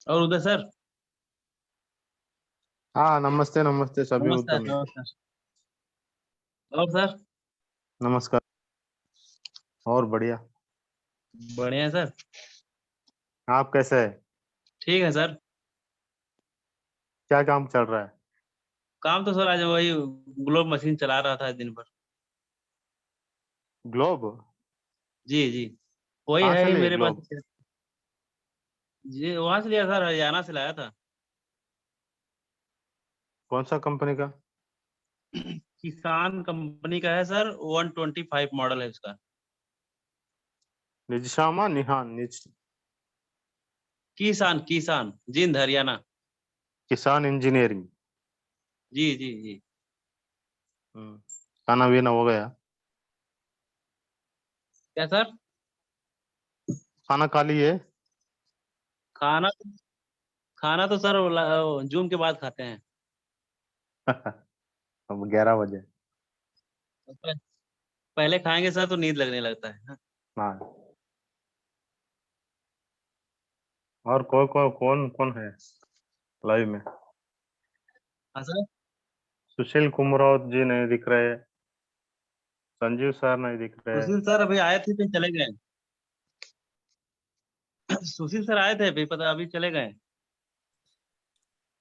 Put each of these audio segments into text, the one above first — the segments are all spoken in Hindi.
और उदय सर। हाँ, नमस्ते नमस्ते सभी नमस्कार उत्तम। नमस्कार। और सर। नमस्कार। और बढ़िया। बढ़िया है सर। आप कैसे है? ठीक है सर। क्या काम चल रहा है? काम तो सर आज वही ग्लोब मशीन चला रहा था दिन भर। ग्लोब? जी जी। वही कहाँ है से ही लिए मेरे पास। ग्लोब? जी वहां से लिया सर, हरियाणा से लाया था। कौन सा कंपनी का? किसान कंपनी का है सर, 125 मॉडल है उसका। निजशामा निहान किसान किसान जिंद हरियाणा। किसान इंजीनियरिंग। जी जी जी। खाना पीना हो गया? क्या सर? खाना खा लिए? खाना खाना तो सर जूम के बाद खाते हैं। अब 11 बजे। पहले खाएंगे सर तो नींद लगने लगता है। हाँ। और कौन कौन है लाइव में? हाँ सर। सुशील कुमरौत जी नहीं दिख रहे, संजीव सर नहीं दिख रहे। सुशील सर अभी आए थे फिर चले गए। सुशील सर आए थे, अभी पता अभी चले गए।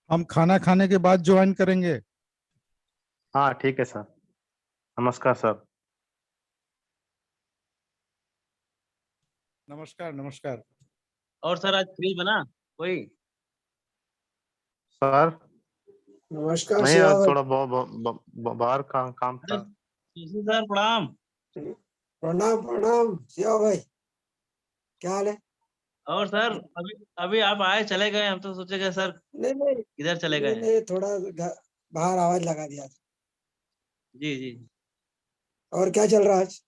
हम खाना खाने के बाद ज्वाइन करेंगे। हाँ ठीक है सर। नमस्कार सर। नमस्कार नमस्कार। और सर आज फ्री बना कोई? सर नमस्कार नहीं, शिवा आज भाई। थोड़ा बाहर का काम अरे था। सुशील सर प्रणाम। प्रणाम प्रणाम शिवा भाई, क्या हाल है? और सर अभी अभी आप आए चले गए, हम तो सोचे कि सर नहीं नहीं किधर चले गए नहीं हैं। नहीं, थोड़ा बाहर आवाज लगा दिया था। जी जी। और क्या चल रहा है आज?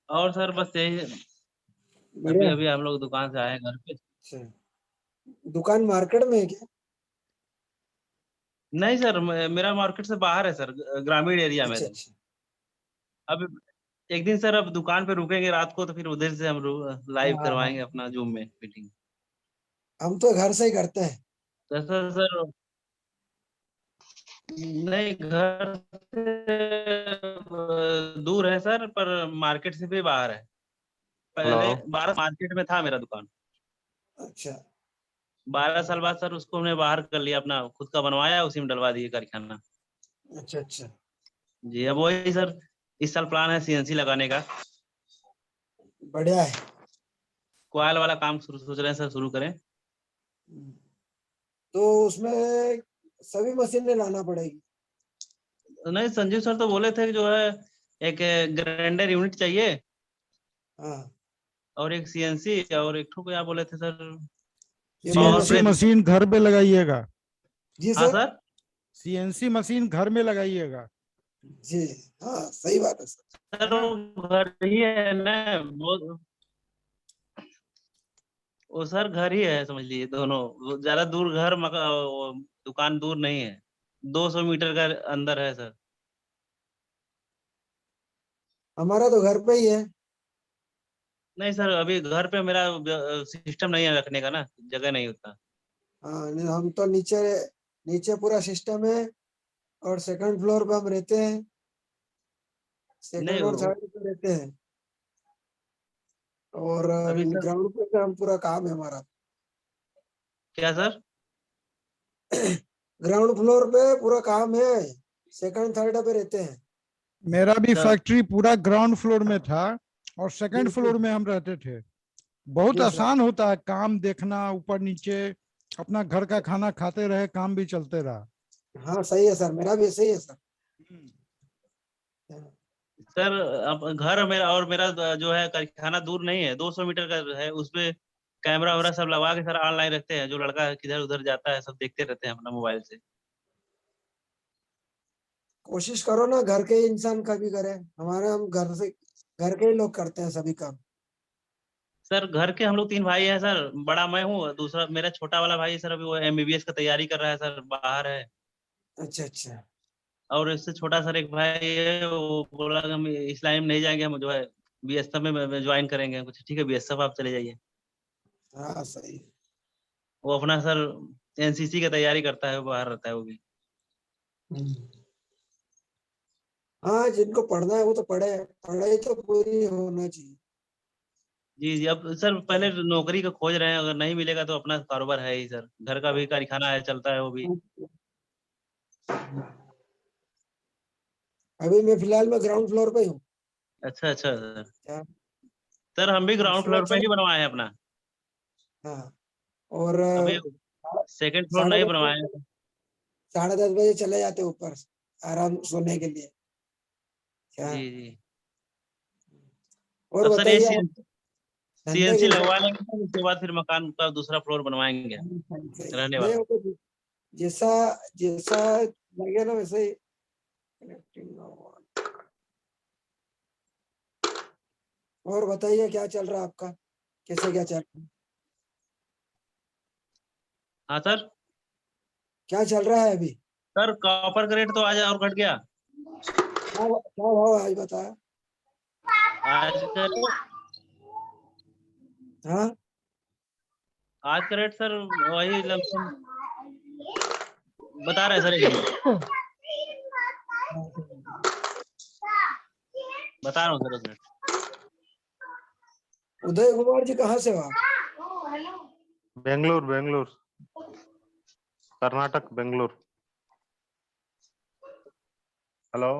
और सर बस यही, अभी बढ़िया। अभी हम लोग दुकान से आए घर पे। अच्छा, दुकान मार्केट में है क्या? नहीं सर, मेरा मार्केट से बाहर है सर, ग्रामीण एरिया में अच्छा है। अच्छा। अब एक दिन सर अब दुकान पे रुकेंगे रात को, तो फिर उधर से हम लाइव हाँ हाँ, करवाएंगे अपना जूम में मीटिंग। हम तो घर से ही करते हैं। तो सर नहीं, घर से दूर है सर, पर मार्केट से भी बाहर है। हेलो। पहले 12 मार्केट में था मेरा दुकान। अच्छा 12 साल बाद सर उसको हमने बाहर कर लिया, अपना खुद का बनवाया, उसी में डलवा दिए कारखाना। अच्छा अच्छा। जी अब वही सर, इस साल प्लान है सीएनसी लगाने का। बढ़िया है। कोयल वाला काम सोच रहे हैं सर शुरू करें। तो उसमें सभी मशीनें लाना पड़ेगी। नहीं, संजीव सर तो बोले थे कि जो है एक ग्राइंडर यूनिट चाहिए, हाँ, और एक सीएनसी, और एक ठो क्या बोले थे सर, ये दो power CNC press. Machine. Machine घर पे लगाइएगा। जी हाँ सर। सर। सीएनसी मशीन घर में लगाइएगा, जी हाँ, सही बात है सर। है सर ना। वो घर ही है ना, वो सर घर ही है समझ लीजिए दोनों। वो ज्यादा दूर घर वो दुकान दूर नहीं है, 200 मीटर का अंदर है सर। हमारा तो घर पे ही है। नहीं सर, अभी घर पे मेरा सिस्टम नहीं है रखने का ना, जगह नहीं होता। हाँ नहीं, हम तो नीचे नीचे पूरा सिस्टम है, और सेकंड फ्लोर पे हम रहते हैं। नहीं सेकंड और थर्ड पे रहते हैं, और अभी सर। ग्राउंड पे का हम पूरा काम है हमारा। क्या सर? ग्राउंड फ्लोर पे पूरा काम है, सेकंड थर्ड पे रहते हैं। मेरा भी अच्छा। फैक्ट्री पूरा ग्राउंड फ्लोर में था, और जी सेकंड जी फ्लोर में हम रहते थे। बहुत जी सर। आसान होता है काम देखना, ऊपर नीचे अपना घर का खाना खाते रहे, काम भी चलते रहा। हाँ सही है सर, मेरा भी सही है सर। सर अब घर मेरा और मेरा जो है कारखाना दूर नहीं है, 200 मीटर का है। उसपे कैमरा वैमरा सब लगा के सर ऑनलाइन रखते हैं। जो लड़का किधर उधर जाता है सब देखते रहते हैं अपना मोबाइल से। कोशिश करो ना घर के इंसान का भी करे, हमारे हम घर के ही लोग करते हैं सभी काम। सर घर के हम लोग 3 भाई हैं सर। बड़ा मैं हूँ, दूसरा मेरा छोटा वाला भाई सर अभी वो एमबीबीएस का तैयारी कर रहा है सर, बाहर है। अच्छा अच्छा। और इससे छोटा सर एक भाई है, वो बोला कि हम इस्लाम में नहीं जाएंगे, हम जो है बीएसएफ में ज्वाइन करेंगे। कुछ ठीक है, बीएसएफ आप चले जाइए। हाँ सही। वो अपना सर एनसीसी की तैयारी करता है, वो बाहर रहता है वो भी। हम्म। हाँ जिनको पढ़ना है वो तो पढ़े, पढ़ाई तो पूरी होना चाहिए। जी जी। अब सर पहले नौकरी का खोज रहे हैं, अगर नहीं मिलेगा तो अपना कारोबार है ही सर। घर का भी कारखाना है, चलता है वो भी। अभी मैं फिलहाल में ग्राउंड फ्लोर पे हूँ। अच्छा अच्छा सर। क्या? सर हम भी ग्राउंड सुबह फ्लोर पे चले। ही बनवाए हैं अपना। हाँ और अभी सेकंड फ्लोर साढ़े नहीं दस बनवाए बजे हैं। 10:30 बजे चले जाते ऊपर आराम सोने के लिए। क्या? जी जी। और अब सर ये बताइए आप धंधे सीएनसी कैसे? लगवा लेंगे सर, उसके बाद फिर मकान का दूसरा फ्लोर बनवाएंगे सही है। रहने नहीं वाला। वो तो जैसा जैसा लगे ना वैसे ही connecting ना हो। और बताइए क्या चल रहा है आपका, कैसे क्या चल रहा है? हाँ सर। क्या चल रहा है अभी? सर कॉपर का रेट तो आज और घट गया। क्या भाव है आज बताया? आज का हाँ आज का रेट सर वही लमसम बता रहे हैं सर। एक मिनट बता रहा हूँ सर, एक मिनट। उदय कुमार जी कहाँ से हो आप? बेंगलोर बेंगलोर कर्नाटक बेंगलोर। हेलो।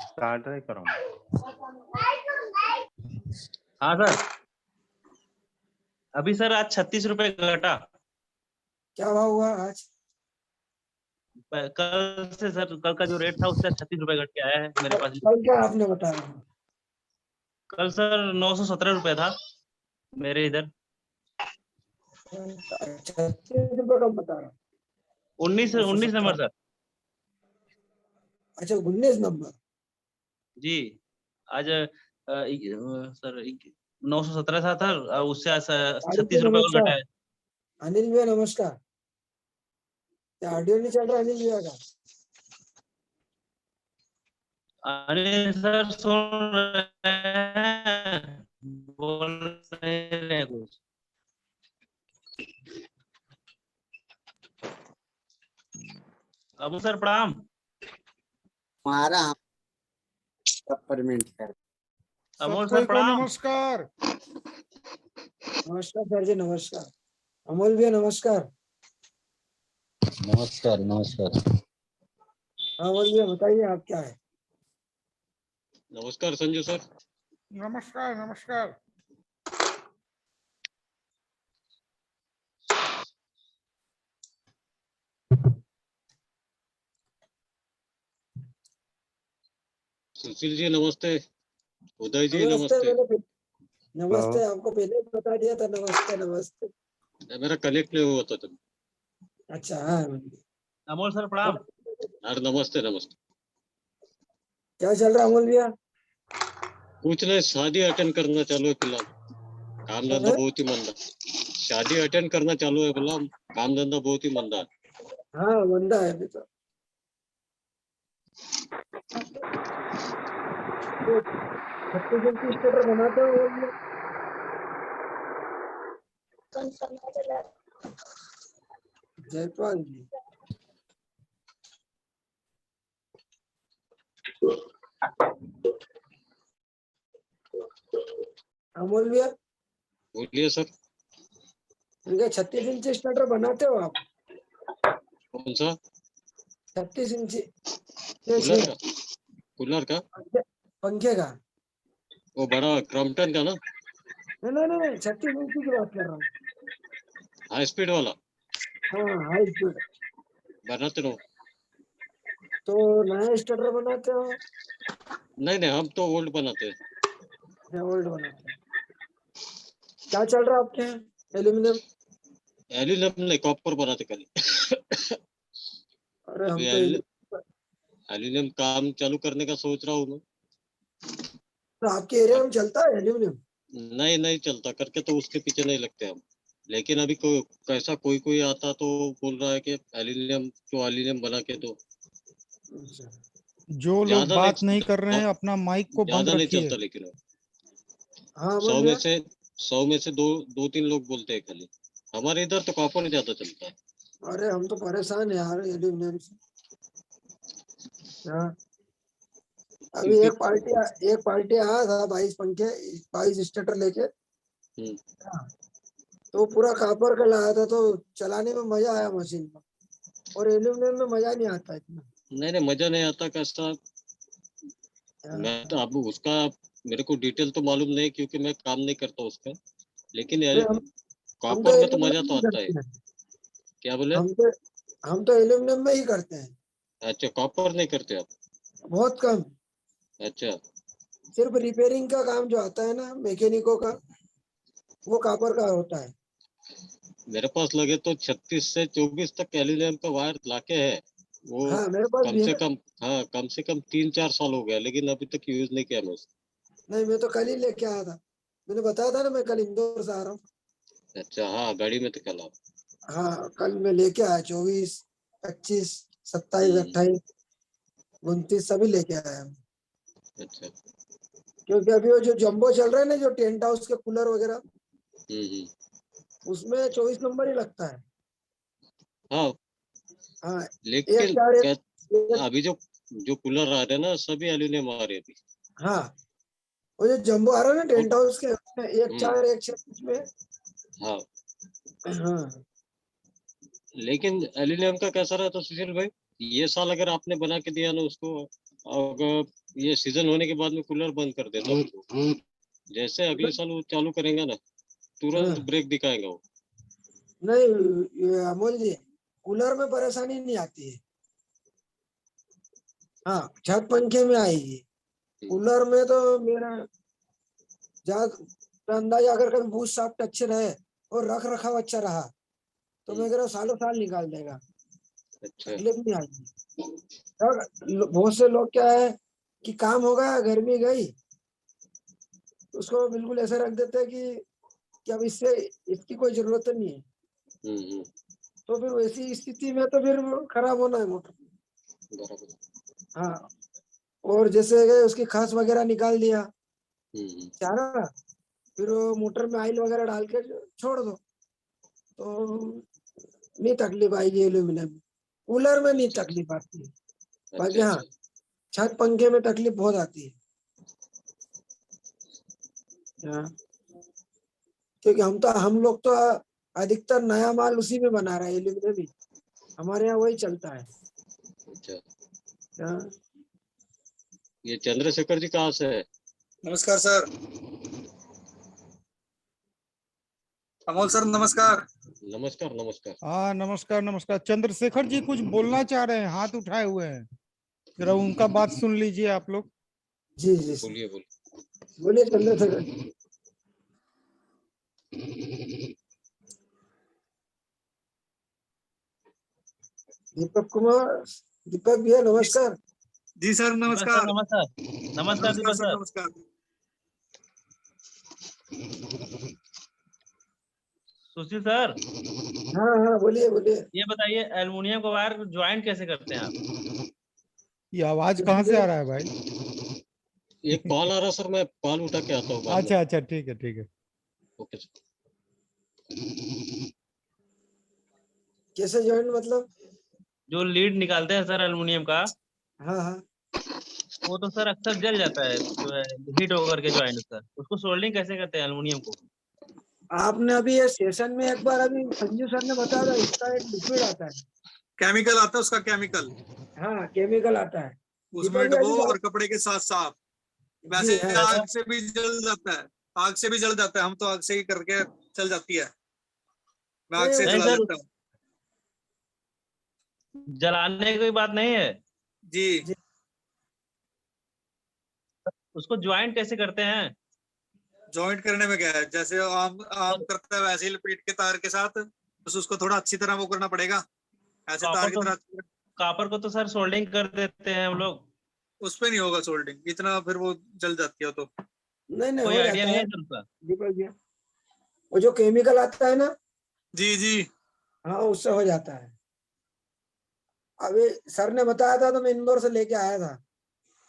स्टार्ट नहीं करो। हाँ सर। अभी सर आज 36 रुपए घटा। क्या भाव हुआ आज? कल से सर, कल का जो रेट था उससे 36 रुपए घट के आया है मेरे पास। कल क्या आपने बताया? कल सर 917 रुपए था मेरे इधर। 36 रुपये कम बता रहा हूँ। 19 917। Number sir. अच्छा 19 नंबर। जी। आज सर 917 था सर, और उससे आज अनिल जी 36 रुपए और घटा नमस्कार। है। अनिल भैया नमस्कार। क्या ऑडियो नहीं चल रहा अनिल भैया का? अनिल सर सुन रहे हैं, बोल नहीं रहे कुछ। अबू सर प्रणाम। हमारा परमिट कर। अमोल सबको सर को प्रणाम। नमस्कार। नमस्कार सर जी नमस्कार। अमोल भैया नमस्कार। नमस्कार नमस्कार। अमोल भैया बताइए आप क्या है? नमस्कार संजू सर। नमस्कार नमस्कार। सुशील जी नमस्ते। उदय जी नमस्ते। नमस्ते। नमस्ते आपको पहले ही बता दिया था। नमस्ते नमस्ते। मेरा कनेक्ट नहीं हुआ था तब। अच्छा हाँ। अमोल सर प्रणाम। यार नमस्ते नमस्ते। क्या चल रहा है अमोल भैया? कुछ नहीं, शादी अटेंड करना चालू है फिलहाल। काम धंधा बहुत ही मंदा। शादी अटेंड करना चालू है फिलहाल, काम धंधा बहुत ही मंदा है। हाँ मंदा है अभी तो। 36 स्टेटर बनाते हो अमोल भैया? जयपाल जी। अमोल भैया बोलिए सर। इनका 36 इंच स्टार्टर बनाते हो आप? कौन सा 36 इंच कूलर का? कूलर का पंखे का? वो बड़ा क्रॉम्पटन का ना, नहीं नहीं नहीं, 36 इंच की बात कर रहा हूँ। हाई स्पीड वाला हाँ, हाई स्पीड। बनाते रहो। तो नया स्टार्टर बनाते हो नहीं नहीं, हम तो ओल्ड बनाते हैं। या ओल्ड बनाते हो? क्या चल रहा है आपके यहाँ? एल्यूमिनियम? एल्यूमिनियम नहीं, कॉपर बनाते खाली। अरे हम अभी तो एल्यूमिनियम काम चालू करने का सोच रहा हूँ मैं। तो आपके एरिया में चलता है एल्यूमिनियम? नहीं नहीं चलता करके तो उसके पीछे नहीं लगते हम। लेकिन अभी कैसा कोई आता तो बोल रहा है कि एल्यूमिनियम बना के दो। अच्छा। जो लोग ज्यादा बात नहीं कर रहे नहीं, हैं अपना माइक को बंद ज्यादा नहीं रखिए। चलता, लेकिन हाँ 100 बोलिए। में से 100 में से दो तीन लोग बोलते हैं खाली। हमारे इधर तो कॉपर ज्यादा चलता है। अरे हम तो परेशान है यार एल्यूमिनियम से। हाँ, अभी क्योंकि एक पार्टी आया था 22 पंखे 22 स्टार्टर लेके। हम्म, हाँ, तो पूरा कापर का लाया था, तो चलाने में मजा आया मशीन में, और एल्यूमिनियम में मजा नहीं आता इतना। नहीं मजा नहीं आता कैसा। हाँ, मैं तो अब उसका मेरे को डिटेल तो मालूम नहीं क्योंकि मैं काम नहीं करता उसका। लेकिन नहीं, हम तो कॉपर में तो मजा एल्यूमिनियम तो में ही आता है। करते हैं। क्या बोले? हम तो एल्यूमिनियम में ही करते हैं, अच्छा, कॉपर नहीं करते आप? बहुत कम। अच्छा सिर्फ रिपेयरिंग का काम जो आता है ना मैकेनिकों का, वो कापर का होता है। मेरे पास लगे तो 36 से 24 तक एल्यूमिनियम का वायर लाके है वो। हाँ, मेरे पास कम भी से है। कम, हाँ, कम से कम 3-4 साल हो गया, लेकिन अभी तक यूज नहीं किया मैं उसको। नहीं, मैं तो कल ही लेके आया था। मैंने बताया था ना, मैं कल इंदौर से आ रहा हूँ। अच्छा, हाँ, गाड़ी में तो कल आप। हाँ, कल मैं लेके आया 24, 25, 27, हम्म, 28, 29 सभी लेके आया हूँ। अच्छा। क्योंकि अभी वो जो जंबो चल रहा है ना, जो टेंट हाउस के कूलर वगैरह, हम्म, उसमें 24 नंबर ही लगता है। हाँ, हाँ, एक लेकिन चार क्या एक, अभी जो जो कूलर आ रहे हैं ना सभी एल्यूमिनियम आ रहे हैं अभी। हाँ, वो जो जंबो आ रहा है ना और टेंट हाउस के, उसमें एक हम्म, चार एक छह कुछ में। हाँ, हाँ, लेकिन एल्यूमिनियम का कैसा रहता सुशील भाई, ये साल अगर आपने बना के दिया ना उसको, अगर ये सीजन होने के बाद में कूलर बंद कर देता हूँ तो जैसे अगले साल वो चालू करेंगे ना तुरंत हाँ। ब्रेक दिखाएगा वो। नहीं, ये अमोल जी, कूलर में परेशानी नहीं आती है। हाँ, छत पंखे में आएगी। कूलर में तो मेरा ज्यादा अंदाजा, अगर कभी बूस्ट शाफ्ट अच्छे रहे और रख रखाव अच्छा रहा, तो मैं कह रहा हूँ सालों साल निकाल देगा, अच्छा, तकलीफ नहीं आएगी। और बहुत से लोग क्या है कि काम हो गया, गर्मी गई, उसको बिल्कुल ऐसे रख देते हैं कि अब इससे इसकी कोई जरूरत नहीं है। हम्म, तो फिर वैसी स्थिति में तो फिर वो खराब होना है मोटर। बराबर। हाँ, और जैसे गए उसकी खास वगैरह निकाल दिया हम्म, चारा, फिर वो मोटर में ऑयल वगैरह डाल के छोड़ दो, तो नहीं तकलीफ आएगी एल्यूमिनियम में। कूलर में नहीं अच्छा तकलीफ आती है। अच्छा बाकी हाँ, अच्छा। छत पंखे में तकलीफ बहुत आती है। हाँ, क्योंकि हम लोग तो अधिकतर नया माल उसी में बना रहे हैं, एल्यूमिनियम ही हमारे यहाँ वही चलता है। अच्छा, हाँ, ये चंद्रशेखर जी कहाँ से है? नमस्कार सर। अमोल सर नमस्कार। नमस्कार नमस्कार। हाँ नमस्कार नमस्कार। चंद्रशेखर जी कुछ बोलना चाह रहे हैं, हाथ उठाए हुए हैं, जरा उनका बात सुन लीजिए आप लोग। जी जी सर, बोलिए बोलिए। बोलिए चंद्रशेखर जी। दीपक कुमार, दीपक भैया नमस्कार। जी सर दीपक सर नमस्कार। नमस्कार। नमस्कार नमस्कार दीपक सर सर। नमस्कार। सुशील सर, हाँ हाँ, बोलिए बोलिए। ये बताइए एल्युमिनियम का वायर ज्वाइंट कैसे करते हैं आप? ये आवाज कहाँ से आ रहा है भाई? एक कॉल आ रहा सर, मैं कॉल उठा के आता हूँ बाद में। अच्छा अच्छा, ठीक है ठीक है। Okay sir. कैसे ज्वाइन मतलब? जो लीड निकालते हैं सर एल्युमिनियम का, हाँ हाँ, वो तो सर अक्सर जल जाता है जो है हीट होकर के ज्वाइंट सर, उसको सोल्डिंग कैसे करते हैं एल्युमिनियम को? आपने अभी ये सेशन में एक बार अभी संजू सर ने बताया था, इसका एक लिक्विड आता है। केमिकल आता है उसका, केमिकल हाँ, केमिकल आता है। उसमें दीपक जी, डुबो अभी और बात- कपड़े के साथ साफ। जी वैसे हाँ। आग से भी जल जाता है, आग से भी जल जाता है, हम तो आग से ही करके चल जाती है, मैं आग से नहीं जला सर, लेता हूँ। जलाने की कोई बात नहीं है, जी उसको ज्वाइंट कैसे करते हैं? जॉइंट करने में क्या है, जैसे आम आम करता है वैसे ही लपेट के तार के साथ, बस उसको थोड़ा अच्छी तरह वो करना पड़ेगा, ऐसे तार की तरह। कॉपर को तो सर सोल्डिंग कर देते हैं हम लोग। उस पे नहीं होगा सोल्डिंग इतना, फिर वो जल जाती है तो। नहीं नहीं, कोई हो आइडिया जाता नहीं है है सर उसका। दीपक जी। वो जो केमिकल आता है ना, जी हाँ, उससे हो जाता है। अभी सर ने बताया था तो मैं इंदौर से लेके आया था,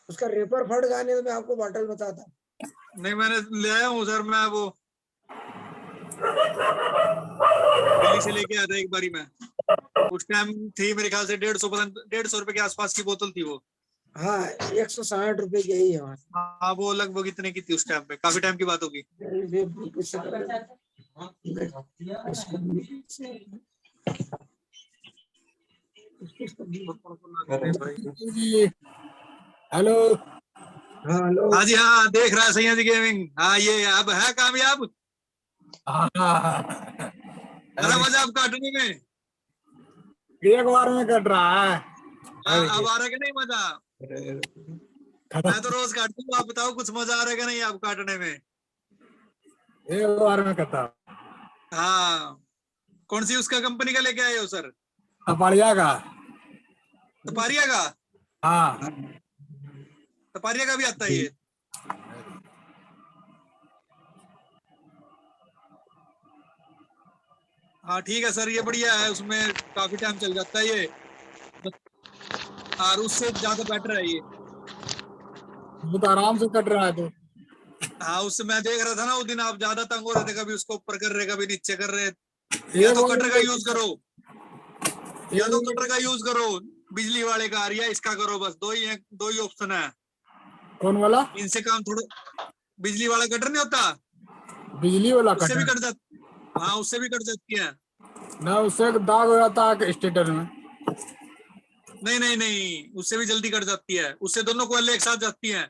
उसका रेपर फट गया, नहीं तो मैं आपको बॉटल बताता। नहीं, मैंने ले आया हूँ सर, मैं वो दिल्ली से लेके आया था एक बारी में। उस टाइम थी मेरे ख्याल से 150 रुपए के आसपास की बोतल थी वो। हाँ, 160 रुपए की ही है वहाँ। हाँ, वो लगभग इतने की थी उस टाइम पे, काफी टाइम की बात होगी। हेलो। हाँ, हेलो। हाँ जी, हाँ देख रहा है सैया जी गेमिंग। हाँ, ये अब है कामयाब। अरे मजा आप काटने में। एक बार में कट रहा है। हाँ, अब आ रहा है कि नहीं मजा? मैं तो रोज काटती हूँ, आप बताओ कुछ मजा आ रहा है कि नहीं आप काटने में? एक बार में कटा। हाँ, कौन सी उसका कंपनी का लेके आए हो सर? तपड़िया का। तपारिया का? हाँ। तपारिया का भी आता है ये? हाँ ठीक है सर, ये बढ़िया है, उसमें काफी टाइम चल जाता है ये, और उससे ज्यादा बेटर है ये। वो तो आराम से कट रहा है तो। हाँ, उससे मैं देख रहा था ना उस दिन, आप ज्यादा तंग हो रहे थे, कभी उसको ऊपर कर रहे कभी नीचे कर रहे। या तो कटर का यूज करो, या तो कटर का यूज करो बिजली वाले का, या इसका करो, बस दो ही ऑप्शन है। कौन वाला? इनसे काम थोड़ा, बिजली वाला कटर नहीं होता, बिजली वाला उससे भी कटर? कट जाती। हाँ, उससे भी कट जाती है। ना, उससे दाग हो जाता है स्टेटर में। नहीं नहीं नहीं, उससे भी जल्दी कट जाती है, उससे दोनों कोयले एक साथ जाती हैं।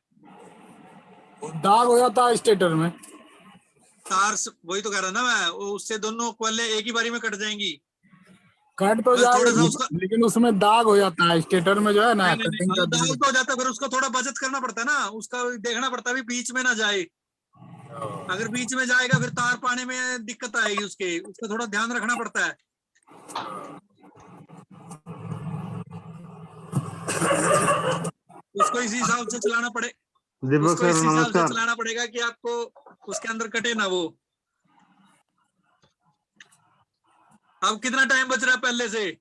दाग हो जाता है स्टेटर में। वही तो कह रहा ना मैं, उससे दोनों कोयले एक ही बारी में कट जाएंगी। कट तो बस थोड़ा सा जाएगा, उसका, लेकिन उसमें दाग हो जाता है स्टेटर में, जो है ना नहीं नहीं नहीं, कटिंग हाँ, करते दाग हैं। तो हो जाता है, फिर उसका थोड़ा बचत करना पड़ता है ना, उसका देखना पड़ता है भी बीच में ना जाए। अगर बीच में जाएगा फिर तार पाने में दिक्कत आएगी, उसका थोड़ा ध्यान रखना पड़ता है। उसको इसी हिसाब से चलाना पड़े, दीपक उसको सर इस हिसाब से नमस्कार। चलाना पड़ेगा कि आपको उसके अंदर कटे ना वो। अब कितना टाइम बच रहा है पहले से?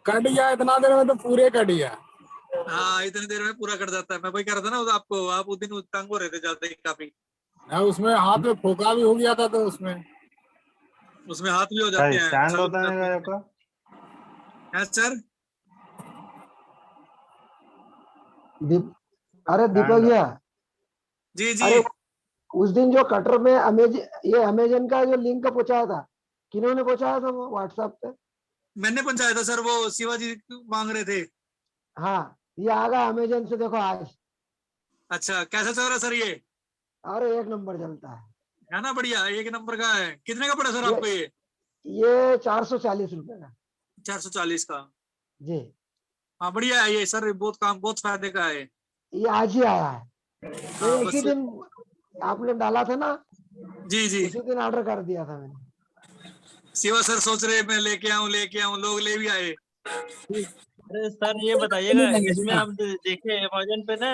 कट गया इतना देर में तो पूरे कट गया। हाँ, इतनी देर में पूरा कट जाता है। मैं वही कह रहा था ना आपको, आप उस दिन तंग हो रहे थे ज्यादा ही काफी। ना, उसमें हाथ में फोका भी हो गया था तो उसमें हाथ भी हो जाते हैं, स्टैंड छाल होता हो है जाती का है सर। अरे दीपक स्टैंड। भैया, जी जी, अरे उस दिन जो कटर में ये अमेजन का जो लिंक पहुंचाया था, किन्होंने पहुंचाया था वो व्हाट्सएप पे? मैंने पहुंचाया था सर, वो शिवाजी मांग रहे थे। हाँ, ये आ गया अमेजन से, देखो आज। अच्छा, कैसा चल रहा है सर ये? अरे एक नंबर चलता है ना, बढ़िया, एक नंबर का है। कितने का पड़ा सर ये आपको ये? ये 440 रुपए का। 440 का? जी, हाँ, बढ़िया है ये सर, बहुत फायदे का है। ये आज ही आया है, हाँ ये इसी बस, दिन आपने डाला था ना, जी जी, उसी दिन ऑर्डर कर दिया था मैंने। शिवा सर सोच रहे मैं लेके आऊं, लोग ले भी आए। अरे सर ये बताइएगा, इसमें आप देखिए अमेज़न पे ना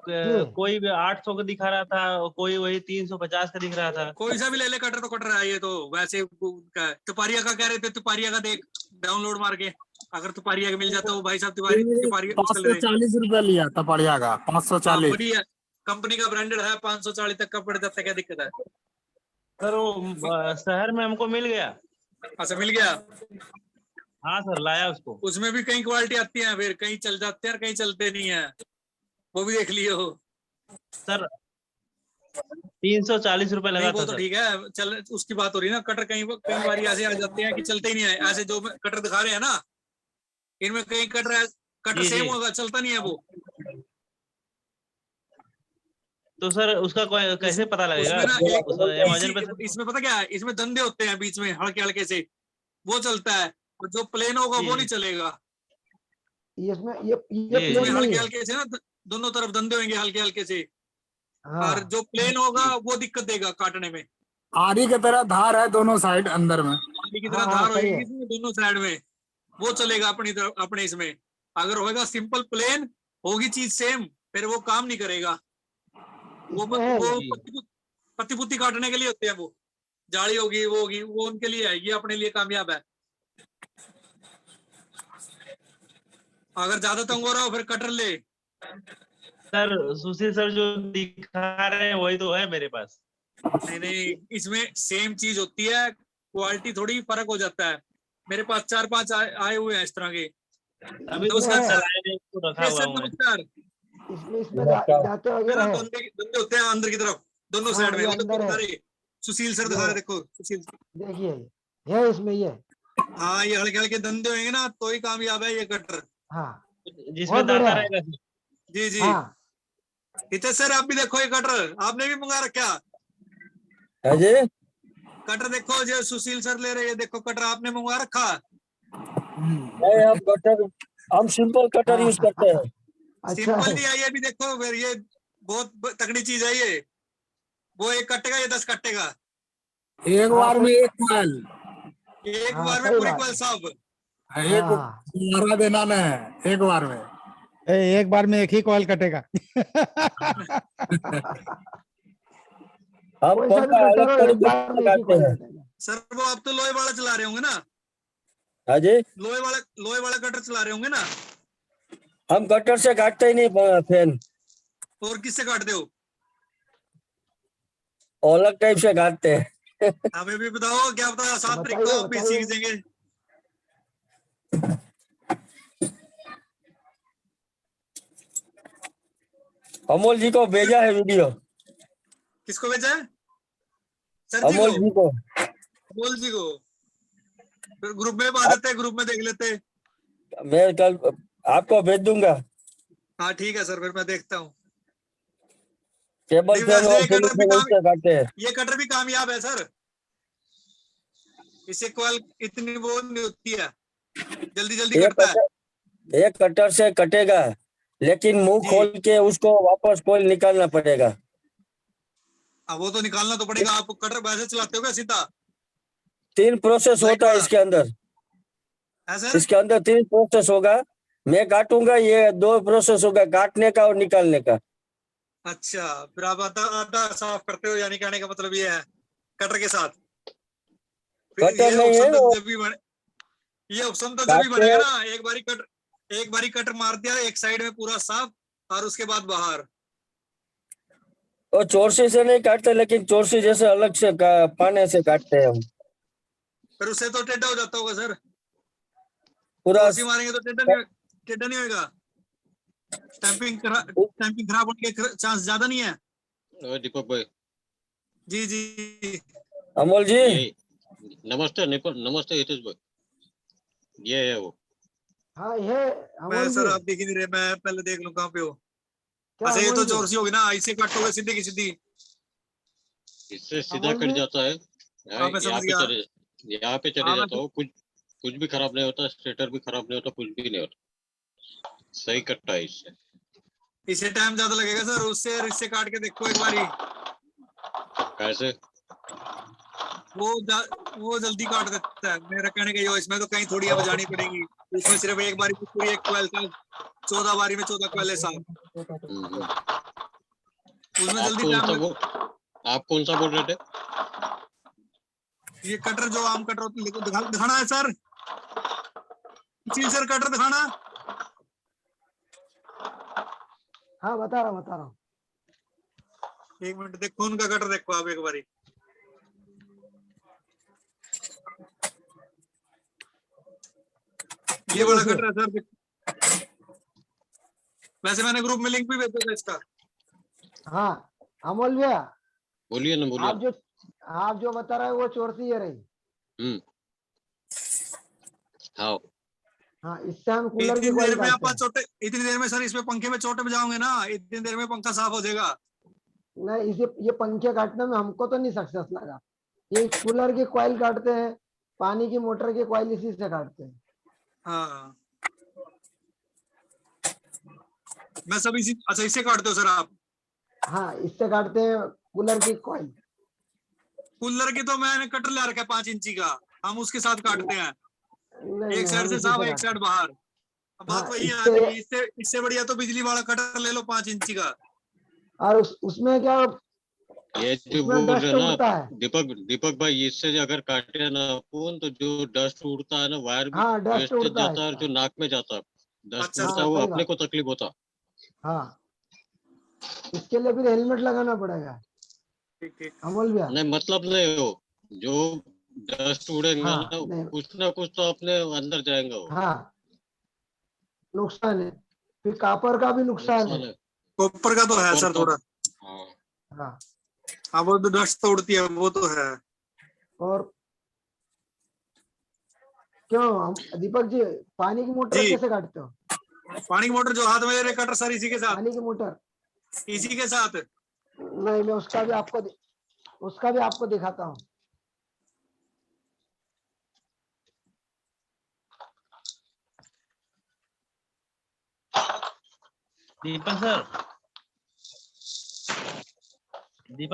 जी, कोई भी 800 का दिखा रहा था और कोई वही 350 का दिख रहा था। कोई सा भी ले ले, कटर तो कटर है ये तो। वैसे तुपारिया का कह रहे थे, तुपारिया का देख डाउनलोड मार के, अगर तुपारिया का मिल जाता वो भाई साहब, तुपारिया उसका ले। 540 रुपया लिया था पड़िया का, हाँ 540। बढ़िया, कंपनी का ब्रांडेड है, 540 तक का पड़ जाता है, क्या दिक्कत है? सर वो शहर में हमको मिल गया। अच्छा, मिल गया। हाँ सर, लाया उसको। उसमें भी कई क्वालिटी आती है, फिर कहीं चल जाते हैं और कहीं चलते नहीं है, वो भी देख लियो। सर 340 रुपए नहीं लगा वो था तो सर। ठीक है, चल उसकी बात हो रही है ना। कटर कई बार ऐसे आ जाते हैं कि चलते ही नहीं है। ऐसे जो कटर दिखा रहे हैं ना, इनमें कहीं कटर जी सेम जी। होगा, चलता नहीं है वो। तो सर उसका कैसे पता लगेगा? उसमें ना एक उस अमेजन पे सर? इसमें पता क्या है, इसमें धंधे होते हैं बीच में हल्के हल्के से, वो चलता है। और जो प्लेन होगा जी वो जी नहीं चलेगा। इसमें ये जी इसमें प्लेन नहीं हल्के है। हल्के से ना दोनों तरफ धंधे होंगे हल्के हल्के से। और हाँ जो प्लेन होगा वो दिक्कत देगा काटने में। आरी की तरह धार है दोनों साइड अंदर में। पानी की हाँ तरह हाँ धार सही होगी है। इसमें दोनों साइड में, वो चलेगा अपनी तरफ अपने इसमें। अगर होगा सिंपल प्लेन, होगी चीज सेम, फिर वो काम नहीं करेगा। इसमें है वो जी। पत्ती पुत्ती काटने के लिए होते हैं वो। जाली होगी वो होगी, वो उनके लिए है, ये अपने लिए कामयाब है। अगर ज्यादा तंग हो रहा हो फिर कटर ले। सर सुशील सर जो दिखा रहे हैं वही तो है मेरे पास। नहीं नहीं, इसमें सेम चीज होती है, क्वालिटी थोड़ी फर्क हो जाता है। मेरे पास 4-5 आए हुए हैं इस तरह के। अभी तो नमस्कार सर सर। चलाए नहीं, तो रखा हुआ सर हूँ मैं। नमस्कार। इसमें दांते है वगैरह ना, है। धंधे होते हैं अंदर की तरफ दोनों हाँ साइड में। ये वो देखो अंदर दिखा है। रहे, सुशील सर ये दिखा रहे, है। देखो सुशील। देखिए ये इसमें ये। हाँ ये हल्के हल्के धंधे होंगे ना तो ही कामयाब है ये कटर। हाँ जिसमें बहुत दाता बढ़िया है। रहेगा सर। जी जी। हाँ हितेश सर आप भी देखो ये कटर, आपने भी मंगा रखा। है जी। कटर देखो जो सुशील सर ले रहे हैं, देखो कटर आपने मंगवा रखा। नहीं, हम कटर, हम सिंपल कटर यूज करते हैं। अच्छा सिंपल है। नहीं है ये भी, देखो फिर ये बहुत तगड़ी चीज है ये। वो एक कटेगा, ये 10 कटेगा एक हाँ बार में सही। एक क्वाल, एक हाँ बार में सही पूरी बात। क्वाल साहब। एक हाँ मारा देना न एक बार में। एक बार में एक ही कॉल कटेगा। हम कोई सा कौन भी सा कटर अलग हो एक तरीके बार से में एक ही लगाते कॉल हैं। कटेगा। सर वो आप तो लोहे वाला चला रहे होंगे ना, हाँ जी। लोहे वाला कटर चला रहे होंगे ना। हम कटर से काटते ही नहीं फैन, और किससे काटते हो? अलग टाइप से काटते हैं। हमें भी बताओ, क्या पता 7 तारीख को बताइए आप भी बताइए। सीख देंगे। अमोल जी को भेजा है वीडियो। किसको भेजा है? सर जी अमोल को? जी को। अमोल जी को? फिर ग्रुप में आ जाते हैं, ग्रुप में देख लेते हैं। मैं कल आपको भेज दूंगा। हाँ ठीक है सर, फिर मैं देखता हूँ। टेबल नहीं फैन वैसे और ये सीलिंग कटर भी फैन उससे काटते हैं। ये कटर भी कामयाब है सर। इससे क्वाल इतनी वो नहीं होती है, जल्दी जल्दी कटता है। एक कटर से कटेगा, लेकिन मुंह जी खोल के उसको वापस कोई निकालना पड़ेगा। हाँ, वो तो निकालना तो पड़ेगा। आप कटर वैसे चलाते हो क्या सीधा? 3 प्रोसेस लाइट होता है वाला इसके अंदर। है सर? इसके अंदर 3 प्रोसेस होगा। मैं काटूंगा, ये 2 प्रोसेस होगा, काटने का और निकालने का। अच्छा, फिर आप आधा आधा साफ करते हो, यानी कहने का मतलब ये है कटर के साथ। फिर कटर ये नहीं है ऑप्शन तो वो, जब भी बने, ये ऑप्शन तो जब भी काटते बनेगा हैं। ना, एक बारी कटर मार दिया एक साइड में पूरा साफ, और उसके बाद बाहर। और चोरसी से नहीं काटते, लेकिन चोरसी जैसे अलग से पाने से काटते हैं हम। फिर उससे तो टेढ़ा हो जाता होगा सर। पूरा चोरसी मारेंगे तो टेढ़ा नहीं होगा। स्टैंपिंग खराब होने के चांस ज्यादा नहीं है। दीपक भाई, जी जी। अमोल जी। ये नमस्ते नमस्ते हितेश भाई, ये है वो। हाँ ये मैं अमोल जी सर आप देख ही नहीं रहे, मैं पहले देख लूं कहाँ पे हो। क्या अच्छा ये अमोल तो जी? चोरसी होगी ना, ऐसे काटोगे सीधे की सीधी। इससे सीधा अमोल कट जी जाता है। हाँ मैं समझ गया। यहाँ पे चले हाँ जाता हो, कुछ भी खराब नहीं होता, स्टेटर भी खराब नहीं होता, कुछ भी नहीं होता, सही कटता है इससे। इसे टाइम ज्यादा लगेगा सर, उससे और इससे काट के देखो एक बारी। कैसे? वो जल्दी काट देता है। मेरा कहने का ये, इसमें तो कहीं थोड़ी अब जानी पड़ेगी। इसमें सिर्फ एक बारी पूरी एक क्वेल था, 14 बारी में 14 क्वेल साहब। उसमें आप जल्दी कौन टाइम सा लग। बोल आप कौन सा बोल रहे थे? ये कटर जो आम कटर होती है, दिखाना है सर। जी सर कटर दिखाना। हाँ बता रहा हूँ। एक मिनट देखो, उनका कटर देखो आप एक बारी। ये वाला कटर है सर। वैसे मैंने ग्रुप में लिंक भी भेजा था इसका। हाँ अमोल भैया बोलिए ना, बोलिए। आप जो बता रहे हो वो चोरसी है रही। हाँ, हाँ, इससे हम कूलर इतनी की देर कॉइल में काटते आप हैं। चोटे, इतनी देर में सर इसमें पंखे में चोटे बजाओगे ना, इतनी देर में पंखा साफ हो जाएगा। नहीं, इसे ये पंखे काटने में हमको तो नहीं सक्सेस लगा। ये कूलर की कॉइल काटते हैं, पानी की मोटर की कॉइल इसी से काटते हैं। हाँ, मैं सब इसी, अच्छा इससे काटते हो सर आप? हाँ, इससे काटते हैं कूलर की कॉइल। कूलर की तो मैंने कटर ले रखा है 5 इंची का, हम उसके साथ काटते हैं। नहीं एक नहीं, साइड हम से इसी साफ, से एक काटते साइड बाहर। अब बात हाँ, वही आ इससे- जाएगी, इससे बढ़िया तो बिजली वाला कटर ले लो 5 इंची का। हैं। और उसमें क्या, ये जो उसमें बोल डस्ट रहे ना उड़ता है। दीपक भाई, इससे अगर काटे ना फोन तो जो डस्ट उड़ता है ना, वायर भी हाँ, डस्ट वेस्टेज उड़ता है जाता है, और इसका। जो नाक में जाता है डस्ट अच्छा, उड़ता हाँ, है, वो सही अपने बात। को तकलीफ होता। हाँ, इसके लिए फिर हेलमेट लगाना पड़ेगा। ठीक। अमोल भैया। नहीं, मतलब नहीं हो, जो डस्ट उड़ेगा हाँ, नहीं, ना कुछ तो अपने अंदर जाएगा वो। हाँ, नुकसान है। फिर कापर का भी नुकसान है। कॉपर का तो है सर थोड़ा। हाँ, हाँ, हाँ, वो तो डस्ट तो उड़ती है, वो तो है। और क्यों दीपक जी, पानी की मोटर जी। कैसे काटते हो? पानी की मोटर जो हाथ में ले रहे कटर सर, इसी के साथ, पानी की मोटर इसी के साथ। नहीं, मैं उसका भी आपको दिखाता हूँ। दीपक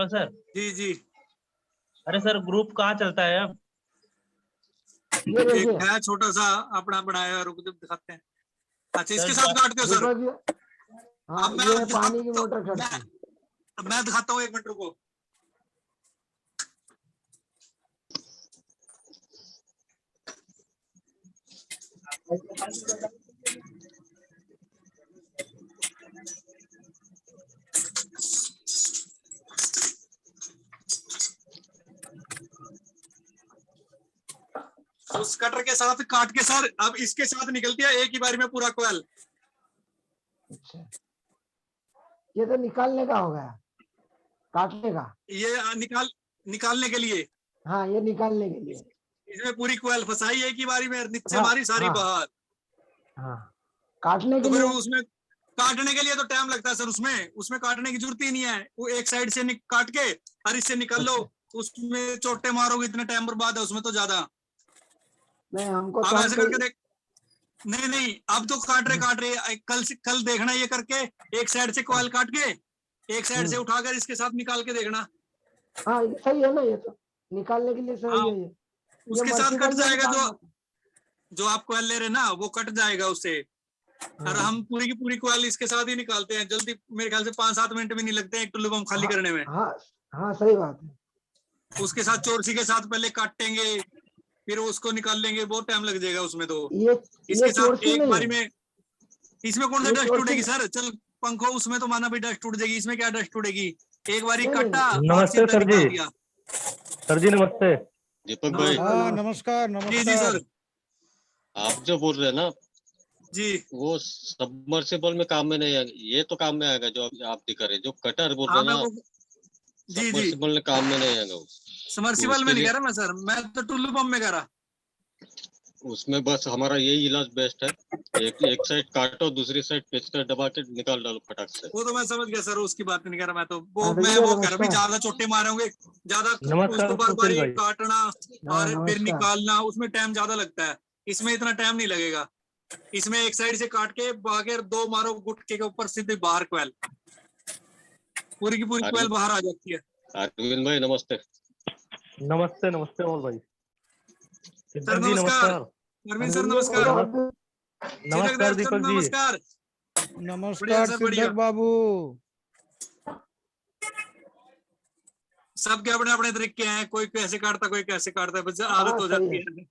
सर जी। अरे सर ग्रुप कहाँ चलता है अब? ये एक देखिए है छोटा सा अपना बनाया, रुक दो दिखाते हैं। अच्छा, इसके सर, साथ काटते हो सर? दीपक जी, हाँ, अब मैं ये पानी की मोटर मैं खड़ती है। अब मैं दिखाता हूँ, 1 मिनट रुको। उस कटर के साथ काट के सर, अब इसके साथ निकलती है एक ही बारी में पूरा कोयल। अच्छा, ये तो निकालने का हो गया, काटने का। ये निकालने के लिए, हाँ, ये निकालने के लिए। इसमें पूरी कोयल फंसाई एक ही बारी में, नीचे हाँ, मारी सारी हाँ, बाहर। हाँ, काटने के तो फिर लिए। उसमें काटने के लिए तो टाइम लगता है सर, उसमें काटने की जरूरत ही नहीं है। वो एक साइड से काट के और इससे निकल लो, उसमें चोटे मारोगे, इतने टाइम बर्बाद है उसमें तो ज्यादा। नहीं, हमको आप तो ऐसे करके देख, नहीं, अब तो काट रहे कल देखना ये करके, एक साइड से कोयल काट के एक साइड से उठाकर इसके साथ निकाल के देखना। हाँ, ये सही है ना, ये तो निकालने के लिए सही हाँ, है ये। उसके साथ कट मर्सिबल में भी जाएगा, काम होता जो आप कोयल ले रहे ना वो कट जाएगा उससे। और हम पूरी की पूरी कोयल इसके साथ ही निकालते हैं जल्दी, मेरे ख्याल से 5-7 मिनट भी नहीं लगते हैं एक टुल्लू पंप खाली करने में। हाँ, हाँ, सही बात है। उसके साथ चोरसी के साथ पहले काटेंगे, फिर उसको निकाल लेंगे, बहुत टाइम लग जाएगा उसमें। तो ये इसके साथ चोरसी एक नहीं बारी है। में, इसमें कौन सा ये डस्ट चोरसी उड़ेगी सर? चल पंखो, उसमें तो माना भी डस्ट उड़ जाएगी, इसमें क्या डस्ट उड़ेगी? एक बारी नहीं, काटा और नमस्ते सीधा सर जी। निकाल दिया। सर जी नमस्ते। दीपक भाई, हाँ, नमस्कार जी नमस्कार। सर आप जो बोल रहे हैं ना जी। वो सबमर्सिबल में काम में नहीं आएगा, ये तो काम में आएगा जो आप दिखा रहे, जो कटर बोल हाँ, रहे हैं मैं ना वो जी सबमर्सिबल में काम में नहीं आएगा वो। समर्सिबल में नहीं कह रहा मैं सर, मैं तो टुल्लू पंप में कह रहा। उसमें बस हमारा यही इलाज बेस्ट है, एक साइड काटो, दूसरी साइड पेचकस दबा के निकाल डालो फटाक से। वो तो मैं समझ गया सर, उसकी बात नहीं कर रहा मैं तो। वो हाँ, मैं भैया, वो कह रहा भी नमस्कार। ज्यादा चोटे मारे होंगे, ज्यादा नमस्कार उसको बार सुशील बार भाई। काटना हाँ, और फिर नमस्कार। निकालना, उसमें टाइम ज्यादा लगता है। इसमें इतना टाइम नहीं लगेगा। इसमें एक साइड से काट के बाहर 2 मारो गुटके के ऊपर, सीधे बाहर कोयल, पूरी की पूरी कोयल बाहर आ जाती है। अरविंद भाई नमस्ते। नमस्ते नमस्ते अमोल भाई। सर सिद्धार्थ जी नमस्कार, नमस्कार। अरविंद सर भैया, नमस्कार, नमस्कार सर दीपक जी। नमस्कार। बढ़िया नमस्कार सर, बढ़िया। सिद्धक बाबू। सबके अपने अपने तरीके हैं, कोई कैसे काटता कोई कैसे काटता है, बस आदत हो सही जाती है। है।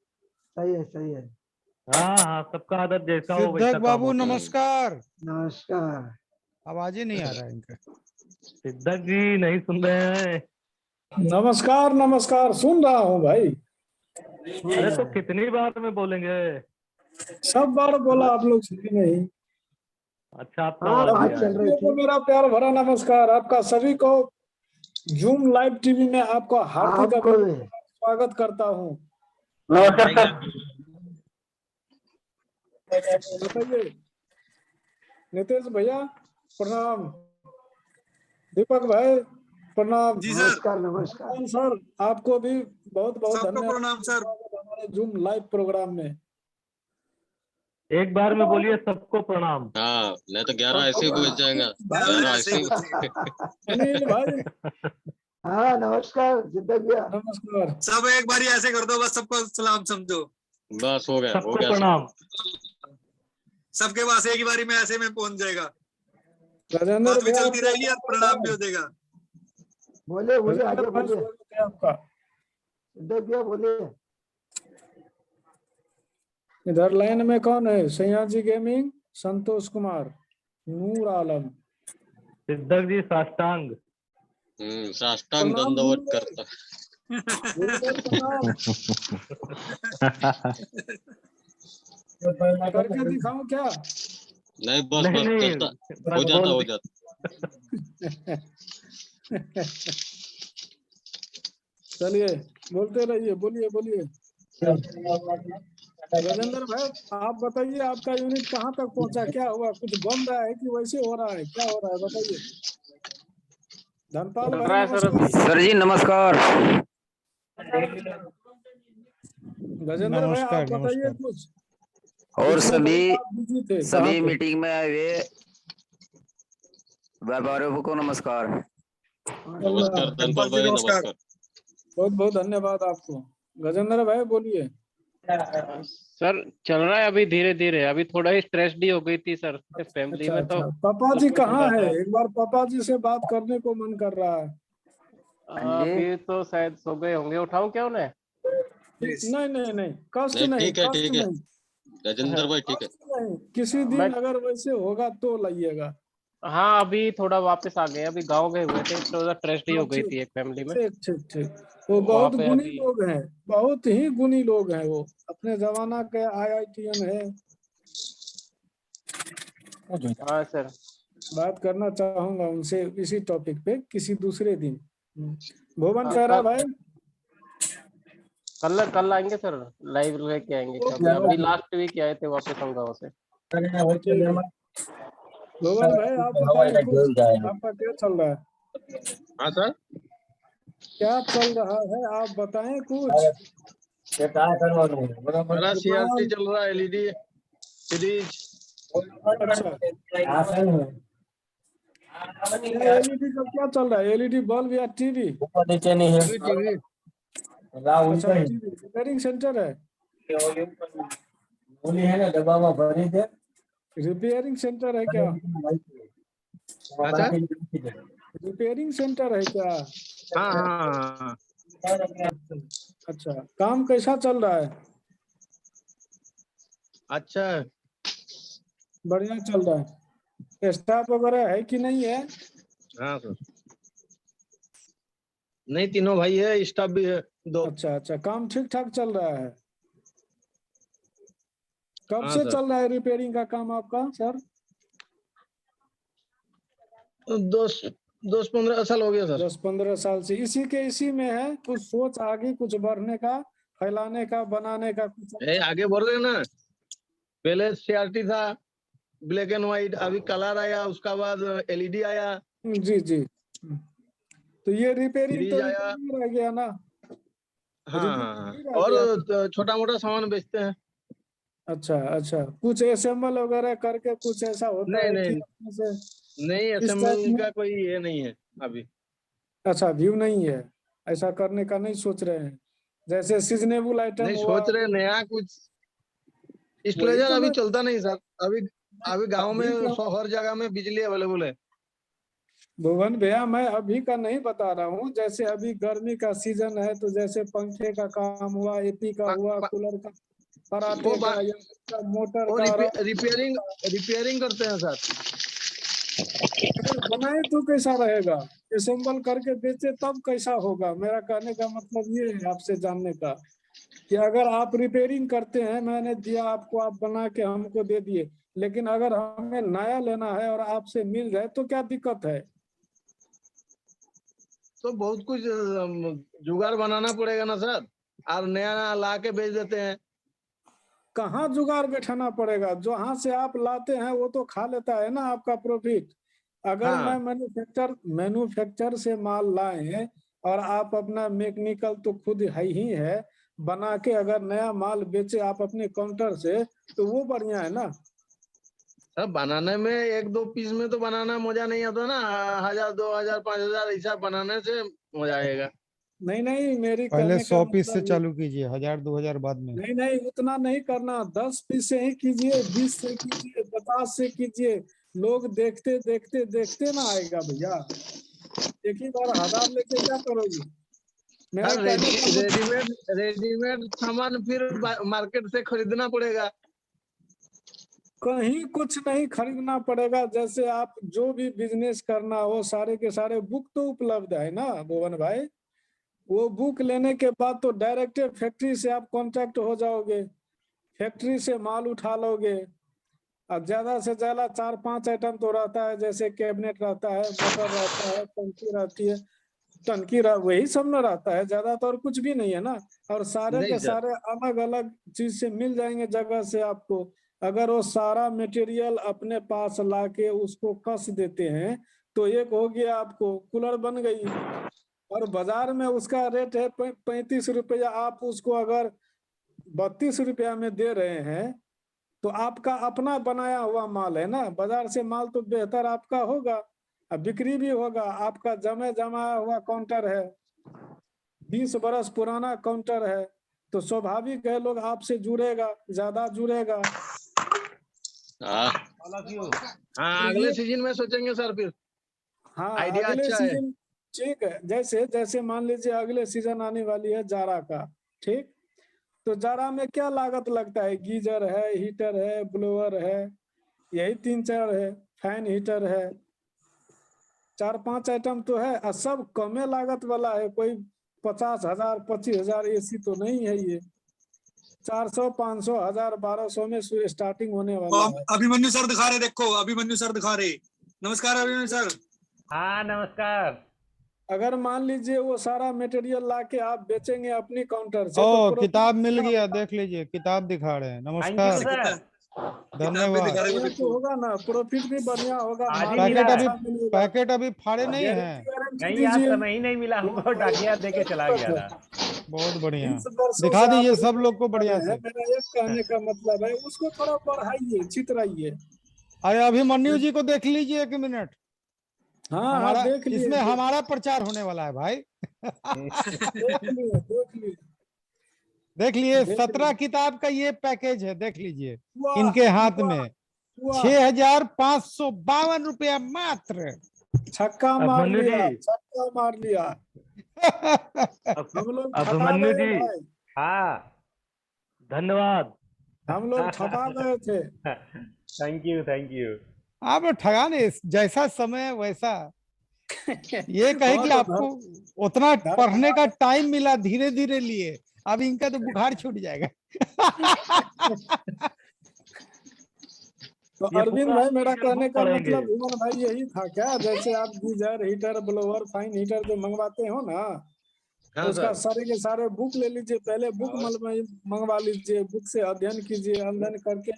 सही है, सही है। हाँ हाँ, सबका आदत जैसा हो वैसा सिद्धक काम बाबू होता है। नमस्कार। नमस्कार। आवाज ही नहीं आ रहा है इनका। सिद्धार्थ जी नहीं सुन रहे हैं? नमस्कार नमस्कार, सुन रहा हूँ भाई। अरे तो कितनी बार में बोलेंगे? सब बार बोला, आप लोग सुने नहीं। अच्छा, आपका हाँ, आवाज बात नहीं आ चल रहा। रही तो थी। मेरा प्यार भरा नमस्कार आपका सभी को। जूम लाइव टीवी में आपका हार्दिक आपको भी स्वागत करता हूँ। बताइए नितेश भैया प्रणाम, दीपक भाई प्रणाम, जी सर, नमस्कार नमस्कार। सर आपको भी बहुत बहुत सबको धन्यवाद प्रणाम सर। हमारे जूम लाइव प्रोग्राम में। एक बार में बोलिए सबको प्रणाम। हाँ, नहीं तो 11 ऐसे ही बज जाएगा, 11 ऐसे ही अनिल भाई हाँ नमस्कार सिद्धक भैया। नमस्कार। सब एक बारी ऐसे कर दो, बस सबको सलाम समझो। बस हो गया, हो सबको गया। प्रणाम। सबके पास एक ही बारी में ऐसे में पहुंच जाएगा, राजेंद्र बात भी भैया चलती रहेगी और प्रणाम भी हो जाएगा। बोले बोले आगे राजेंद्र भाई बोलिए, स्वागत है आपका। सिद्धक भैया बोलिए। इधर लाइन में कौन है? सयाजी गेमिंग, संतोष कुमार, नूर आलम। सिद्धक जी साष्टांग। साष्टांग प्रणाम दंडवत गुरुदेव। करता। गुरुदेव प्रणाम। करके दिखाऊं क्या? नहीं बस नहीं बस नहीं, चलता, बस हो जाता बोल हो दी। जाता। चलिए बोलते रहिए, बोलिए बोलिए। राजेंद्र भाई आप बताइए आपका यूनिट कहाँ तक पहुंचा, क्या हुआ? कुछ बन रहा है कि वैसे हो रहा है, क्या हो रहा है बताइए। धनपाल चल भाई रहा है सर अभी। नमस्कार। सर जी नमस्कार। गजेंद्र भाई आप नमस्कार बताइए नमस्कार। कुछ। और बीच में सभी कहीं आप बिजी थे, कहाँ सभी थे? मीटिंग में आए हुए व्यापारियों को नमस्कार। नमस्कार धनपाल भाई, नमस्कार। बहुत बहुत धन्यवाद आपको। गजेंद्र भाई बोलिए। सर चल रहा है अभी धीरे धीरे, अभी थोड़ा ही स्ट्रेस भी हो गई थी सर फैमिली अच्छा में, अच्छा, तो पापा जी कहाँ थोड़ा है? सा एक बार पापा जी से बात करने को मन कर रहा है। अभी तो शायद सो गए होंगे, उठाऊं क्या उन्हें? नहीं नहीं नहीं, कष्ट नहीं नहीं, ठीक है, कष्ट ठीक है नहीं, राजेंद्र भाई, ठीक है। कष्ट नहीं। किसी दिन मैं अगर वैसे होगा तो लाइएगा। हाँ अभी थोड़ा वापस आ गए, अभी गांव गए हुए थे, थोड़ा ट्रेजेडी हाँ हो गई ठीक थी एक फैमिली में, ठीक ठीक ठीक। वो वहां बहुत पे गुणी अभी। लोग हैं, बहुत ही गुणी लोग हैं, वो अपने जमाना के IITN है। हाँ सर। बात करना चाहूंगा उनसे इसी टॉपिक पे किसी दूसरे दिन। भुवन हाँ, सहरा भाई कल आएंगे सर, लाइव लेके आएंगे कभी, अभी लास्ट वीक आए थे वापस हम गाँव से। ठीक है। भुवन भाई आप बताइए कुछ, आपका क्या चल रहा है? हाँ सर, क्या चल रहा है आप बताएं कुछ। मेरा CRT दुकान, चल रहा है, LED फ्रिज। अच्छा LED का क्या चल रहा है? LED बल्ब या टीवी? टीवी। अच्छा टीवी रिपेयरिंग सेंटर है, रिपेयरिंग सेंटर है क्या? हाँ सर, रिपेयरिंग सेंटर है क्या? हाँ हाँ हाँ। अच्छा काम कैसा चल रहा है? अच्छा, बढ़िया चल रहा है। स्टाफ वगैरह है कि नहीं है? हाँ सर, नहीं तीनों भाई है, स्टाफ भी है दो। अच्छा अच्छा, काम ठीक ठाक चल रहा है। कब हाँ से सर, चल रहा है रिपेयरिंग का काम आपका सर? 10-15 साल हो गया सर। 10-15 साल से इसी में है। कुछ सोच आगे कुछ बढ़ने का, फैलाने का, बनाने का कुछ? आगे बढ़ रहे ना, पहले CRT था ब्लैक एंड व्हाइट, अभी कलर आया, उसका बाद LED आया, जी जी। तो ये रिपेयरिंग फ्रिज तो आया। रिपेयरिंग रह गया ना, हाँ हाँ रिपेयरिंग हाँ, नहीं रह गया। और छोटा मोटा सामान बेचते हैं। अच्छा अच्छा, कुछ असेंबल वगैरह करके कुछ ऐसा होता नहीं है कि नहीं अपने से नहीं, इस टाइप असेंबल में? का कोई ये नहीं है अभी। अच्छा व्यू नहीं है, ऐसा करने का नहीं सोच रहे हैं? जैसे सीजनेबल आइटम नहीं हुआ। सोच रहे नया कुछ, वही स्ट्रेजर तो अभी मैं चलता नहीं सर। अभी अभी गांव में अभी का, हर जगह में बिजली अवेलेबल है। भुवन भैया मैं अभी का नहीं बता रहा हूँ। जैसे अभी गर्मी का सीजन है तो जैसे पंखे का काम हुआ, AC का प, हुआ, प, कूलर का, वो फराटे बा- का, या मोटर वो का, रिपेयरिंग रिपेयरिंग करते हैं सर। अगर बनाए तो कैसा रहेगा? असेंबल करके बेचे तब कैसा होगा? मेरा कहने का मतलब ये है आपसे जानने का कि अगर आप रिपेयरिंग करते हैं, मैंने दिया आपको, आप बना के हमको दे दिए, लेकिन अगर हमें नया लेना है और आपसे मिल जाए तो क्या दिक्कत है? तो बहुत कुछ जुगाड़ बनाना पड़ेगा ना सर, और नया ला के बेच देते हैं। कहाँ जुगाड़ बैठाना पड़ेगा, जहाँ से आप लाते हैं वो तो खा लेता है ना आपका प्रॉफिट। अगर हाँ। मैं मैन्युफैक्चर से माल लाए और आप अपना मैकेनिकल तो खुद ही है बना के, अगर नया माल बेचे आप अपने काउंटर से, तो वो बढ़िया है ना। सर बनाने में 1-2 पीस में तो बनाना मजा नहीं आता ना, 1000, 2000, 5000 ऐसा बनाने से मजा आएगा। नहीं मेरी पहले कहने का 100 पीस से मतलब चालू कीजिए, 1000-2000 बाद में। नहीं उतना नहीं करना, 10 पीस से ही कीजिए, 20 से कीजिए, 50 से कीजिए। लोग देखते देखते देखते ना आएगा भैया, एक ही बार 1000 लेके क्या करोगे। मेरा सर कहने का मतलब रेडीमेड सामान फिर मार्केट से खरीदना पड़ेगा। कहीं कुछ नहीं खरीदना पड़ेगा। जैसे आप जो भी बिजनेस करना हो, सारे के सारे बुक तो उपलब्ध है ना भुवन भाई। वो बुक लेने के बाद तो डायरेक्ट फैक्ट्री से आप कांटेक्ट हो जाओगे, फैक्ट्री से माल उठा लोगे। अब ज्यादा से ज्यादा 4-5 आइटम तो रहता है, जैसे कैबिनेट रहता है, मोटर रहता है, टंकी रहती है, वही सब में रहता है, ज्यादा तो और कुछ भी नहीं है ना। और सारे नहीं के सर। सारे अलग अलग चीज से मिल जाएंगे जगह से आपको। अगर वो सारा मटेरियल अपने पास लाके उसको कस देते हैं तो एक हो गया, आपको कूलर बन गई। और बाजार में उसका रेट है 35 रुपया, आप उसको अगर 32 रुपया में दे रहे हैं तो आपका अपना बनाया हुआ माल है ना। बाजार से माल तो बेहतर आपका होगा, अब बिक्री भी होगा। आपका जमाया हुआ काउंटर है, 20 बरस पुराना काउंटर है, तो स्वाभाविक है लोग आपसे जुड़ेगा, ज्यादा जुड़ेगा। हाँ अगले सीजन में सोचेंगे सर फिर। हाँ आइडिया अगले अच्छा है। सीजन ठीक है। जैसे जैसे मान लीजिए अगले सीजन आने वाली है जारा का, ठीक, तो जारा में क्या लागत लगता है, गीजर है, हीटर है, ब्लोअर है, यही 3-4 है, फैन हीटर है, 4-5 आइटम तो है। और सब कमे लागत वाला है, कोई 50,000 25,000 एसी तो नहीं है ये। 400 500 1000 1200 में स्टार्टिंग होने वाला है। अभिमन्यु सर दिखा रहे, देखो अभिमन्यु सर दिखा रहे। नमस्कार अभिमन्यु सर। हाँ नमस्कार। अगर मान लीजिए वो सारा मटेरियल लाके आप बेचेंगे अपनी काउंटर से, ओ तो किताब मिल गया, देख लीजिए, किताब दिखा रहे हैं। नमस्कार, धन्यवाद। बढ़िया तो होगा ना, प्रॉफिट भी बढ़िया होगा। पैकेट अभी फाड़े नहीं है। नहीं आज समय ही नहीं मिला हमको, डाकिया देके चला गया था। बहुत बढ़िया, दिखा दीजिए सब लोग को बढ़िया से। मेरा एक कहने का मतलब है उसको थोड़ा बढ़ाइए, चितराइए। अरे अभिमन्यु जी को देख लीजिए 1 मिनट। हाँ हमारा देख लीजिए, इसमें हमारा प्रचार होने वाला है भाई। देख लिए 17 किताब का ये पैकेज है, देख लीजिए इनके हाथ में 6,552 रुपया मात्र। छक्का मार लिया, छक्का मार लिया। हम लोग अभिमन्यु जी, हाँ धन्यवाद, हम लोग ठगा गए थे। Thank you. आप ठगा नहीं, जैसा समय वैसा। ये कहे कि आपको उतना पढ़ने का टाइम मिला, धीरे धीरे लिए, अब इनका तो बुखार छूट जाएगा। तो अरविंद भाई, मेरा कहने का मतलब भुवन भाई यही था क्या, जैसे आप geyser, heater, blower, fine heater जो मंगवाते हो ना, हाँ, उसका सारे के सारे बुक ले लीजिए, पहले बुक मंगवा लीजिए, बुक से अध्ययन कीजिए, अध्ययन करके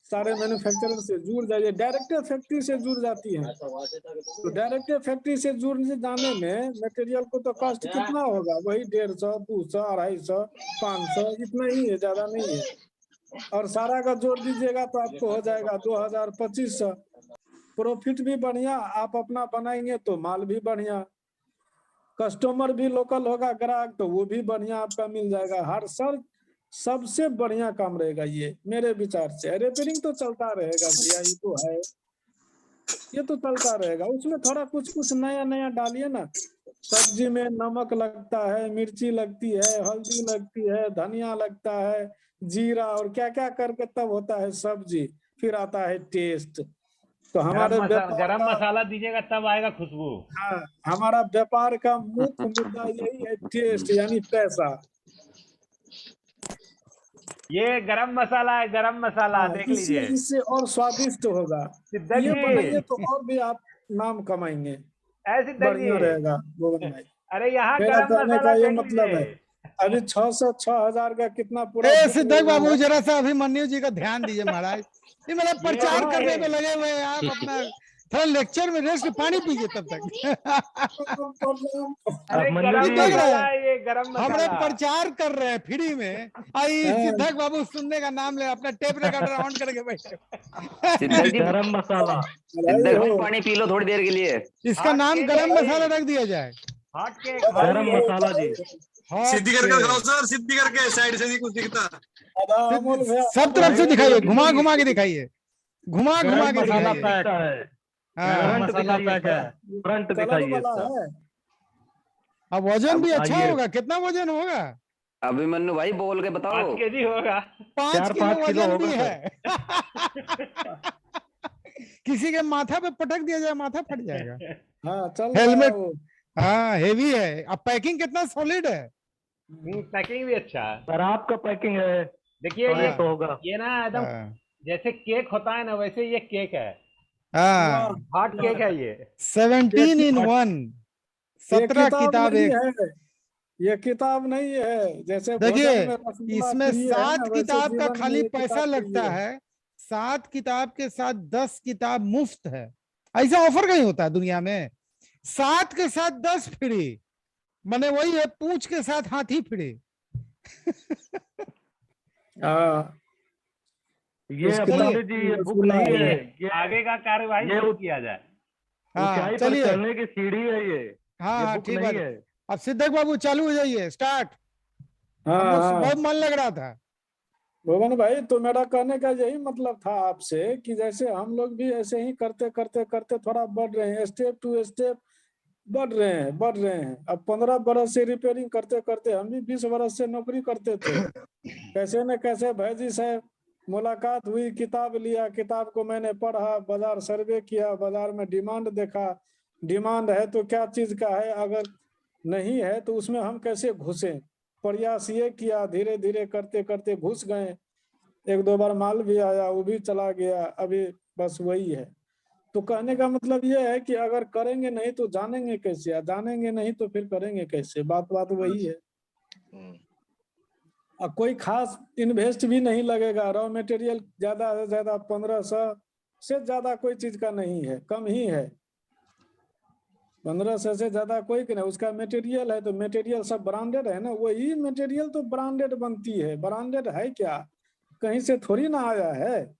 सारे मैन्युफैक्चरर से जुड़ जाइए। डायरेक्ट फैक्ट्री से जुड़ जाती है, तो डायरेक्ट फैक्ट्री से जुड़ जाने में मटेरियल को तो कॉस्ट कितना होगा, वही 150, 200, 250, 500, इतना ही है, ज्यादा नहीं है। और सारा का जोड़ दीजिएगा तो आपको हो जाएगा 2000 2500। प्रॉफिट भी बढ़िया, आप अपना बनाएंगे तो माल भी बढ़िया, कस्टमर भी लोकल होगा, ग्राहक तो वो भी बढ़िया आपका मिल जाएगा। हर सर सबसे बढ़िया काम रहेगा ये मेरे विचार से। रिपेयरिंग तो चलता रहेगा भैया, ये तो है, ये तो चलता रहेगा। उसमें थोड़ा कुछ नया नया डालिए ना। सब्जी में नमक लगता है, मिर्ची लगती है, हल्दी लगती है, धनिया लगता है, जीरा और क्या क्या करके तब होता है सब्जी, फिर आता है टेस्ट। तो हमारे गरम मसाला दीजिएगा तब आएगा खुशबू। हाँ, हमारा व्यापार का मुख्य मुद्दा यही है, टेस्ट यानी पैसा। ये गरम मसाला है, गरम मसाला देख लीजिए, इससे और स्वादिष्ट होगा। ये बनाइए तो और भी आप नाम कमाएंगे, बढ़िया रहेगा भुवन भाई। अरे यहाँ मेरा गरम कहने मसाला का ये देख मतलब है लीजिए। अभी 600-6,000 का कितना पूरा ए बिक सिद्धक रहा बाबू है। जरा सा अभिमन्यु जी का ध्यान दीजिए महाराज, ये मतलब ये प्रचार देखिए। करने में लगे हुए हैं आप, अपना थोड़ा लेक्चर में रेस्ट, पानी पीजिए तब तक। अरे गरम ये देख रहे मसाला हैं, है, ये गरम हमने मसाला। प्रचार कर रहे हैं फ्री में, आई सिद्धक बाबू सुनने का नाम ले, अपना टेप रिकॉर्डर ऑन करके बैठे। सिद्धक जी गरम मसाला। सिद्धक भाई पानी पी लो थोड़ी देर के लिए। इसका हॉट नाम केक गरम है मसाला भाई। रख दिया जाए। हॉट केक, गरम मसाला जी। हॉट सीधी करके केक। खाओ सर, सीधी करके, साइड से नहीं कुछ दिखता। अमूल भैया सब तरफ से दिखाइए, घुमा घुमा के दिखाइए, घुमा घुमा के मसाला दिखाइए। पैक है, हाँ, फ्रंट दिखाइए, फ्रंट कलर दिखाइए वाला इसका। है। अब वजन भी अच्छा आइए। होगा, कितना वजन होगा? अभिमन्यु भाई बोल के बताओ। 5 केजी होगा। 5 किलो 4-5 किलो वजन भी होगा है। किसी के माथा पे पटक दिया जाए, माथा फट जाएगा। हाँ चल हेलमेट। रहा है वो। हाँ हेवी है। अब पैकिंग कितना सॉलिड है। पैकिंग भी अच्छा है। सर आपका पैकिंग है, देखिए थोड़ा ये तो होगा। ये ना एकदम हाँ, जैसे केक होता है ना, वैसे ये केक है। हाँ, हॉट केक है ये। 17 in 1, ये 17 किताब किताब नहीं एक। है, ये किताब नहीं है। जैसे देखिए भोजन में रसगुल्ला इसमें प्रिय है 7 ना, वैसे किताब का जीवन में खाली ये पैसा किताब लगता प्रिय है। है, 7 किताब के साथ 10 किताब मुफ्त है। ऐसा ऑफर कहीं होता है दुनिया में? 7 के साथ 10 फ्री, माने वही है पूंछ के साथ हाथी फ्री। हाँ ये उस अभिमन्यु किताब जी में ये बुक रसगुल्ला नहीं है। है, ये आगे का कार्यवाही ये शुरू किया जाए। हाँ ऊंचाई पर चलिए। चढ़ने की सीढ़ी है ये हाँ बुक ठीक नहीं है। है। अब सिद्धक बाबू चालू हो जाइए, स्टार्ट। हाँ हम लोग हाँ बहुत मन लग रहा था। भुवन भाई, तो मेरा कहने का यही मतलब था आपसे कि जैसे हम लोग भी ऐसे ही करते करते करते थोड़ा बढ़ रहे हैं, स्टेप टू स्टेप बढ़ रहे हैं। अब 15 बरस से रिपेयरिंग करते करते, हम भी 20 बरस से नौकरी करते थे। कैसे न कैसे भाई जी से मुलाकात हुई, किताब लिया, किताब को मैंने पढ़ा, बाजार सर्वे किया, बाजार में डिमांड देखा, डिमांड है तो क्या चीज का है, अगर नहीं है तो उसमें हम कैसे घुसें। प्रयास ये किया, धीरे धीरे करते करते घुस गए। 1-2 बार माल भी आया, वो भी चला गया, अभी बस वही है। तो कहने का मतलब ये है कि अगर करेंगे नहीं तो जानेंगे कैसे, जानेंगे नहीं तो फिर करेंगे कैसे। बात वही है। और कोई खास इन्वेस्ट भी नहीं लगेगा। रॉ मटेरियल ज्यादा से ज्यादा 1500 से ज्यादा कोई चीज का नहीं है, कम ही है। 1500 से ज्यादा कोई नहीं। उसका मटेरियल है तो मटेरियल सब ब्रांडेड है ना, वही मटेरियल तो ब्रांडेड बनती है। ब्रांडेड है क्या, कहीं से थोड़ी ना आया है,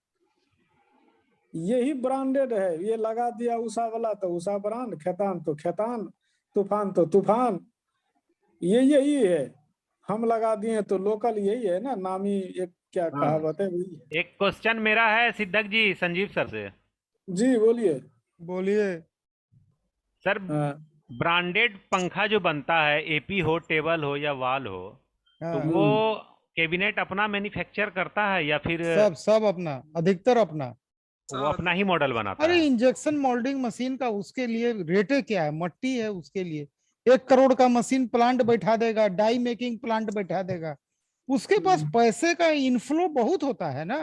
यही ब्रांडेड है। ये लगा दिया उषा वाला तो उषा ब्रांड, खेतान तो खेतान, तूफान तो तूफान, ये यही है। हम लगा दिए तो लोकल यही है ना, नामी एक क्या कहावत है वही है। एक क्वेश्चन मेरा है सिद्धक जी, संजीव सर से। जी बोलिए। बोलिए सर ब्रांडेड पंखा जो बनता है, एपी हो, टेबल हो या वॉल हो, तो वो कैबिनेट अपना मैन्युफैक्चर करता है या फिर सब अपना, अधिकतर अपना, वो अपना ही मॉडल बनाता अरे है? इंजेक्शन मोल्डिंग मशीन का उसके लिए रेटे क्या है, मट्टी है उसके लिए 1 करोड़ का मशीन प्लांट बैठा देगा, डाई मेकिंग प्लांट बैठा देगा। उसके पास पैसे का इनफ्लो बहुत होता है ना।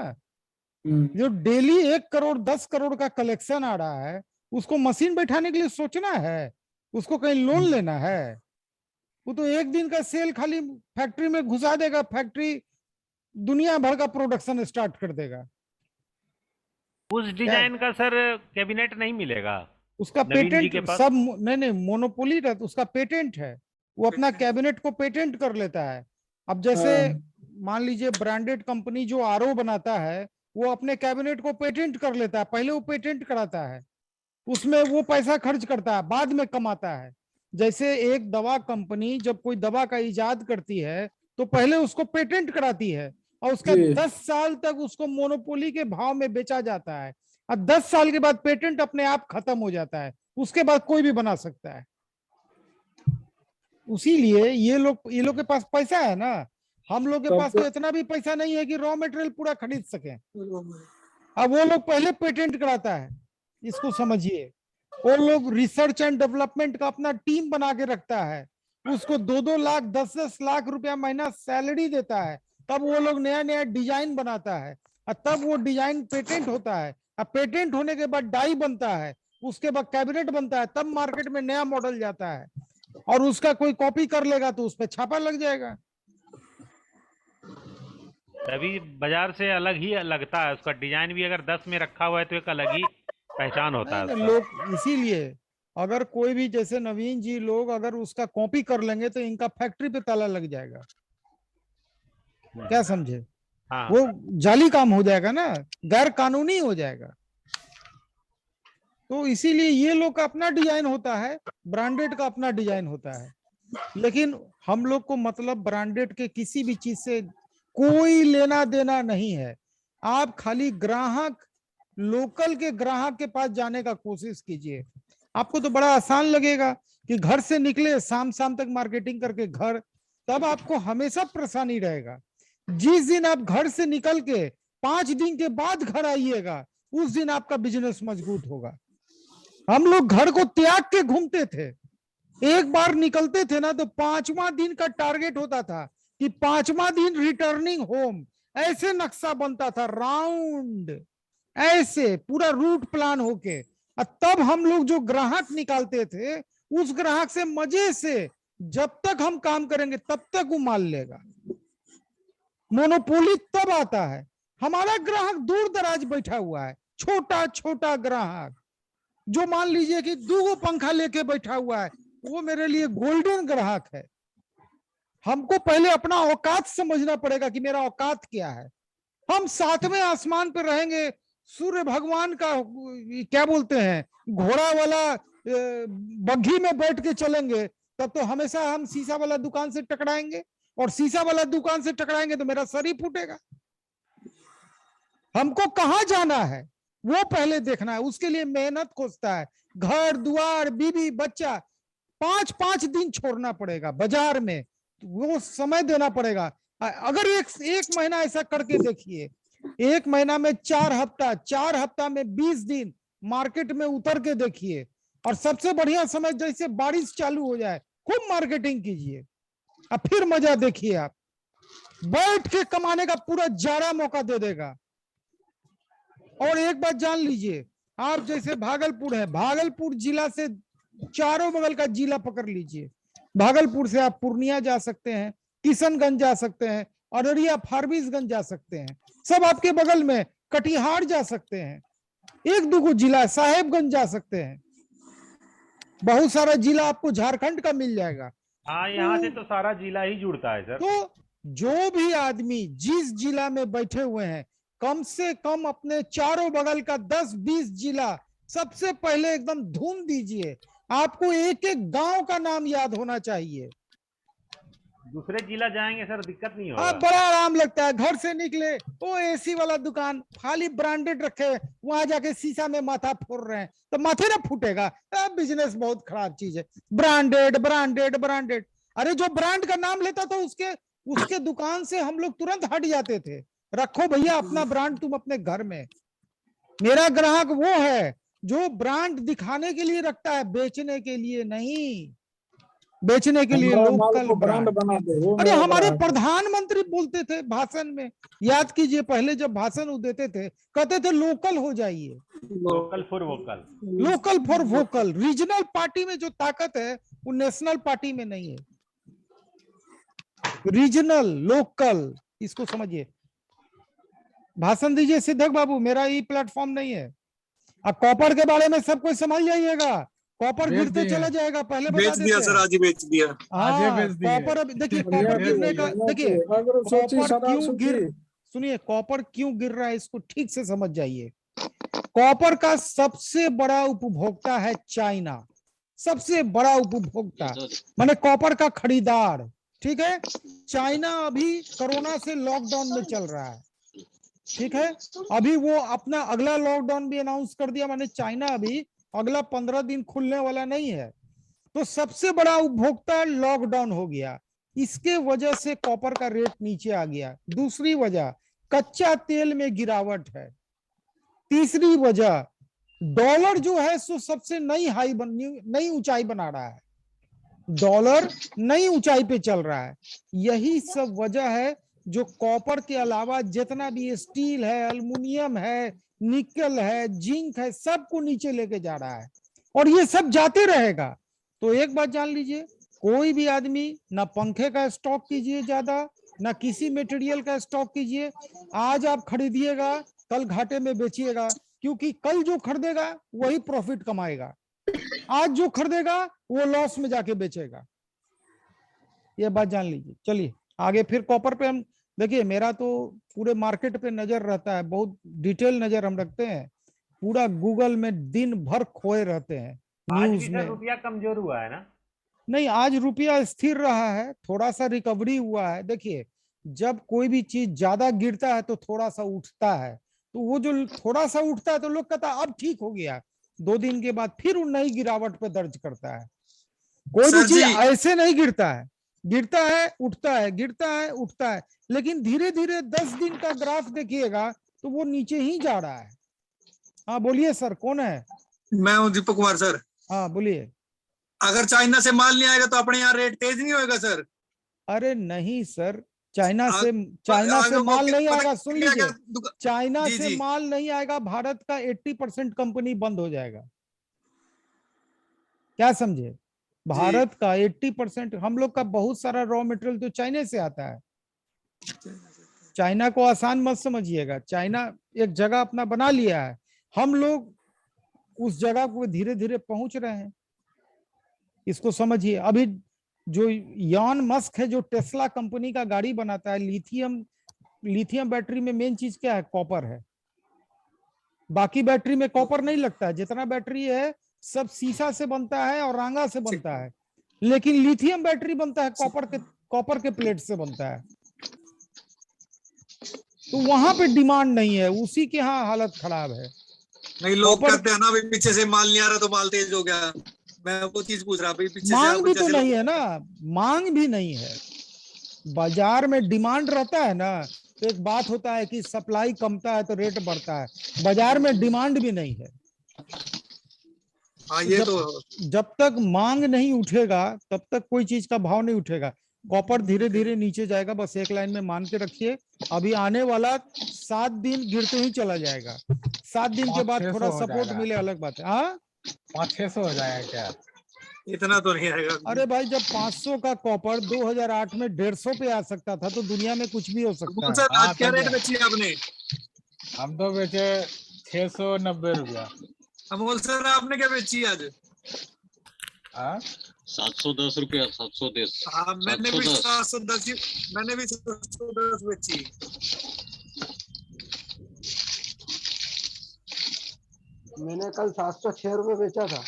जो डेली 1 करोड़ 10 करोड़ का कलेक्शन आ रहा है, उसको मशीन बैठाने के लिए सोचना है, उसको कहीं लोन लेना है। वो तो एक दिन का सेल खाली फैक्ट्री में घुसा देगा, फैक्ट्री दुनिया भर का प्रोडक्शन स्टार्ट कर देगा। उस डिजाइन का सर कैबिनेट नहीं मिलेगा? उसका नवीन जी पेटेंट के पास? सब नहीं मोनोपोली रहता, उसका पेटेंट है, वो अपना कैबिनेट को पेटेंट कर लेता है। अब जैसे मान लीजिए ब्रांडेड कंपनी जो आरओ बनाता है, वो अपने कैबिनेट को पेटेंट कर लेता है, पहले वो पेटेंट कराता है, उसमें वो पैसा खर्च करता है, बाद में कमाता है। जैसे एक दवा कंपनी जब कोई दवा का इजाद करती है तो पहले उसको पेटेंट कराती है और उसका 10 साल तक उसको मोनोपोली के भाव में बेचा जाता है, और 10 साल के बाद पेटेंट अपने आप खत्म हो जाता है, उसके बाद कोई भी बना सकता है। इसीलिए ये लोग के पास पैसा है ना, हम लोग के पास तो इतना भी पैसा नहीं है कि रॉ मटेरियल पूरा खरीद सके। अब वो लोग पहले पेटेंट कराता है, इसको समझिए। वो लोग रिसर्च एंड डेवलपमेंट का अपना टीम बना के रखता है, उसको 2-2 लाख 10-10 लाख रुपया महीना सैलरी देता है, तब वो लोग नया नया डिजाइन बनाता है, और तब वो डिजाइन पेटेंट होता है, और पेटेंट होने के बाद डाई बनता है, उसके बाद कैबिनेट बनता है, तब मार्केट में नया मॉडल जाता है। और उसका कोई कॉपी कर लेगा तो उस पर छापा लग जाएगा। अभी बाजार से अलग ही लगता है, उसका डिजाइन भी अगर 10 में रखा हुआ है तो एक अलग ही पहचान होता है नहीं, उसका। लोग इसीलिए अगर कोई भी जैसे नवीन जी लोग अगर उसका कॉपी कर लेंगे तो इनका फैक्ट्री पे ताला लग जाएगा। क्या समझे? हाँ वो जाली काम हो जाएगा ना, गैर कानूनी हो जाएगा। तो इसीलिए ये लोग का अपना डिजाइन होता है, ब्रांडेड का अपना डिजाइन होता है। लेकिन हम लोग को मतलब ब्रांडेड के किसी भी चीज से कोई लेना देना नहीं है। आप खाली ग्राहक, लोकल के ग्राहक के पास जाने का कोशिश कीजिए। आपको तो बड़ा आसान लगेगा कि घर से निकले, शाम शाम तक मार्केटिंग करके घर, तब आपको हमेशा परेशानी रहेगा। जिस दिन आप घर से निकल के 5 दिन के बाद घर आइएगा, उस दिन आपका बिजनेस मजबूत होगा। हम लोग घर को त्याग के घूमते थे, एक बार निकलते थे ना तो 5वां दिन का टारगेट होता था कि 5वां दिन रिटर्निंग होम। ऐसे नक्शा बनता था, राउंड ऐसे पूरा रूट प्लान होके। और तब हम लोग जो ग्राहक निकालते थे, उस ग्राहक से मजे से जब तक हम काम करेंगे तब तक वो माल लेगा। मोनोपोली तब आता है, हमारा ग्राहक दूर दराज बैठा हुआ है, छोटा छोटा ग्राहक जो मान लीजिए कि 2 पंखा लेके बैठा हुआ है, वो मेरे लिए गोल्डन ग्राहक है। हमको पहले अपना औकात समझना पड़ेगा कि मेरा औकात क्या है। हम 7वें आसमान पर रहेंगे, सूर्य भगवान का क्या बोलते हैं, घोड़ा वाला बग्घी में बैठ के चलेंगे, तब तो हमेशा हम शीशा वाला दुकान से टकराएंगे, और शीशा वाला दुकान से टकराएंगे तो मेरा सर ही फूटेगा। हमको कहाँ जाना है वो पहले देखना है, उसके लिए मेहनत खोजता है। घर द्वार, बीवी बच्चा, 5-5 दिन छोड़ना पड़ेगा बाजार में, वो समय देना पड़ेगा। अगर एक महीना ऐसा करके देखिए, 1 महीना में 4 हफ्ता, 4 हफ्ता में 20 दिन मार्केट में उतर के देखिए। और सबसे बढ़िया समय जैसे बारिश चालू हो जाए, खूब मार्केटिंग कीजिए, अब फिर मजा देखिए। आप बैठ के कमाने का पूरा जाड़ा मौका दे देगा। और एक बात जान लीजिए, आप जैसे भागलपुर है, भागलपुर जिला से चारों बगल का जिला पकड़ लीजिए। भागलपुर से आप पूर्णिया जा सकते हैं, किशनगंज जा सकते हैं, अररिया फारबिसगंज जा सकते हैं, सब आपके बगल में। कटिहार जा सकते हैं, 1-2 जिला, साहेबगंज जा सकते हैं, बहुत सारा जिला आपको झारखंड का मिल जाएगा। हाँ, यहाँ से तो सारा जिला ही जुड़ता है सर। तो जो भी आदमी जिस जिला में बैठे हुए हैं, कम से कम अपने चारों बगल का 10-20 जिला सबसे पहले एकदम ढूंढ दीजिए। आपको एक एक गांव का नाम याद होना चाहिए। दूसरे जिला जाएंगे सर, दिक्कत नहीं होगा। आप बड़ा आराम लगता है, घर से निकले, वो एसी वाला दुकान खाली ब्रांडेड रखे, वहां जाके शीशा में माथा फोड़ रहे हैं, तो माथे ना फूटेगा। बिजनेस बहुत खराब चीज है, ब्रांडेड ब्रांडेड ब्रांडेड। अरे जो ब्रांड का नाम लेता था उसके दुकान से हम लोग तुरंत हट जाते थे। रखो भैया अपना ब्रांड तुम अपने घर में। मेरा ग्राहक वो है जो ब्रांड दिखाने के लिए रखता है, बेचने के लिए नहीं। बेचने के लिए लोकल ब्रांड बना दे। अरे हमारे प्रधानमंत्री बोलते थे भाषण में, याद कीजिए, पहले जब भाषण वो देते थे कहते थे लोकल हो जाइए, local for vocal, local for vocal. Regional party में जो ताकत है वो नेशनल पार्टी में नहीं है। रीजनल, लोकल, इसको समझिए। भाषण दीजिए सिद्धक बाबू, मेरा ये प्लेटफॉर्म नहीं है। अब कॉपर के बारे में सब कुछ समझ जाइएगा, कॉपर गिरते चला जाएगा, पहले बता देते हैं। सर आज ही बेच दिया। कॉपर अब देखिए, कॉपर गिरने का देखिए, कॉपर क्यों सुनिए, कॉपर क्यों गिर रहा है इसको ठीक से समझ जाइए। कॉपर का सबसे बड़ा उपभोक्ता है चाइना, सबसे बड़ा उपभोक्ता माने कॉपर का खरीदार, ठीक है। चाइना अभी कोरोना से लॉकडाउन में चल रहा है, ठीक है। अभी वो अपना अगला लॉकडाउन भी अनाउंस कर दिया, माने चाइना अभी अगला 15 दिन खुलने वाला नहीं है। तो सबसे बड़ा उपभोक्ता लॉकडाउन हो गया, इसके वजह से कॉपर का रेट नीचे आ गया। दूसरी वजह कच्चा तेल में गिरावट है। तीसरी वजह डॉलर जो है सो सबसे नई ऊंचाई बना रहा है, डॉलर नई ऊंचाई पे चल रहा है। यही सब वजह है जो कॉपर के अलावा जितना भी स्टील है, एल्युमिनियम है, निकल है, जिंक है, सबको नीचे लेके जा रहा है, और ये सब जाते रहेगा। तो एक बात जान लीजिए, कोई भी आदमी ना पंखे का स्टॉक कीजिए ज्यादा, ना किसी मटेरियल का स्टॉक कीजिए। आज आप खरीदिएगा, कल घाटे में बेचिएगा, क्योंकि कल जो खरीदेगा वही प्रॉफिट कमाएगा, आज जो खरीदेगा वो लॉस में जाके बेचेगा। ये बात जान लीजिए। चलिए आगे फिर कॉपर पे हम देखिए, मेरा तो पूरे मार्केट पे नजर रहता है, बहुत डिटेल नजर हम रखते हैं, पूरा गूगल में दिन भर खोए रहते हैं आज भी न्यूज सर में। रुपया कमजोर हुआ है ना? नहीं, आज रुपया स्थिर रहा है, थोड़ा सा रिकवरी हुआ है। देखिए जब कोई भी चीज ज्यादा गिरता है तो थोड़ा सा उठता है, तो वो जो थोड़ा सा उठता है तो लोग कहता है अब ठीक हो गया, 2 दिन के बाद फिर वो नई गिरावट पे दर्ज करता है। कोई भी चीज ऐसे नहीं गिरता है, गिरता है उठता है, गिरता है उठता है, लेकिन धीरे धीरे 10 दिन का ग्राफ देखिएगा तो वो नीचे ही जा रहा है। हाँ बोलिए सर, कौन है? मैं हूँ दीपक कुमार सर। हाँ बोलिए। अगर चाइना से माल नहीं आएगा तो अपने यहाँ रेट तेज नहीं होएगा सर? अरे नहीं सर, चाइना से माल नहीं आएगा। सुन लीजिए, चाइना से माल नहीं आएगा, भारत का 80% कंपनी बंद हो जाएगा। क्या समझे? भारत का 80%, हम लोग का बहुत सारा रॉ मटेरियल तो चाइना से आता है। चाइना को आसान मत समझिएगा, चाइना एक जगह अपना बना लिया है, हम लोग उस जगह को धीरे धीरे पहुंच रहे हैं, इसको समझिए। अभी जो यॉन मस्क है, जो टेस्ला कंपनी का गाड़ी बनाता है, लिथियम बैटरी में मेन चीज क्या है? कॉपर है। बाकी बैटरी में कॉपर नहीं लगता है, जितना बैटरी है सब सीसा से बनता है और रांगा से बनता है, लेकिन लिथियम बैटरी बनता है कॉपर के प्लेट से बनता है। तो वहां पे डिमांड नहीं है, उसी के यहाँ हालत खराब है। नहीं, लोग कहते हैं ना भाई पीछे से माल नहीं आ रहा तो माल तेज हो गया। मैं वो चीज पूछ रहा, पीछे मांग भी तो नहीं है ना, मांग भी नहीं है। बाजार में डिमांड रहता है ना, तो एक बात होता है कि सप्लाई कमता है तो रेट बढ़ता है, बाजार में डिमांड भी नहीं है। हाँ, ये तो जब तक मांग नहीं उठेगा तब तक कोई चीज का भाव नहीं उठेगा। कॉपर धीरे धीरे नीचे जाएगा, बस एक लाइन में मान के रखिए। अभी आने वाला 7 दिन गिरते ही चला जाएगा, 7 दिन के बाद थोड़ा सपोर्ट मिले अलग बात है। हाँ 500-600 हो जाएगा क्या? इतना तो नहीं आएगा। अरे भाई, जब 500 का कॉपर 2008 में 150 पे आ सकता था, तो दुनिया में कुछ भी हो सकता है। सर आज क्या रेट बेची आपने? हम तो बेचे 690 रुपया। अमोल सर आपने क्या बेची आज? 710 रुपया, 710। हाँ, मैंने भी 710 बेची। मैंने कल 706 रुपये बेचा था।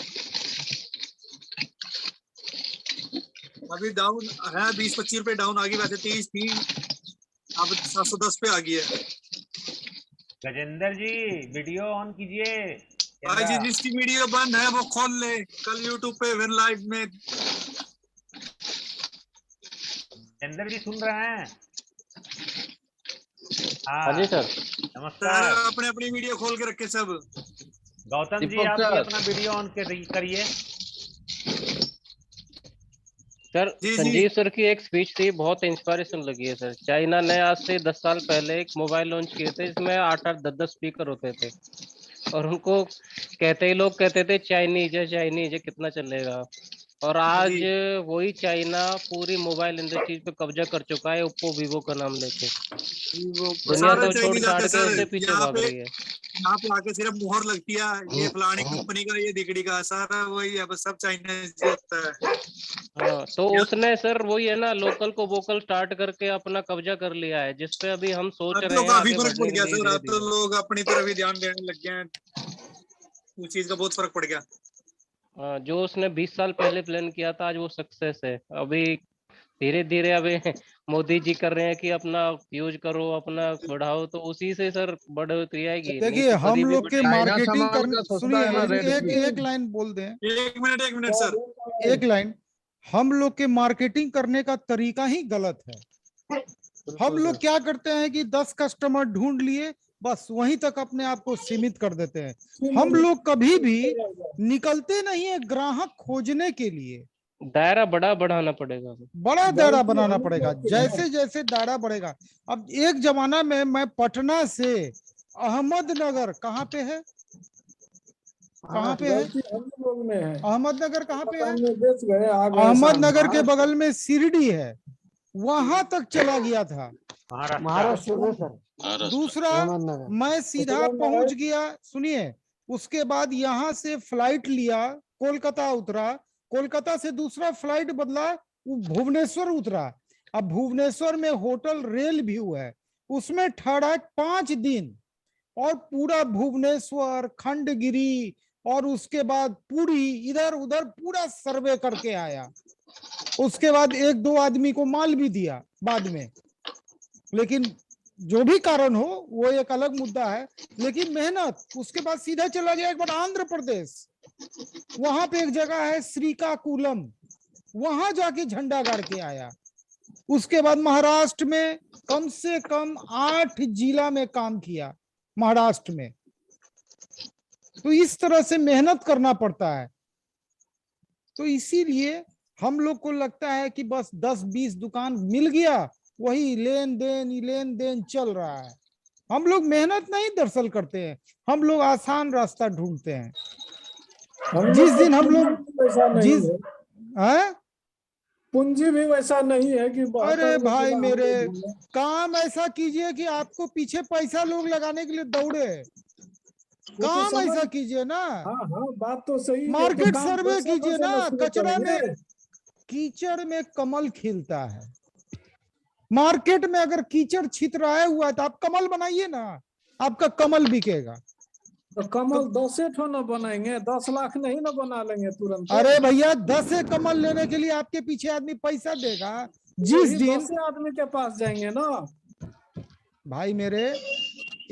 अभी डाउन है, 20-25 रुपए डाउन आ गई, वैसे 30 थी, अब 710 पे आ गई है। गजेंद्र जी वीडियो ऑन कीजिए। भाई जी, जिसकी वीडियो बंद है वो खोल ले, कल यूट्यूब पे फिर लाइव में। गजेंद्र जी सुन रहे हैं? हाँ जी सर, नमस्कार। अपने अपनी वीडियो खोल के रखे सब। गौतम जी आप भी अपना वीडियो ऑन करिए। सर संजीव सर की एक स्पीच थी, बहुत इंस्पिरेशन लगी है सर। चाइना ने आज से 10 साल पहले एक मोबाइल लॉन्च किए थे, इसमें 8-8, 10-10 स्पीकर होते थे, और उनको कहते ही लोग कहते थे चाइनीज है कितना चलेगा। और आज वही चाइना पूरी मोबाइल इंडस्ट्री पे कब्जा कर चुका है, ओप्पो वीवो का नाम लेके। दुनिया तो छोड़ छाड़ के उससे पीछे भाग रही है। यहाँ पे आके सिर्फ मुहर लगती है, ये फलानी कंपनी का, ये दिगड़ी का, सारा वही है, बस सब चाइना से होता है। हाँ, तो उसने सर वही है ना, लोकल को वोकल स्टार्ट करके अपना कब्जा कर लिया है, जिसपे अभी हम सोच रहे हैं काफी फर्क पड़ गया सर, अब तो लोग अपनी तरफ ही ध्यान देने लग गए हैं, उस चीज का बहुत फर्क पड़ गया। जो उसने 20 साल पहले प्लान किया था, आज वो सक्सेस है। अभी धीरे धीरे अभी मोदी जी कर रहे हैं कि अपना यूज करो, अपना बढ़ाओ, तो उसी से सर बढ़ोतरी आएगी। देखिए हम लोग के मार्केटिंग करने, सुनिए एक लाइन बोल दें। एक मिनट सर, एक लाइन। हम लोग के मार्केटिंग करने का तरीका ही गलत है। हम लोग क्या करते हैं कि 10 कस्टमर ढूंढ लिए, बस वहीं तक अपने आप को सीमित कर देते हैं। हम लोग कभी भी निकलते नहीं है ग्राहक खोजने के लिए। दायरा बड़ा बढ़ाना पड़ेगा, बड़ा दायरा बनाना पड़ेगा। जैसे जैसे दायरा बढ़ेगा, अब एक जमाना में मैं पटना से अहमदनगर, कहाँ पे है कहाँ पे है? गलती हम लोग में है। अहमदनगर कहाँ पे है? सामने बेच गए, आ गए अहमदनगर सामने। के बगल में शिरडी है, वहां तक चला गया था। महाराष्ट्र में सर। दूसरा, मैं सीधा पहुंच गया, सुनिए, उसके बाद यहाँ से फ्लाइट लिया, कोलकाता उतरा, कोलकाता से दूसरा फ्लाइट बदला, वो भुवनेश्वर उतरा। अब भुवनेश्वर में होटल रेल व्यू है, उसमें ठहरा 5 दिन, और पूरा भुवनेश्वर, खंडगिरी और उसके बाद पुरी, इधर उधर पूरा सर्वे करके आया। उसके बाद 1-2 आदमी को माल भी दिया बाद में, लेकिन जो भी कारण हो वो एक अलग मुद्दा है। लेकिन मेहनत, उसके बाद सीधा चला गया एक बार आंध्र प्रदेश, वहां पे एक जगह है श्रीकाकुलम, वहां जाके झंडा गाड़ के आया। उसके बाद महाराष्ट्र में कम से कम 8 जिला में काम किया महाराष्ट्र में। तो इस तरह से मेहनत करना पड़ता है। तो इसीलिए हम लोग को लगता है कि बस 10-20 दुकान मिल गया, वही लेन देन चल रहा है। हम लोग मेहनत नहीं दरअसल करते हैं, हम लोग आसान रास्ता ढूंढते हैं। जिस दिन हम लोग जिस पूंजी भी वैसा नहीं है कि अरे भाई मेरे, काम ऐसा कीजिए कि आपको पीछे पैसा लोग लगाने के लिए दौड़े। काम ऐसा कीजिए ना। हाँ, बात तो सही है। मार्केट सर्वे कीजिए ना। कचरा में, कीचड़ में कमल खिलता है। मार्केट में अगर कीचड़ छितराया हुआ है तो आप कमल बनाइए ना, आपका कमल बिकेगा। तो कमल 10 ठो न बनाएंगे, 10 लाख नहीं ना बना लेंगे तुरंत। अरे भैया, 10 कमल लेने के लिए आपके पीछे आदमी पैसा देगा। जिस दिन 10 आदमी के पास जाएंगे ना भाई मेरे,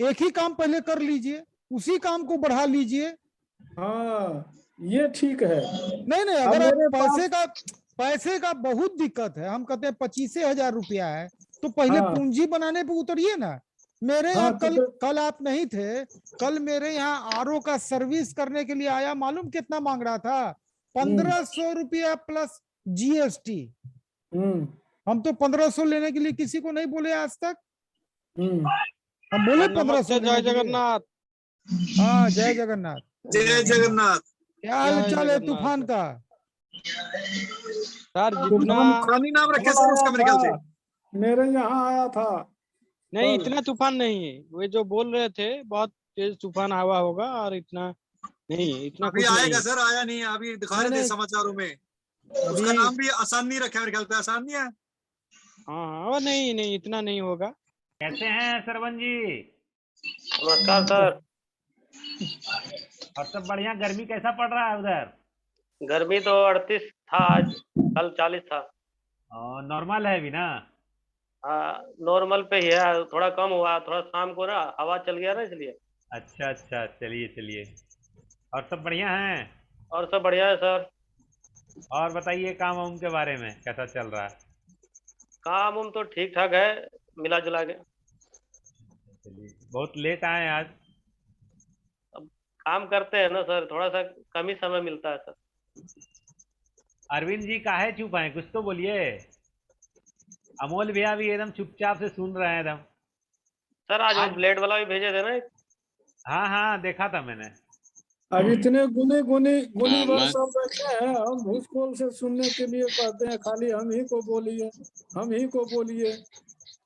एक ही काम पहले कर लीजिए, उसी काम को बढ़ा लीजिए। हाँ, ये ठीक है। नहीं, अगर पैसे का बहुत दिक्कत है, हम कहते हैं 25,000 रुपया है, तो पहले पूंजी बनाने पे उतरिए ना। मेरे यहाँ कल आप नहीं थे, कल मेरे यहाँ आरओ का सर्विस करने के लिए आया, मालूम कितना मांग रहा था? 1500 रुपया प्लस जीएसटी। हम तो 1500 लेने के लिए किसी को नहीं बोले आज तक। हम बोले 1500। जय जगन्नाथ। हाँ, जय जगन्नाथ। जय जगन्नाथ। क्या हाल चाल है तूफान का? सर जितना नाम रखे सर उसका मेरे ख्याल से। मेरे यहाँ आया था। नहीं, इतना तूफान नहीं है। वे जो बोल रहे थे बहुत तेज तूफान हवा होगा, और इतना नहीं, इतना अभी आएगा सर, आया नहीं है, अभी दिखा रहे थे समाचारों में। उसका नाम भी आसान नहीं रखा मेरे ख्याल पे। आसान नहीं है। हाँ, नहीं, इतना नहीं होगा। कैसे हैं सरवन जी? नमस्कार सर। और सब बढ़िया। गर्मी कैसा पड़ रहा है उधर? गर्मी तो 38 था आज, कल 40 था। नॉर्मल है अभी ना? हाँ, नॉर्मल पे ही है, थोड़ा कम हुआ, थोड़ा शाम को ना हवा चल गया ना, इसलिए। अच्छा, चलिए। और सब बढ़िया हैं? और सब बढ़िया है सर। और बताइए काम वाम के बारे में, कैसा चल रहा है? काम वाम तो ठीक ठाक है, मिला जुला के। चलिए, बहुत लेट आए आज। अब काम करते हैं ना सर, थोड़ा सा कम ही समय मिलता है सर। अरविंद जी काहे चुप हैं, कुछ तो बोलिए। अमोल भैया भी एकदम चुपचाप से सुन रहे हैं एकदम। सर आज वो ब्लेड वाला भी भेजे थे ना। हाँ, देखा था मैंने। अब इतने गुनी सब बैठे हैं, हम भूसकोल से सुनने के लिए कहते हैं खाली हम ही को बोलिए।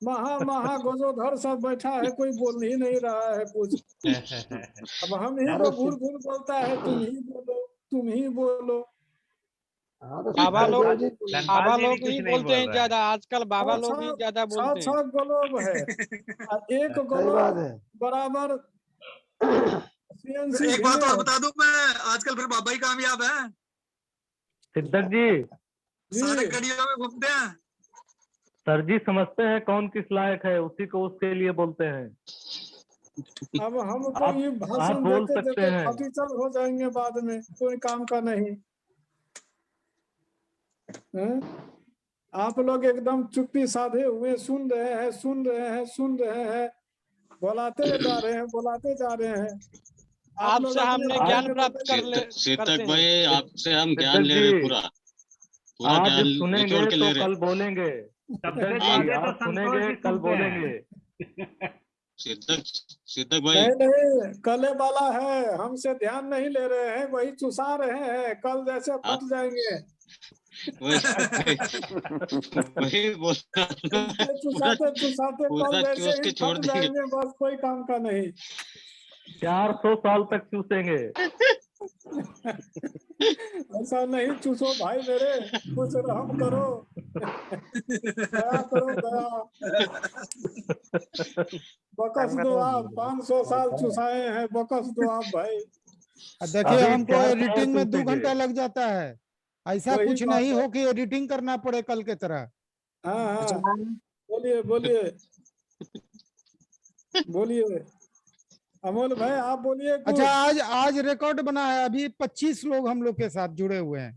महा गोजोधर सब बैठा है, कोई बोल ही नहीं रहा है कुछ। अब हम ही को घूर बोलता है, तुम ही बोलो। बाबा लोग ही बोलते हैं ज्यादा आजकल। बाबा लोग ही ज्यादा बोलते हैं। 7 ग्लोब है, एक ग्लोब बराबर। एक बात और बता दूं मैं, आजकल फिर बाबा ही कामयाब है। सिद्धक जी, सारे गड़ियों में घूमते हैं। सर जी समझते हैं कौन किस लायक है, उसी को उसके लिए बोलते हैं। अब हम तो ये भाषण बोल देते सकते हैं। खटीचल हो जाएंगे बाद में, कोई काम का नहीं। आप लोग एकदम चुप्पी साधे हुए सुन रहे हैं, बुलाते जा रहे हैं। आपसे हमने ज्ञान प्राप्त कर ले। सिद्धक भाई, आपसे हम ज्ञान ले रहे, पूरा आज ज्ञान सुनेंगे निचोड़ के ले तो रहे। कल बोलेंगे। सिद्धक जी, आज सुनेंगे कल बोलेंगे। सिद्धक भाई नहीं कले वाला है, हमसे ध्यान नहीं ले रहे हैं, वही चुसा रहे हैं, कल जैसे फट जाएंगे। वही बोल चुसाते चुसाते कल जैसे ही छोड़ फट देंगे। जाएंगे, बस कोई काम का नहीं। 400 साल तक चूसेंगे। ऐसा नहीं चूसो भाई मेरे, कुछ रहम करो, दया करो दया। बकस दो आप, 500 साल चुसाए हैं, बकस दो आप भाई। देखिए अभी हमको 400 एडिटिंग में 2 चूसेंगे। घंटा लग जाता है, ऐसा वही कुछ बात नहीं है। हो कि एडिटिंग करना पड़े कल के तरह। हाँ हाँ, बोलिए बोलिए बोलिए अमोल भाई, आप बोलिए कुछ। अच्छा, आज रिकॉर्ड बना है, अभी 25 लोग हम लोग के साथ जुड़े हुए हैं।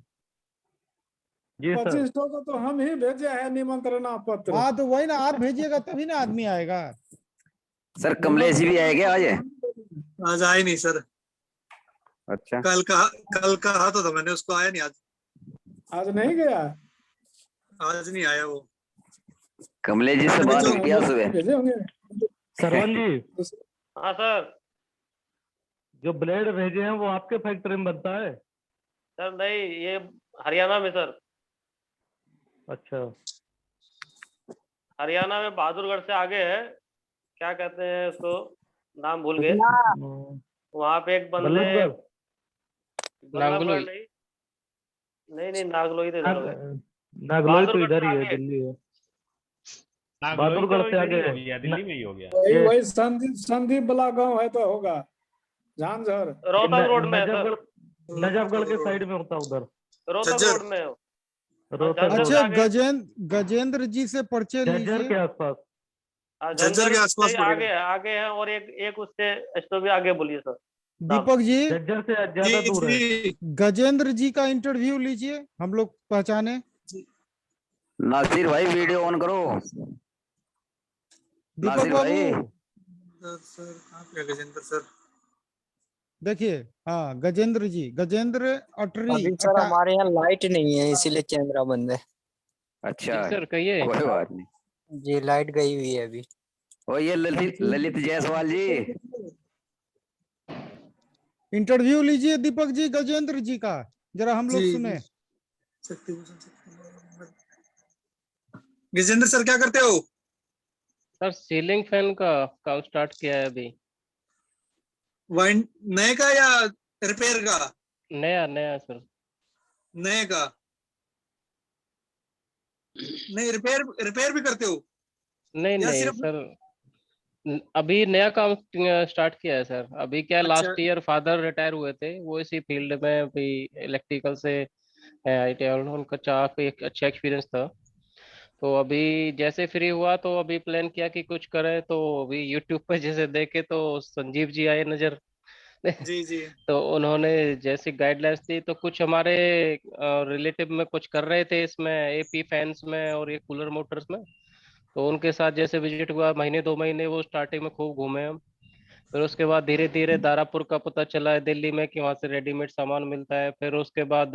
जी सर। 25 को तो हम ही भेजे हैं निमंत्रण पत्र। हाँ तो वही ना, आप भेजिएगा तभी ना आदमी आएगा। सर कमलेश जी भी आए क्या आज? आज आए नहीं सर, अच्छा, कल कहा तो था मैंने उसको, आया नहीं आज। आज नहीं गया, आज नहीं आया वो। कमलेश जी से बात हुई क्या सुबह? भेजे होंगे। सरवन जी, हाँ सर। जो ब्लेड भेजे हैं वो आपके फैक्ट्री में बनता है? सर नहीं, ये हरियाणा में सर। अच्छा। हरियाणा में बहादुरगढ़ से आगे है, क्या कहते हैं उसको, नाम भूल गए। वहाँ पे एक बंदे, नागलोई। नहीं नहीं, नागलोई तो इधर हो गए। नागलोई तो बहादुरगढ़ इधर ही से है, आगे। दिल्ली है। नागलोई तो बहादुरगढ़ से इधर ही आगे हो गया, दिल्ली में ही हो गया। वही वही संदीप बला गांव है तो होगा, झांझर। रोहतक रोड में है सर। नजफगढ़ के साइड में होता उधर। रोहतक रोड में हो। अच्छा, गजेंद्र जी से परिचय झज्जर लीजिए। के आसपास। झज्जर के आसपास आगे आगे है, और एक उससे स्टॉप भी आगे बोलिए सर। दीपक जी, झज्जर से ज्यादा दूर है। गजेंद्र जी का इंटरव्यू लीजिए, हम लोग पहचाने। नासिर भाई वीडियो ऑन करो। दीपक नासिर भाई, बाबू सर कहाँ पे है गजेंद्र सर? देखिए, हाँ गजेंद्र जी, गजेंद्र अटरी। अभी सर हमारे यहाँ लाइट नहीं है, इसीलिए कैमरा बंद है। अच्छा सर कहिए। कोई बात नहीं। जी लाइट गई हुई है अभी। ओ ये ललित जायसवाल जी, इंटरव्यू लीजिए दीपक जी गजेंद्र जी का, जरा हम लोग सुने। गजेंद्र सर क्या करते हो? सर सीलिंग फैन का काम स्टार्ट किया है अभी। वाइन नए का या रिपेयर का? नया नया सर। नए का? नहीं, रिपेयर भी करते हो? नहीं या नहीं सिर्फ सर, अभी नया काम स्टार्ट किया है सर। अभी क्या, अच्छा। लास्ट ईयर फादर रिटायर हुए थे, वो इसी फील्ड में अभी इलेक्ट्रिकल से है, उनका काफी एक अच्छा एक्सपीरियंस था। तो अभी जैसे फ्री हुआ तो अभी प्लान किया कि कुछ करें, तो अभी यूट्यूब पे जैसे देखे तो संजीव जी आए नजर। जी जी। तो उन्होंने जैसी गाइडलाइंस दी, तो कुछ हमारे रिलेटिव में कुछ कर रहे थे इसमें, एपी फैंस में और ये कूलर मोटर्स में। तो उनके साथ जैसे विजिट हुआ, महीने 2 महीने वो स्टार्टिंग में खूब घूमे हम। फिर उसके बाद धीरे धीरे दारापुर का पता चला है दिल्ली में कि वहाँ से रेडीमेड सामान मिलता है। फिर उसके बाद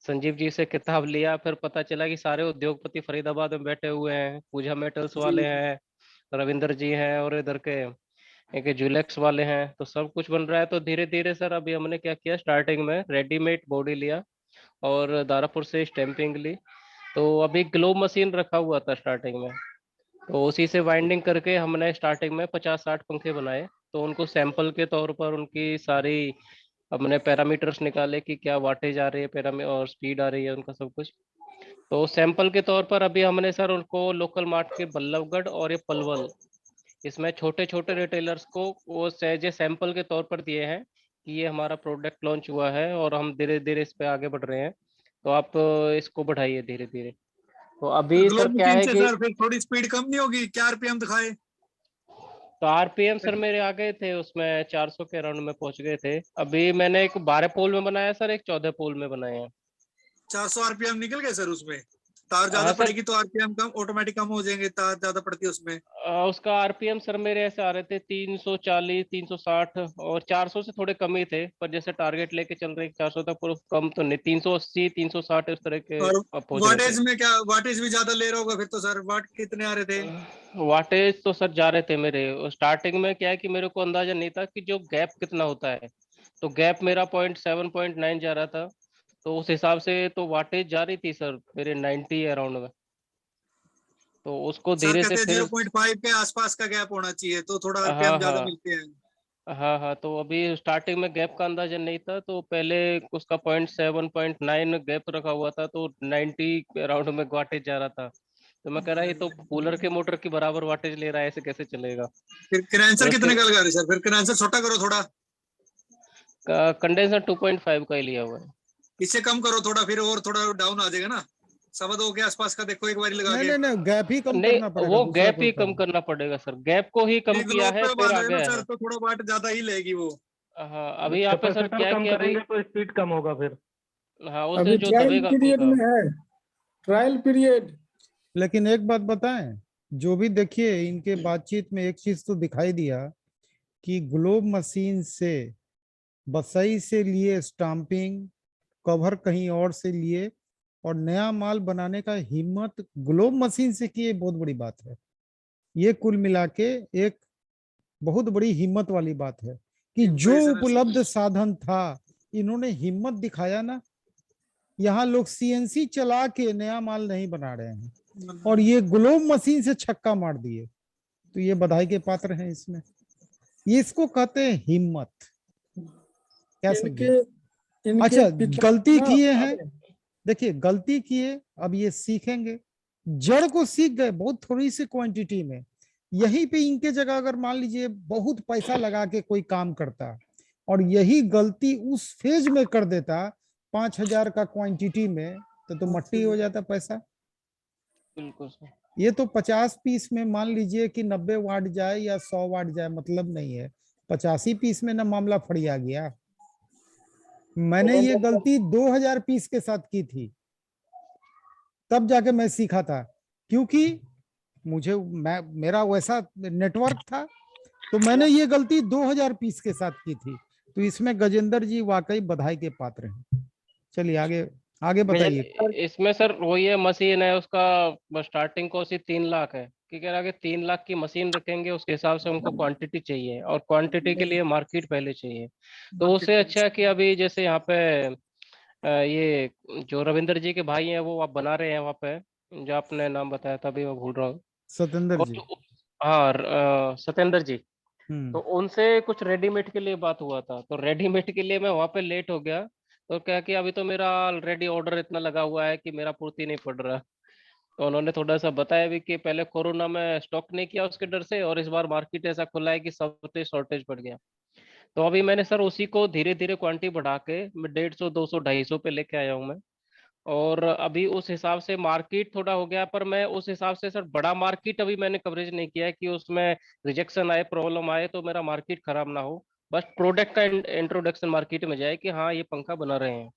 संजीव जी से किताब लिया, फिर पता चला कि सारे उद्योगपति फरीदाबाद में बैठे हुए हैं। पूजा मेटल्स वाले हैं, रविंदर जी हैं, और इधर के एक जूलेक्स वाले हैं। तो सब कुछ बन रहा है। तो धीरे धीरे सर अभी हमने क्या किया, स्टार्टिंग में रेडीमेड बॉडी लिया और दारापुर से स्टैंपिंग ली। तो अभी ग्लो मशीन रखा हुआ था स्टार्टिंग में, तो उसी से वाइंडिंग करके हमने स्टार्टिंग में 50-60 पंखे बनाए। तो उनको सैंपल के तौर पर उनकी सारी हमने पैरामीटर्स निकाले कि क्या वाटेज आ रही है, पैरामी और स्पीड आ रही है, उनका सब कुछ। तो सैंपल के तौर पर अभी हमने सर उनको लोकल मार्ट के बल्लभगढ़ और ये पलवल, इसमें छोटे छोटे रिटेलर्स को वो सहजे सैंपल के तौर पर दिए हैं कि ये हमारा प्रोडक्ट लॉन्च हुआ है और हम धीरे धीरे इस पे आगे बढ़ रहे हैं, तो आप इसको बढ़ाइए धीरे धीरे। तो अभी ग्लो सर क्या मशीन है से कि सर फिर थोड़ी स्पीड कम नहीं होगी? क्या आरपीएम दिखाए? तो आरपीएम सर मेरे आ गए थे, उसमें 400 के अराउंड में पहुंच गए थे। अभी मैंने एक 12 पोल में बनाया सर, एक 14 पोल में बनाए हैं। 400 आरपीएम निकल गए सर उसमें? तार ज्यादा हाँ सर, पड़ेगी तो आरपीएम कम, ऑटोमेटिक कम हो जाएंगे, तार ज्यादा पड़ती है उसमें। उसका आरपीएम सर मेरे ऐसे आ रहे थे 340 360 और 400 से थोड़े कम ही थे, पर जैसे टारगेट लेके चल रहे 400 तक, पर कम तो नहीं, 380 360 इस तरह के और अब पहुंच रहे वाटेज थे। में क्या, वाटेज भी ज्यादा ले रहा होगा फिर तो सर, वाट कितने आ रहे थे? वाटेज तो सर जा रहे थे मेरे, स्टार्टिंग में क्या है कि मेरे को अंदाजा नहीं था कि जो गैप कितना होता है, तो गैप मेरा 0.7 0.9 जा रहा था, तो उस हिसाब से तो वाटेज जा रही थी सर मेरे 90 अराउंड में, तो उसको सर धीरे से कहते हैं फिर 0.5 के आसपास का गैप होना चाहिए तो थोड़ा हाँ आरपीएम ज्यादा हाँ मिलते हैं। हाँ हाँ, तो अभी स्टार्टिंग में गैप का अंदाजा नहीं था, तो पहले उसका 0.7 0.9 गैप रखा हुआ था, तो 90 अराउंड में वाटेज जा रहा था, तो मैं कह रहा ये तो कूलर के मोटर की बराबर वाटेज ले रहा है, ऐसे कैसे चलेगा। फिर कंडेंसर और कितने उसके का लगा रहे सर? फिर कंडेंसर छोटा करो थोड़ा, कंडेंसर 2.5 का ही लिया हुआ है। इससे कम करो थोड़ा, फिर और थोड़ा डाउन आ जाएगा ना। 2.25 के आसपास का देखो एक बार लगा नहीं के। नहीं नहीं, गैप ही कम नहीं, करना पड़ेगा, वो दूसरा गैप कोई ही काम कम करना पड़ेगा सर, गैप को ही कम नहीं, किया ग्लोब है पे फिर बांध रहे आगे ना सर है। तो थोड़ा वाट ज्यादा ही लेगी वो। हाँ अभी यहाँ पे सर क्या है कि अभी तो स्पीड कम होगा फिर। हाँ उससे अभी जो ट्रायल दबेगा पीरियड खुलका। में है, ट्रायल पीरियड। लेकिन एक बात बताएं, जो भी देखिए इनके बातचीत में एक चीज तो दिखाई दिया कि ग्लोब मशीन से बसई से लिए स्टाम्पिंग, कवर कहीं और से लिए, और नया माल बनाने का हिम्मत ग्लोब मशीन से की, बहुत बड़ी बात है। ये कुल मिला के एक बहुत बड़ी हिम्मत वाली बात है कि जो उपलब्ध साधन था इन्होंने हिम्मत दिखाया ना। यहाँ लोग सीएनसी चला के नया माल नहीं बना रहे हैं और ये ग्लोब मशीन से छक्का मार दिए, तो ये बधाई के पात्र हैं। इसमें ये इसको कहते हैं हिम्मत, क्या समझे? अच्छा, गलती किए हैं, देखिए गलती किए, अब ये सीखेंगे, जड़ को सीख गए बहुत थोड़ी सी क्वांटिटी में। यहीं पे इनके जगह अगर मान लीजिए बहुत पैसा लगा के कोई काम करता और यही गलती उस फेज में कर देता 5,000 का क्वांटिटी में, तो मट्टी हो जाता पैसा। बिल्कुल सर। ये तो 50 पीस में मान लीजिए कि 90 वाट जाए या 100 वाट जाए, मतलब नहीं है, 85 पीस में ना मामला फड़िया गया। मैंने ये गलती 2000 पीस के साथ की थी, तब जाके मैं सीखा था, क्योंकि मेरा वैसा नेटवर्क था, तो मैंने ये गलती 2000 पीस के साथ की थी। तो इसमें गजेंद्र जी वाकई बधाई के पात्र हैं। चलिए आगे आगे बताइए। इसमें सर वही है, मशीन है उसका स्टार्टिंग कॉस्ट ही 3 लाख है, कि कह रहा कि 3 लाख की मशीन रखेंगे, उसके हिसाब से उनको क्वांटिटी चाहिए और क्वांटिटी के लिए मार्केट पहले चाहिए। तो उससे अच्छा है कि अभी जैसे यहाँ पे ये जो रविंद्र जी के भाई हैं वो आप बना रहे हैं वहाँ पे, जो आपने नाम बताया था अभी मैं भूल रहा हूँ। सतेंद्र जी। हाँ सत्येंद्र जी। हम्म। तो उनसे कुछ रेडीमेड के लिए बात हुआ था, तो रेडीमेड के लिए मैं वहाँ पे लेट हो गया, तो क्या कि अभी तो मेरा ऑलरेडी ऑर्डर इतना लगा हुआ है कि मेरा पूर्ति नहीं पड़ रहा। तो उन्होंने थोड़ा सा बताया भी कि पहले कोरोना में स्टॉक नहीं किया उसके डर से, और इस बार मार्केट ऐसा खुला है कि सब शॉर्टेज पड़ गया। तो अभी मैंने सर उसी को धीरे धीरे क्वांटिटी बढ़ा के मैं 150 200 250 पे लेके आया हूँ मैं। और अभी उस हिसाब से मार्केट थोड़ा हो गया, पर मैं उस हिसाब से सर बड़ा मार्केट अभी मैंने कवरेज नहीं किया है कि उसमें रिजेक्शन आए, प्रॉब्लम आए तो मेरा मार्केट खराब ना हो। बस प्रोडक्ट का इंट्रोडक्शन मार्केट में जाए कि हाँ ये पंखा बना रहे हैं।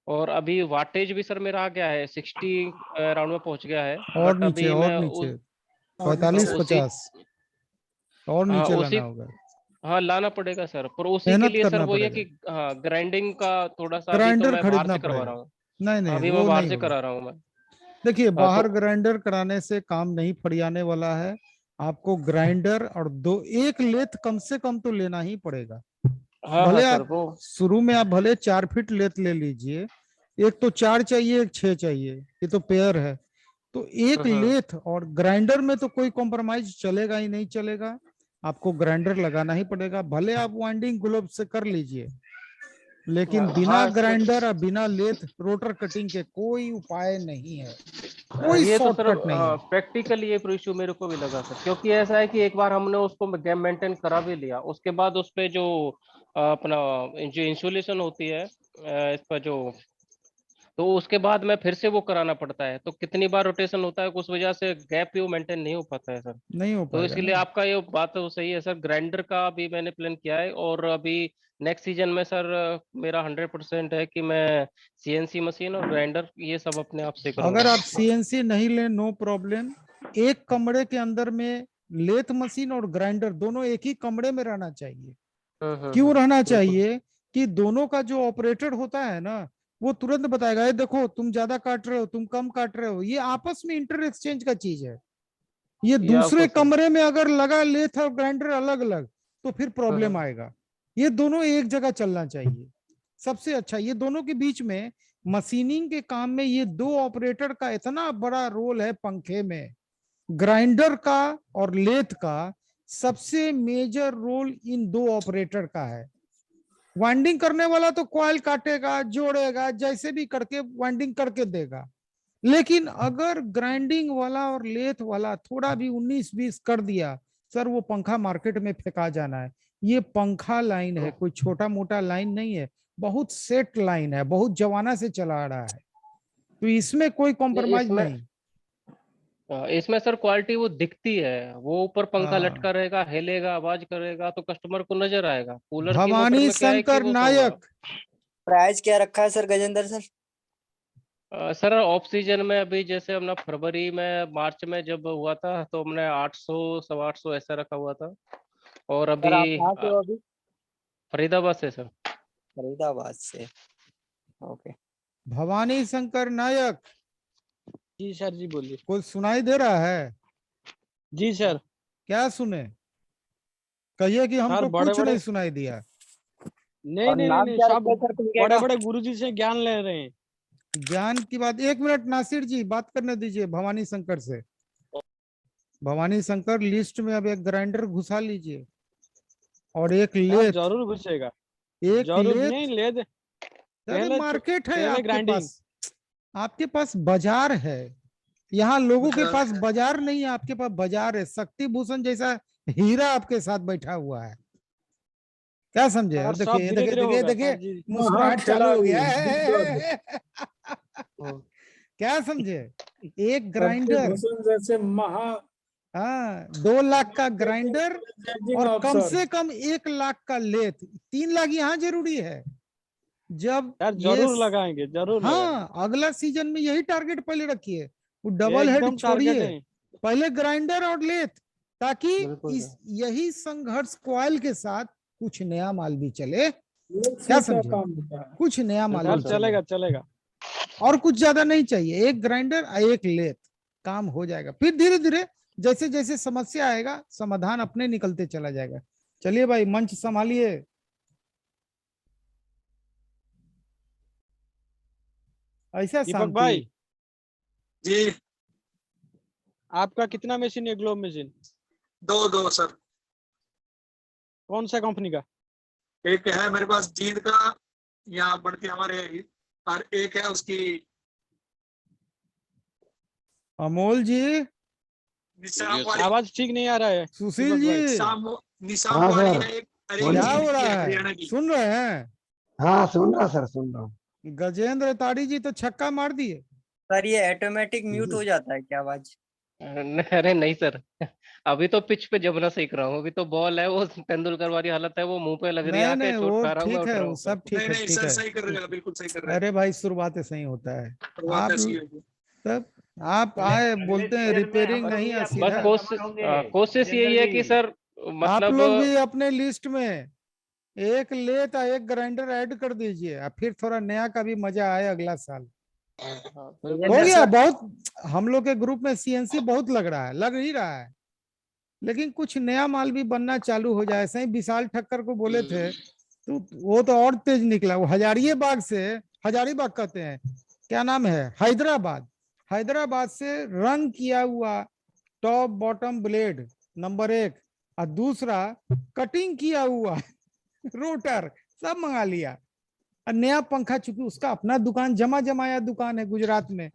और अभी वाटेज भी सर मेरा आ गया है 60 अराउंड में पहुंच गया है। और बट नीचे अभी और मैं नीचे 45-50 और हाँ नीचे उसी लाना होगा। हाँ लाना पड़ेगा सर, पर उसी के मेहनत लिए सर करना वही है पड़ेगा। कि हाँ ग्राइंडिंग का थोड़ा सा अभी तो ग्राइंडर मैं बाहर खरीदना से करवा पड़ेगा। रहा हूँ। नहीं नहीं, अभी मैं वो बाहर नहीं से होगा। करा रहा हूँ मैं। देखिए हाँ, बाहर तो ग्राइंडर कराने से काम नहीं फरियाने वाला है। आपको ग्राइंडर और एक लेथ कम से कम तो लेना ही पड़ेगा। हाँ हाँ भले सर आप वो शुरू में आप भले 4 फीट लेथ ले लीजिए, एक तो 4 चाहिए एक 6 चाहिए, ये तो पेयर है। तो एक लेथ और ग्राइंडर में तो कोई कॉम्प्रोमाइज चलेगा ही नहीं, चलेगा। आपको ग्राइंडर लगाना ही पड़ेगा, भले आप वाइंडिंग ग्लोब से कर लीजिए, लेकिन बिना ग्राइंडर और बिना लेथ रोटर कटिंग के कोई उपाय नहीं है, कोई ये तो सर शॉर्टकट नहीं है। प्रैक्टिकली ये इशू मेरे को भी लगा सर, क्योंकि ऐसा है कि एक बार हमने उसको गैप मेंटेन करा भी लिया, उसके बाद उस पे जो अपना जो इंसुलेशन होती है इस पर जो तो उसके बाद में फिर से वो कराना पड़ता है, तो कितनी बार रोटेशन होता है, उस वजह से गैप भी वो मेंटेन नहीं हो पाता है सर। नहीं हो तो पाएगा इसके लिए ना। आपका ये बात तो सही है सर। ग्राइंडर का भी मैंने प्लान किया है, और अभी नेक्स्ट सीजन में सर मेरा 100% है कि मैं सीएनसी मशीन और ग्राइंडर ये सब अपने आप से अगर करूंगा। आप सीएनसी नहीं ले, नो प्रॉब्लम। एक कमरे के अंदर में लेथ मशीन और ग्राइंडर दोनों एक ही कमरे में रहना चाहिए। क्यों रहना चाहिए कि दोनों का जो ऑपरेटर होता है ना, वो तुरंत बताएगा, ये देखो तुम ज्यादा काट रहे हो, तुम कम काट रहे हो। ये आपस में इंटर एक्सचेंज का चीज है। ये दूसरे कमरे में अगर लगा लेथ और ग्राइंडर अलग अलग, तो फिर प्रॉब्लम आएगा। ये दोनों एक जगह चलना चाहिए, सबसे अच्छा। ये दोनों के बीच में मशीनिंग के काम में ये दो ऑपरेटर का इतना बड़ा रोल है पंखे में। ग्राइंडर का और लेथ का सबसे मेजर रोल इन दो ऑपरेटर का है। वाइंडिंग करने वाला तो कॉइल काटेगा, जोड़ेगा, जैसे भी करके वाइंडिंग करके देगा। लेकिन अगर ग्राइंडिंग वाला और लेथ वाला थोड़ा भी 19-20 कर दिया, सर वो पंखा मार्केट में फेंका जाना है। ये पंखा लाइन है, कोई छोटा मोटा लाइन नहीं है, बहुत सेट लाइन है, बहुत जमाना से चला आ रहा है। तो इसमें कोई कॉम्प्रोमाइज नहीं। इसमें सर क्वालिटी वो दिखती है, वो ऊपर पंखा लटका रहेगा, हिलेगा, आवाज करेगा, तो कस्टमर को नजर आएगा। कूलर की मोटर भवानी में क्या है कि शंकर वो नायक। प्राइस क्या रखा है sir Gajendra sir? Sir off season में अभी जैसे हमने फरवरी में मार्च में जब हुआ था, तो हमने 800 850 ऐसा रखा हुआ था। और सर आप अभी कहाँ से हो अभी? फरीदाबाद से सर। फरीदाबाद से, ओके। भवानी शंकर नायक। जी सर, जी बोलिए। कुछ सुनाई दे रहा है? जी सर। क्या सुने? कहिए कि हमको कुछ नहीं सुनाई दिया। नहीं नहीं नहीं, सब बड़े बड़े गुरुजी से ज्ञान ले रहे हैं। ज्ञान की बात, 1 मिनट नासिर जी बात करने दीजिए भवानी शंकर से। भवानी शंकर लिस्ट में अब एक ग्राइंडर घुसा लीजिए और एक लेथ। जरूर घुसेगा, एक जरूर लेथ। नहीं लेद। अरे मार्केट है आपके पास, आपके पास बाजार है। यहाँ लोगों के पास बाजार नहीं है, आपके पास बाजार है। शक्ति भूषण जैसा हीरा आपके साथ बैठा हुआ है। क्या समझे? देखिए देखिए देखिए देखिए, मुस्कुराहट चालू हो गया है। क्या समझे? एक ग्राइंडर जैसे महा, हाँ, 2 लाख का ग्राइंडर और कम से कम 1 लाख का लेथ। 3 लाख यहाँ जरूरी है। जब जरूर लगाएंगे, जरूर। हाँ, अगला सीजन में यही टारगेट पहले रखिए। वो डबल हेड छोड़िए, पहले ग्राइंडर और लेथ, ताकि यही संघर्ष कॉइल के साथ कुछ नया माल भी चले। क्या समझे? कुछ नया माल चलेगा चलेगा। और कुछ ज्यादा नहीं चाहिए, एक ग्राइंडर एक लेथ, काम हो जाएगा। फिर धीरे धीरे जैसे जैसे समस्या आएगा, समाधान अपने निकलते चला जाएगा। चलिए भाई, मंच संभालिए। ऐसा दीपक भाई जी, आपका कितना मशीन है? Globe machine? 2 सर। कौन सा कंपनी का? एक है मेरे पास जीत का, यहाँ बढ़ती हमारे, और एक है उसकी अमोल जी। आवाज ठीक नहीं आ रहा है। सुशील जी, निशाम वाली है एक। क्या हो रहा है? सुन रहे हैं? हाँ सुन रहा सर, सुन रहा हूँ। गजेंद्र ताड़ी जी तो छक्का मार दिए। सर ये ऑटोमेटिक म्यूट हो जाता है क्या आवाज? अरे नहीं सर, अभी तो पिच पे जमना सीख रहा हूँ। अभी तो बॉल है, वो तेंदुलकर वाली हालत है, वो मुंह पे लग रही है। नहीं, वो ठीक है, वो सब ठीक है, ठीक है। सही कर रहे हैं, बिल्कुल सही कर रहे हैं। अरे भाई, शुरुआत सही होता है। तब आप आए बोलते हैं रिपेयरिंग नहीं है। बस कोशिश यही है कि सर मतलब आप लोग भी अपने लिस्ट में एक लेथ एक ग्राइंडर ऐड कर दीजिए, फिर थोड़ा नया का भी मजा आए अगला साल। हो गया बहुत। हम लोग के ग्रुप में सीएनसी बहुत लग रहा है, लग ही रहा है, लेकिन कुछ नया माल भी बनना चालू हो जाए। सही विशाल ठक्कर को बोले थे, तो वो तो और तेज निकला। वो हजारीबाग से, हजारीबाग कहते हैं, क्या नाम है, हैदराबाद से रंग किया हुआ टॉप बॉटम ब्लेड नंबर 1 और दूसरा कटिंग किया हुआ रोटर सब मंगा लिया। और नया पंखा, चूंकि उसका अपना दुकान, जमा जमाया दुकान है गुजरात में,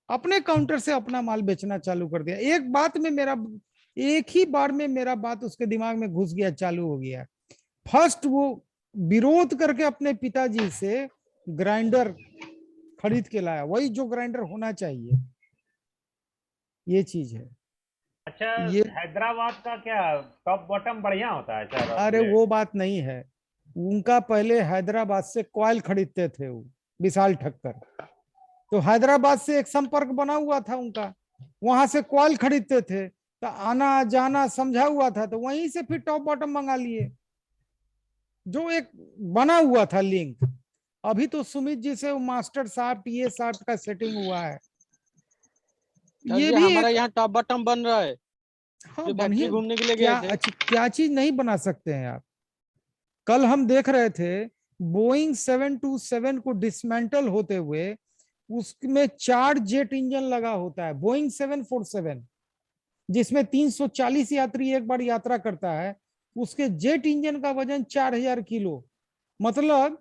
अपने काउंटर से अपना माल बेचना चालू कर दिया। एक ही बार में मेरा बात उसके दिमाग में घुस गया, चालू हो गया। फर्स्ट वो विरोध करके अपने पिताजी से ग्राइंडर खरीद के लाया, वही जो ग्राइंडर होना चाहिए, ये चीज है। अच्छा, ये हैदराबाद का क्या टॉप बॉटम बढ़िया होता है सर? अरे वो बात नहीं है, उनका पहले हैदराबाद से कॉइल खरीदते थे वो विशाल ठक्कर, तो हैदराबाद से एक संपर्क बना हुआ था उनका, वहां से कॉइल खरीदते थे, तो आना जाना समझा हुआ था, तो वहीं से फिर टॉप बॉटम मंगा लिए, जो एक बना हुआ था लिंक। अभी तो सुमित जी से मास्टर शाफ्ट ये शाफ्ट का सेटिंग हुआ है, ये भी हमारा यहाँ टॉप बॉटम बन रहा है। हाँ जो बनिए, फैक्ट्री घूमने के लिए क्या गए थे। अच्छी क्या चीज नहीं बना सकते हैं आप? कल हम देख रहे थे बोइंग 727 को डिसमेंटल होते हुए, उसमें 4 जेट इंजन लगा होता है। बोइंग 747 जिसमें 340 यात्री एक बार यात्रा करता है, उसके जेट इंजन का वजन 4000 किलो, मतलब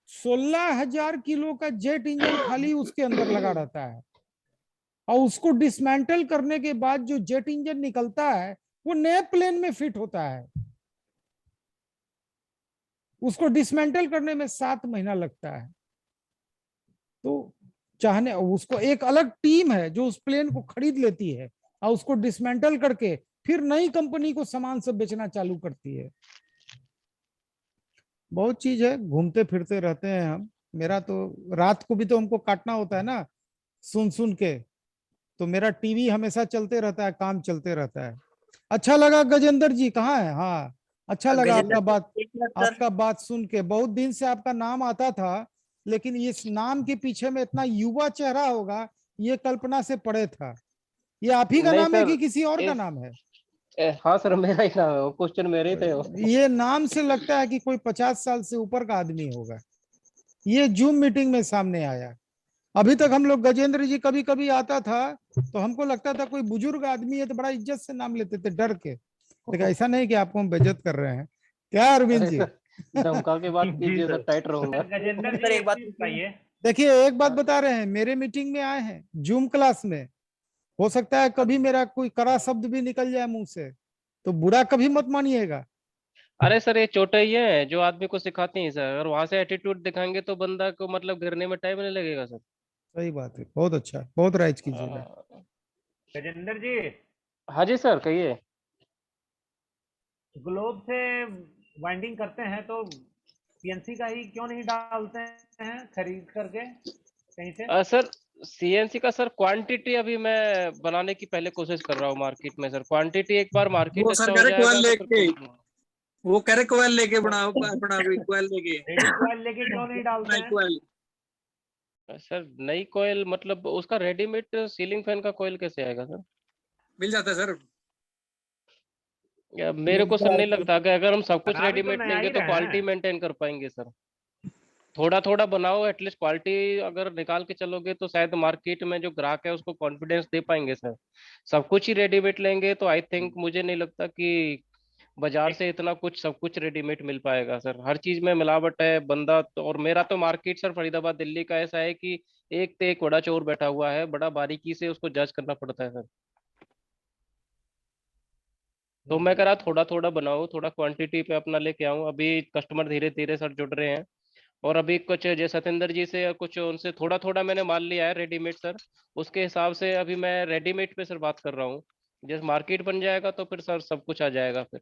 16000 किलो का जेट इंजन खाली उसके अंदर लगा रहता है। और उसको डिसमेंटल करने के बाद जो जेट इंजन निकलता है वो नए प्लेन में फिट होता है। उसको डिसमेंटल करने में 7 महीना लगता है। तो चाहने उसको एक अलग टीम है जो उस प्लेन को खरीद लेती है और उसको डिसमेंटल करके फिर नई कंपनी को सामान सब बेचना चालू करती है। बहुत चीज है, घूमते फिरते रहते हैं हम। मेरा तो रात को भी तो हमको काटना होता है ना, सुन सुन के, तो मेरा टीवी हमेशा चलते रहता है, काम चलते रहता है। अच्छा लगा गजेंद्र जी, कहाँ है? हाँ अच्छा लगा आपका बात सुन के। बहुत दिन से आपका नाम आता था, लेकिन इस नाम के पीछे में इतना युवा चेहरा होगा ये कल्पना से परे था। ये आप ही का नाम है कि किसी और का नाम है? हाँ सर, मेरा ही नाम है, वो क्वेश्चन मेरे ही थे वो। ये नाम से लगता है कि कोई 50 साल से ऊपर का आदमी होगा। ये जूम मीटिंग में सामने आया। अभी तक हम लोग गजेंद्र जी कभी कभी आता था तो हमको लगता था कोई बुजुर्ग आदमी है, तो बड़ा इज्जत से नाम लेते थे डर के, लेकिन ऐसा नहीं कि आपको हम बेइज्जत कर रहे हैं। क्या अरविंद जी? धमका के बात कीजिए सर, टाइट रहूंगा। गजेंद्र जी एक बात बताइए। देखिए एक बात बता रहे हैं, मेरे मीटिंग में आए हैं जूम क्लास में, हो सकता है कभी मेरा कोई कड़ा शब्द भी निकल जाए मुंह से, तो बुरा कभी मत मानिएगा। अरे सर, ये चोटई है जो आदमी को सिखाती है सर, अगर वहां से एटीट्यूड दिखाएंगे तो बंदा को मतलब गिरने में टाइम नहीं लगेगा सर। सही बात है, बहुत अच्छा, बहुत राइज कीजिएगा। गजेंद्र जी। हाँ जी सर, कहिए। ग्लोब से वाइंडिंग करते हैं तो सीएनसी का ही क्यों नहीं डालते हैं खरीद करके कहीं से? सर सीएनसी का सर क्वांटिटी अभी मैं बनाने की पहले कोशिश कर रहा हूँ मार्केट में सर। क्वांटिटी एक बार मार्केट अच्छा हो जाएगा, वो कह रहे कोयल लेके बनाओ अपना कोयल लेके क्यों नहीं डालते हैं? सर नई कोयल मतलब उसका रेडीमेड सीलिंग फैन का कोयल कैसे आएगा सर? मिल जाता है सर। मेरे को सर नहीं लगता कि अगर हम सब कुछ रेडीमेड लेंगे तो क्वालिटी मेंटेन कर पाएंगे सर। थोड़ा थोड़ा बनाओ, एटलीस्ट क्वालिटी अगर निकाल के चलोगे तो शायद मार्केट में जो ग्राहक है उसको कॉन्फिडेंस दे पाएंगे सर। सब कुछ ही रेडीमेड लेंगे तो आई थिंक मुझे नहीं लगता कि बाजार से इतना कुछ सब कुछ रेडीमेड मिल पाएगा सर। हर चीज में मिलावट है बंदा तो। और मेरा तो मार्केट सर फरीदाबाद दिल्ली का ऐसा है कि एक पे एक बड़ा चोर बैठा हुआ है, बड़ा बारीकी से उसको जज करना पड़ता है सर। तो मैं कह रहा थोड़ा थोड़ा बनाओ, थोड़ा क्वांटिटी पे अपना लेके आऊं। अभी कस्टमर धीरे धीरे सर जुड़ रहे हैं, और अभी कुछ जैसे सतेंद्र जी से कुछ उनसे थोड़ा थोड़ा मैंने मान लिया है रेडीमेड सर। उसके हिसाब से अभी मैं रेडीमेड पे सर बात कर रहा हूँ। जैसे मार्केट बन जाएगा तो फिर सर सब कुछ आ जाएगा फिर।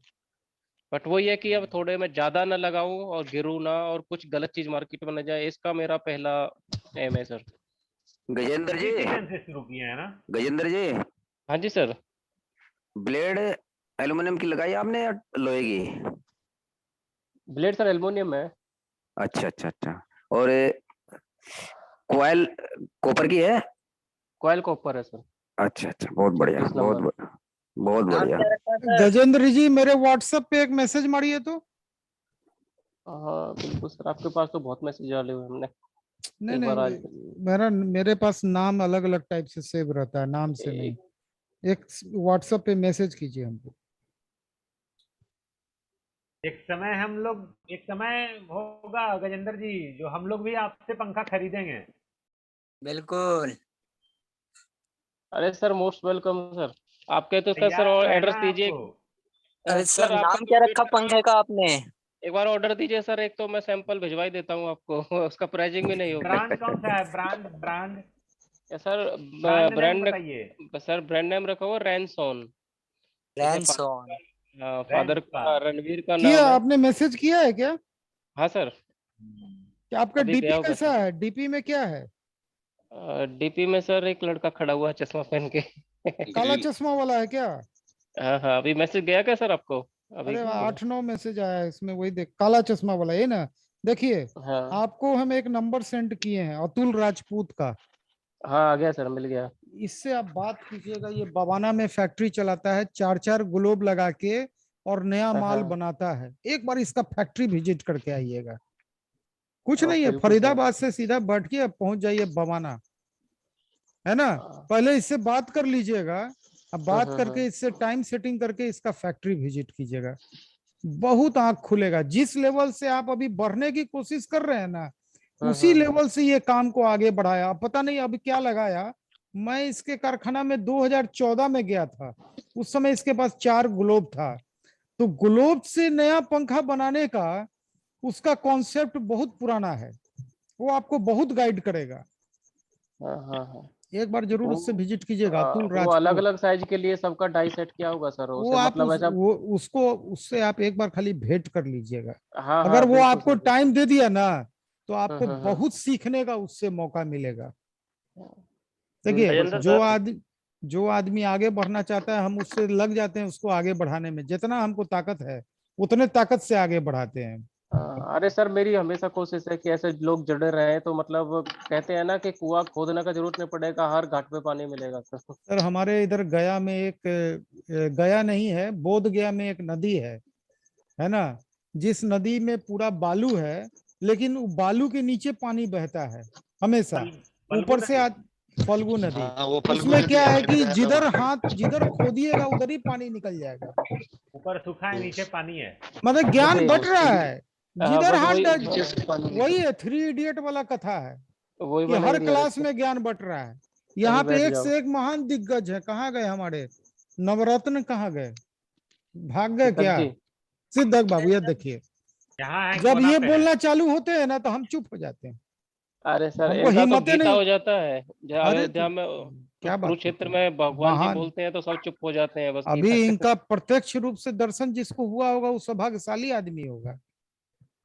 बट वही है कि अब थोड़े में ज्यादा ना लगाऊं और गिरूं ना और कुछ गलत चीज मार्केट में न जाए, इसका मेरा पहला एम है सर। गजेंद्र जी शुरू किया है ना? गजेंद्र जी। हाँ जी सर। ब्लेड एल्युमिनियम की लगाई आपने या लोहे की? ब्लेड सर एल्युमिनियम है। अच्छा अच्छा अच्छा। और कॉइल कॉपर की है? कॉइल कॉपर है सर। अच्छा अच्छा, बहुत बढ़िया, बहुत बढ़िया। गजेंद्र जी मेरे व्हाट्सएप पे एक मैसेज मारिए तो। हाँ बिल्कुल सर, आपके पास तो बहुत मैसेज डाले हुए हमने। नहीं नहीं, मेरे पास नाम अलग अलग टाइप से सेव रहता है, नाम से नहीं। एक व्हाट्सएप पे मैसेज कीजिए हमको। एक समय होगा गजेंद्र जी जो हम लोग भी आपसे पंखा खरीदेंगे। बिल्कुल। अरे सर मोस्ट वेलकम सर। आप कहते हो सर और एड्रेस दीजिए। अरे सर नाम क्या रखा पंखे का आपने? एक बार ऑर्डर दीजिए सर, एक तो मैं सैंपल भिजवा ही देता हूँ आपको। उसका प्राइसिंग भी नहीं होगा। ब्रांड कौन सा है? Brand brand sir brand name brand बताइए। सर ब्रांड नेम रखा हुआ रैनसॉन। रैनसॉन। फादर का रणवीर का किया नाम है। आपने मैसेज किया है क्या? हाँ सर। क्या आपका अभी डीपी गया होगा कैसा है? डीपी में क्या है? डीपी में सर एक लड़का खड़ा हुआ है चश्मा पहन के। काला चश्मा वाला है क्या? हाँ हाँ, अभी मैसेज गया क्या सर आपको? अभी अरे क्या? 8-9 मैसेज आया है इसमें, वही देख, काला चश्मा वाला है ना। देखिए, हाँ आपको हम एक नंबर सेंड किए हैं अतुल राजपूत का। हाँ, आ गया सर, मिल गया। इससे आप बात कीजिएगा। ये बवाना में फैक्ट्री चलाता है, 4-4 ग्लोब लगा के, और नया माल हाँ बनाता है। एक बार इसका फैक्ट्री विजिट करके आइएगा। कुछ नहीं है, बिल्कुल सर। फरीदाबाद से सीधा बैठ के पहुंच जाइए बवाना, है ना। पहले इससे बात कर लीजिएगा। अब बात करके इससे टाइम सेटिंग करके इसका फैक्ट्री विजिट कीजिएगा। बहुत आंख खुलेगा। जिस लेवल से आप अभी बढ़ने की कोशिश कर रहे हैं ना, उसी लेवल से ये काम को आगे बढ़ाया। अब पता नहीं अभी क्या लगाया। मैं इसके कारखाना में 2014 में गया था। उस समय इसके पास 4 ग्लोब था। तो ग्लोब से नया पंखा बनाने का उसका कॉन्सेप्ट बहुत पुराना है। वो आपको बहुत गाइड करेगा। हाँ। एक बार जरूर उससे विजिट कीजिएगा, अतुल वो अलग राजपूत। अलग साइज के लिए सबका डाई सेट किया होगा सर, वो उसे आप मतलब ऐसा। उसको उससे आप एक बार खाली भेंट कर लीजिएगा। हाँ अगर हाँ वो बिल्कुल आपको सर। टाइम दे दिया ना, तो आपको बहुत सीखने का उससे मौका मिलेगा। देखिए, गजेंद्र सर, जो आदमी आगे बढ़ना चाहता है, हम उससे लग जाते हैं उसको आगे बढ़ाने में। जितना हमको ताकत है उतने ताकत से आगे बढ़ाते हैं। अरे सर, मेरी हमेशा कोशिश है कि ऐसे लोग जुड़े रहे, तो मतलब कहते हैं ना कि कुआं खोदने का जरूरत नहीं पड़ेगा, हर घाट पे पानी मिलेगा सर। सर, हमारे इधर गया में एक, गया नहीं है, बोध गया में एक नदी है ना। जिस नदी में पूरा बालू है, लेकिन वो बालू के नीचे पानी बहता है हमेशा। ऊपर से फल्गु नदी। वो फल्गु उसमें नदी क्या है आपने कि गया था जिधर खोदिएगा उधर ही पानी निकल जाएगा। ऊपर सूखा है, नीचे पानी है। मतलब ज्ञान बट रहा है। हाँ, जिधर बस हाथ वही वही है, 3 इडियट वाला कथा है वही कि बना हर ही दिया क्लास रहता में ज्ञान बट रहा है। है। यहाँ कहीं पे बैठ एक जाओ। से एक महान दिग्गज है। कहाँ गए हमारे नवरत्न? कहाँ गए? भाग गए सिद्धक क्या? जी सिद्धक बाबू, ये देखिए, यहाँ है, जब कोना ये पे है। बोलना चालू होते हैं ना, तो हम चुप हो जाते हैं। अरे सर, हमको इनका तो हिम्मतें गीता नहीं। हो जाता है। जहाँ अरे तो अयोध्या में क्या बात करते कुरुक्षेत्र हैं, में भगवान जी महान। बोलते हैं तो सब चुप हो जाते हैं, बस अभी गीता के। इनका प्रत्यक्ष रूप से दर्शन जिसको हुआ होगा वो सौभाग्यशाली आदमी होगा।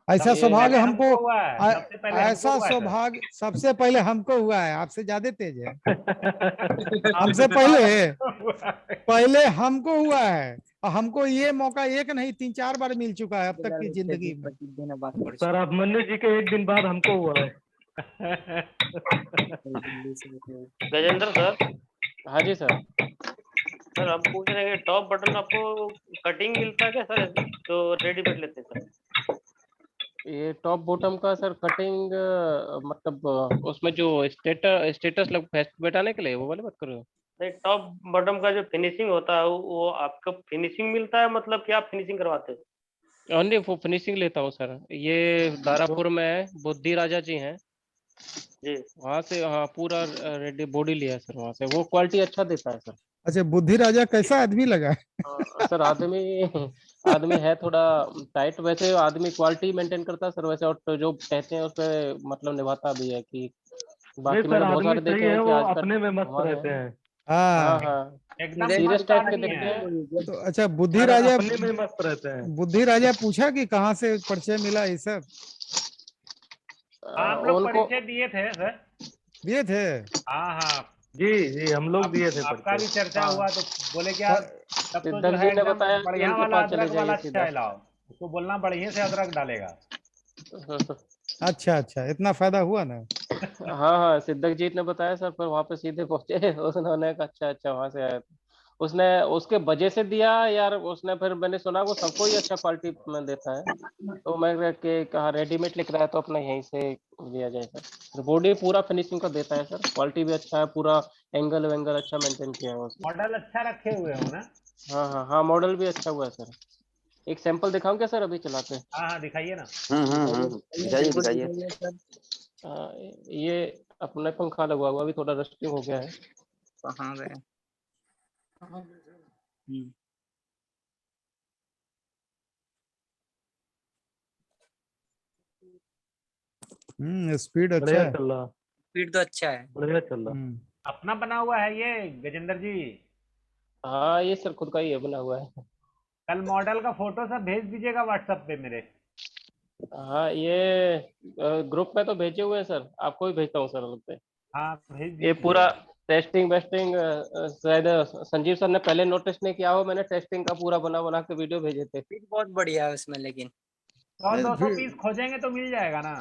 ऐसा सबसे सौभाग्य पहले हमको हमको हुआ है, सबसे पहले हमको ऐसा हुआ है सर। सौभाग्य सबसे पहले हमको हुआ है। आपसे ज्यादा तेज है। हमसे आपके बाद पहले हमको हुआ है। पहले हमको हुआ है। और हमको ये मौका एक नहीं 3-4 बार मिल चुका है अब तक की जिंदगी में। सर अभिमन्यु जी के 1 दिन बाद हमको हुआ है। गजेंद्र सर, हाँ जी सर। सर हम पूछ रहे हैं कि टॉप बटन आपको कटिंग मिलता है क्या सर, जो रेडीमेड लेते हैं सर? ये टॉप बॉटम का सर कटिंग, मतलब उसमें जो स्टेटस लग बैठाने के लिए वो वाली बात कर रहे हो? नहीं, टॉप बटन का जो फिनिशिंग होता है वो आपको फिनिशिंग मिलता है, मतलब क्या फिनिशिंग करवाते हैं? नहीं, वो फिनिशिंग लेता हूँ सर। ये दारापुर में है, बुद्धि राजा जी हैं जी। वहाँ से। हाँ, पूरा रेडी बॉडी लिया है सर वहाँ से। वो क्वालिटी अच्छा देता है सर। अच्छा, बुद्धि राजा कैसा आदमी लगा है? सर आदमी है थोड़ा टाइट, वैसे आदमी क्वालिटी मेंटेन करता है सर वैसे, और तो जो कहते हैं उस पर मतलब निभाता भी है कि नहीं बाकी सर, मैंने बहुत आदमी सारे सही देखे है, हैं कि वो आजकल अपने में मस्त हमारे रहते हैं। हाँ हाँ, हाँ एकदम सीरियस मस्त टाइप के आदमी दिखते है। हैं। तो अच्छा, सर अपने में मस्त रहते हैं। बुद्धि राजा पूछा कि कहाँ से परिचय मिला ये सब? हाँ, हम लोग उनको परिचय दिए थे सर। दिए थे? हाँ हाँ। जी जी, हम लोग दिए थे आपका भी परिचय। चर्चा हाँ, हुआ तो बोले कि यार तब तो जो सिद्धक है जी ने एकदम बताया कि बढ़िया उनके वाला पास चले अदरक वाला जाइए सीधा। चाय लाओ। उसको बोलना बढ़िया से अदरक डालेगा। अच्छा अच्छा, इतना फायदा हुआ ना। हाँ हाँ, सिद्धक जी ने बताया सर, पर वहाँ पे सीधे पहुंचे। उन्होंने कहा अच्छा अच्छा, वहां से आया था। उसने उसके वजह से दिया यार। उसने फिर मैंने सुना वो सबको ही अच्छा क्वालिटी में देता है, तो मैं कहा रेडीमेड लिख रहा है तो अपना यहीं से लिया जाए सर। बॉडी पूरा फिनिशिंग का देता है सर, क्वालिटी भी अच्छा है, पूरा एंगल वेंगल अच्छा मेंटेन किया है उसने। मॉडल अच्छा रखे हुए हो ना? हाँ हाँ हाँ, मॉडल भी अच्छा हुआ है सर। एक सैंपल दिखाऊं क्या सर अभी चलाते? हाँ हाँ, दिखाइए ना। दिखाइए दिखाइए। हाँ, ये अपना पंखा लगवा हुआ, अभी थोड़ा रस्टिंग हो गया है। कहाँ गए? स्पीड अच्छा बढ़िया है। चल रहा, स्पीड तो अच्छा है। बढ़िया चल रहा। अपना बना हुआ है ये गजेंद्र जी? हाँ ये सर खुद का ही है, बना हुआ है। कल मॉडल का फोटो सब भेज दीजिएगा व्हाट्सएप पे मेरे। हाँ ये ग्रुप में तो भेजे हुए हैं सर, आपको भी भेजता हूँ सर अलग से। हाँ भेज ये दीजिए। पूरा टेस्टिंग वेस्टिंग शायद संजीव सर ने पहले नोटिस नहीं किया हो, मैंने टेस्टिंग का पूरा बना बना के वीडियो भेजे थे। स्पीड बहुत बढ़िया है उसमें, लेकिन 100-200 पीस खोजेंगे तो मिल जाएगा ना?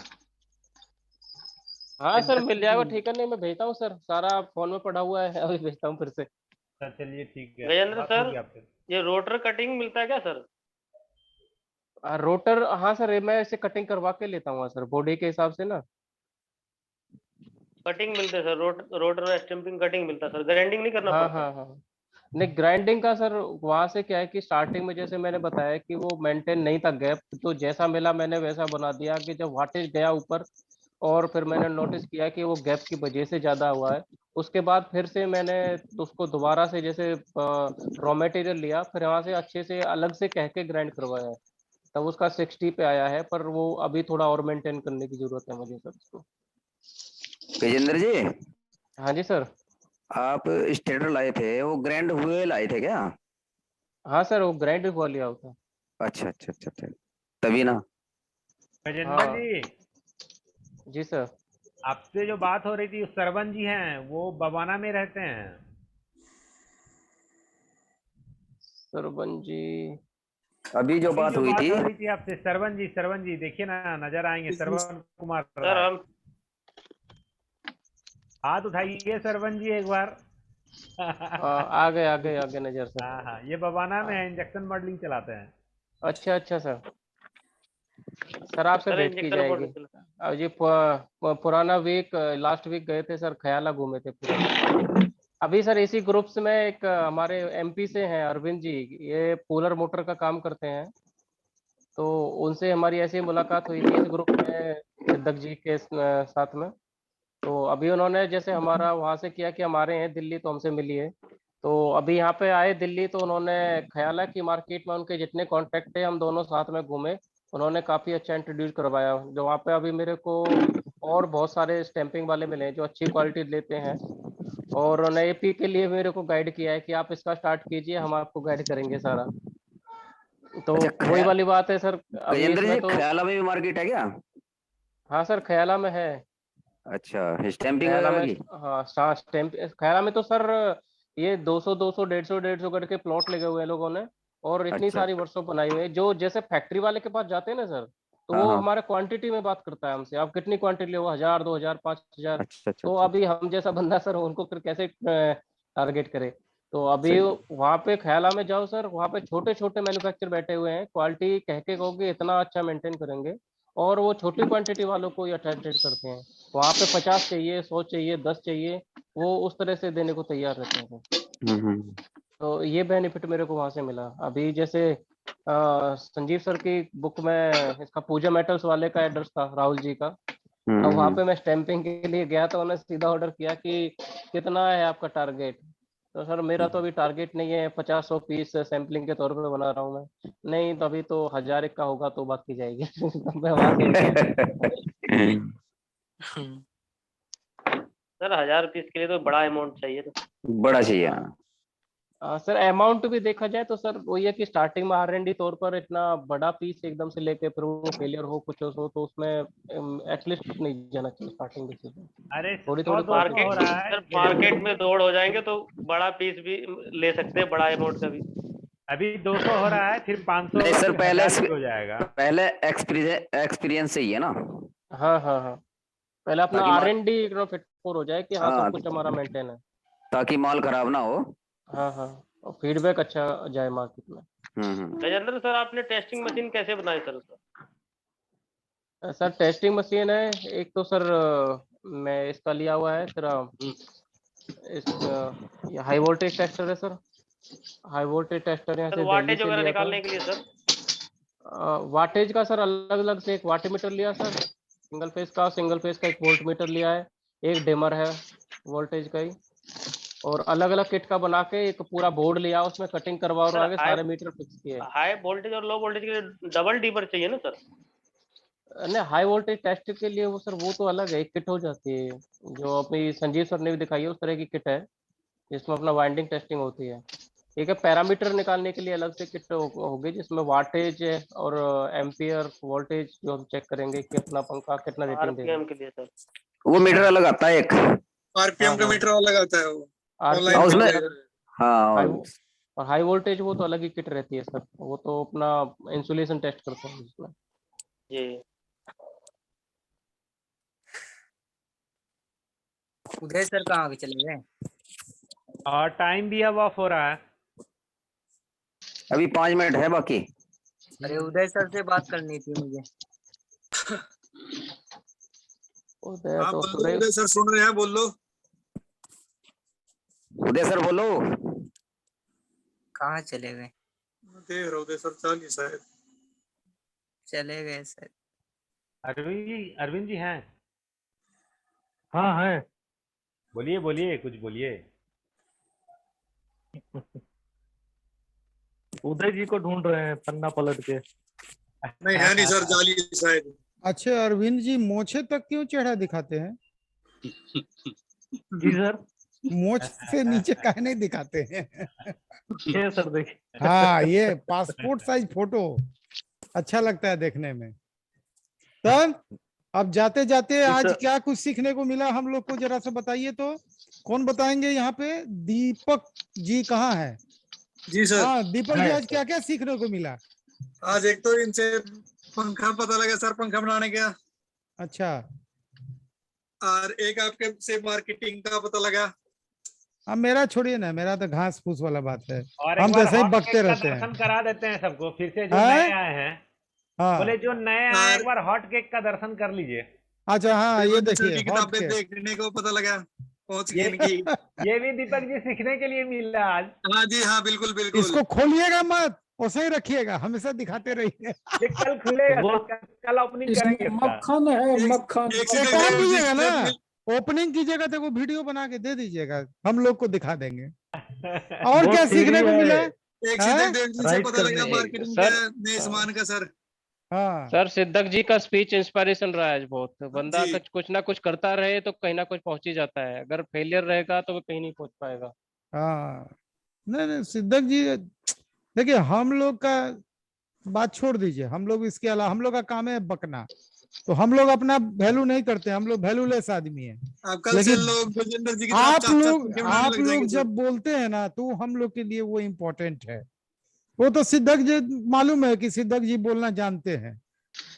हाँ सर मिल जाएगा, ठीक है। नहीं मैं भेजता हूँ सर, सारा फोन में पड़ा हुआ है, अभी भेजता हूँ फिर से। सर चलिए ठीक है, गजेंद्र बात सर होगी आपसे। ये रोटर कटिंग मिलता है क्या सर? रोटर हाँ सर, ये मैं इसे कटिंग करवा के लेता हूँ सर, बॉडी के हिसाब से ना। कटिंग मिलते हैं सर, रोटर स्टैंपिंग कटिंग मिलता है सर, ग्राइंडिंग नहीं करना हाँ पड़ता? हाँ हाँ। नहीं ग्राइंडिंग का सर वहां से क्या है कि स्टार्टिंग में जैसे मैंने बताया कि वो मेंटेन नहीं था गैप, तो जैसा मिला मैंने वैसा बना दिया कि जब वाटेज गया ऊपर और फिर मैंने नोटिस किया कि वो गैप की वजह से ज्यादा हुआ है, उसके बाद फिर से मैंने उसको दोबारा से जैसे रॉ मटेरियल लिया, फिर वहां से अच्छे से अलग से कह के ग्राइंड करवाया है, तब उसका 60 पे आया है। पर वो अभी थोड़ा और मेंटेन करने की जरूरत है मुझे सर इसको। गजेंद्र जी, हाँ जी सर। आप स्टेटर लाए थे, वो ग्रैंड हुए लाए थे क्या? हाँ सर वो ग्राइंड हुआ लिया होता। अच्छा अच्छा अच्छा अच्छा, तभी ना। गजेंद्र हाँ जी, जी सर। आपसे जो बात हो रही थी, सरवन जी हैं, वो बवाना में रहते हैं। सरवन जी अभी जो बात हुई थी, हो रही थी आपसे, सरवन जी देखिए ना, नजर आएंगे, सरवन कुमार सर राय। हम हाथ उठाइए सरवन जी एक बार। आ गए नजर सर। हाँ हाँ, ये बवाना में है, इंजेक्शन मॉडलिंग चलाते हैं। अच्छा अच्छा सर। सर आपसे सर भेंट की इंजेक्शन जाएगी। मॉडलिंग अब ये पुराना वीक लास्ट वीक गए थे सर, ख्याला घूमे थे पूरा। अभी सर इसी ग्रुप्स में एक हमारे एमपी से हैं अरविंद जी, ये पोलर मोटर का काम करते हैं, तो उनसे हमारी ऐसी मुलाकात हुई थी इस ग्रुप में सिद्धक जी के साथ में। तो अभी उन्होंने जैसे हमारा वहां से किया कि हमारे हैं दिल्ली, तो हमसे मिलिए। तो अभी यहाँ पे आए दिल्ली, तो उन्होंने ख्याल है कि मार्केट में उनके जितने कॉन्टेक्ट थे हम दोनों साथ में घूमे, उन्होंने काफी अच्छा इंट्रोड्यूस करवाया। जो वहाँ पे अभी मेरे को और बहुत सारे स्टैंपिंग वाले मिले हैं जो अच्छी क्वालिटी लेते हैं, और उन्होंने एपी के लिए मेरे को गाइड किया है कि आप इसका स्टार्ट कीजिए, हम आपको गाइड करेंगे सारा। तो अच्छा वही वाली बात है सर, अभी गजेंद्र इसमें जी, तो। ख्याला में भी मार्केट है क्या? हाँ सर ख्याला में है। अच्छा, स्टैंपिंग ख्याला वगैरह में की? हाँ स्टैंप ख्याला में तो सर ये 200 150 करके प्लॉट लगे हुए हैं लोगों ने, और इतनी अच्छा सारी वर्कशॉप बनाई हुई है। जो जैसे फैक्ट्री वाले के पास जाते हैं ना सर, तो हाँ वो हाँ, हमारे क्वांटिटी में बात करता है हमसे, आप कितनी क्वांटिटी लो, 1000 2000 5000। अच्छा अच्छा तो अच्छा अभी हम जैसा बंदा सर उनको फिर कैसे टारगेट करे। तो अभी सही। वहाँ पे ख्याला में जाओ सर, वहाँ पे छोटे छोटे मैन्युफैक्चर बैठे हुए हैं, क्वालिटी कह के कहोगे इतना अच्छा मेंटेन करेंगे, और वो छोटी क्वांटिटी वालों को ही अट्रैक्टेड करते हैं। वहाँ पे 50 चाहिए, 100 चाहिए, 10 चाहिए, वो उस तरह से देने को तैयार रहते हैं सर। हम्म। तो ये बेनिफिट मेरे को वहां से मिला। अभी जैसे संजीव सर की बुक में इसका पूजा मेटल्स वाले का एड्रेस था, राहुल जी का। अब वहां पे मैं स्टैंपिंग के लिए गया तो उन्होंने सीधा ऑर्डर किया कि कितना है आपका टारगेट। तो सर मेरा तो अभी टारगेट नहीं है, 50-100 पीस सैंपलिंग के तौर पे बना रहा हूँ मैं। नहीं तो अभी तो 1000 का होगा तो बात की जाएगी। तो मैं वहां से सर 1000 पीस के लिए तो बड़ा अमाउंट चाहिए था। बड़ा चाहिए हाँ। सर अमाउंट भी देखा जाए तो सर वही है कि स्टार्टिंग में R&D तौर पर इतना बड़ा पीस एकदम से लेके फिर वो फेलियर हो कुछ हो तो उसमें एटलीस्ट नहीं जाना चाहिए स्टार्टिंग डिसीजन। अरे थोड़ी 100-200 हो रहा है सर मार्केट में दौड़ हो जाएंगे तो बड़ा पीस भी ले सकते हैं, बड़ा अमाउंट का भी। अभी 200 हो रहा है, फिर 500 नहीं सर, फिर पहले 1000 भी हो जाएगा। पहले एक्सपीरियंस चाहिए ना। हाँ हाँ हाँ, पहले अपना ताकि R&D एकदम फिट हो जाए कि हाँ सब कुछ हमारा मेंटेन है, ताकि माल खराब ना हो। हाँ हाँ, और फीडबैक अच्छा जाए मार्केट में। गजेंद्र सर आपने टेस्टिंग मशीन कैसे बनाई सर उसका? सर टेस्टिंग मशीन है एक तो सर मैं इसका लिया हुआ है तेरा इस हाई वोल्टेज टेस्टर है सर, हाई वोल्टेज टेस्टर यहाँ सर से दिल्ली वाटेज से वगैरह लिया था। निकालने के लिए सर? वाटेज का सर अलग अलग से एक वाटमीटर लिया सर, सिंगल फेज का एक वोल्ट मीटर लिया है, एक डिमर है वोल्टेज का ही, और अलग अलग किट का बना के एक पूरा बोर्ड लिया, उसमें कटिंग करवा के सारे मीटर फिक्स किए। हाई वोल्टेज और लो वोल्टेज के लिए डबल डीपर चाहिए ना सर? नहीं, हाई वोल्टेज टेस्ट के लिए वो सर वो तो अलग है, एक किट हो जाती है जो अपनी संजीव सर ने भी दिखाई है, उस तरह की किट है जिसमें अपना वाइंडिंग टेस्टिंग होती है। एक है पैरामीटर निकालने के लिए अलग से किट होगी जिसमें वाटेज और एम्पियर वोल्टेज जो हम चेक करेंगे कि अपना पंखा कितना रेटिंग देगा। आरपीएम के लिए सर वो मीटर अलग आता है एक। आरपीएम का मीटर अलग आता है वो हाँ, ऑनलाइन उसमें मिल जाएगा। हाँ और हाई वोल्टेज वो तो अलग ही किट रहती है सर, वो तो अपना इंसुलेशन टेस्ट करते हैं इसमें। जी। उदय सर कहाँ आगे चले गए? और टाइम भी अब ऑफ हो रहा है, अभी 5 मिनट है बाकी। अरे उदय सर से बात करनी थी मुझे। आप उदय सर सुन रहे हैं, बोल लो। उदय सर बोलो। कहाँ चले गए? देख रहा उदय सर चालीस शायद चले गए सर। अरविंद जी हैं? हाँ है। बोलिए बोलिए, कुछ बोलिए। उदय जी को ढूंढ रहे हैं पन्ना पलट के। नहीं है नहीं सर, जाली शायद। अच्छा अरविंद जी मोछे तक क्यों चढ़ा दिखाते हैं? जी सर। मोछ से नीचे काहे नहीं दिखाते हैं? ये सर देखिए। हाँ ये पासपोर्ट साइज फोटो अच्छा लगता है देखने में। तब अब जाते जाते आज क्या कुछ सीखने को मिला हम लोग को, जरा सा बताइए तो। कौन बताएंगे यहाँ पे? दीपक जी कहाँ है? जी सर। हाँ दीपक जी, आज क्या क्या सीखने को मिला? आज एक तो इनसे पंखा पता लगा सर, पंखा बनाने का। अच्छा। और एक आपके से मार्केटिंग का पता लगा। अब मेरा छोड़िए ना, मेरा तो घास फूस वाला बात है, और हम एक तो बार ऐसे ही हॉट बकते केक का रहते हैं। दर्शन करा देते हैं सबको फिर से जो हैं? नए आए हैं। हाँ। बोले जो नए आए हैं, एक बार हॉट केक का दर्शन कर लीजिए। अच्छा हाँ ये देखिए की हॉट किताबें केक। देखने को पता लगा, पहुंच गई इनकी। ये भी दीपक जी सीखने के लिए मिला आज। हाँ जी हाँ, बिल्कुल बिल्कुल। इसको खोलिएगा मत, वैसे ही रखिएगा, हमेशा दिखाते रहिए। ये कल खुलेगा, कल ओपनिंग करेंगे इसका। मक्खन है, मक्खन। एक काम कीजिएगा ना, ओपनिंग कीजिएगा तो वो वीडियो बना के दे दीजिएगा, हम लोग को दिखा देंगे। और क्या सीखने को मिला? एक से पता लगा मार्केटिंग का नए सामान का सर। हाँ सर सिद्धक जी का स्पीच इंस्पिरेशन रहा है बहुत। बंदा कुछ ना कुछ करता रहे तो कहीं ना कुछ पहुंच ही जाता है, अगर फेलियर रहेगा तो वो कहीं नहीं पहुंच पाएगा। हाँ नहीं सिद्धक जी देखिए, हम लोग का बात छोड़ दीजिए, हम लोग इसके अलावा हम लोग का काम है बकना, तो हम लोग अपना वैल्यू नहीं करते, हम लोग वैल्यूलेस आदमी है। लेकिन आप लोग जब बोलते हैं ना तो हम लोग के लिए वो इम्पोर्टेंट है। वो तो सिद्धक जी मालूम है कि सिद्धक जी बोलना जानते हैं,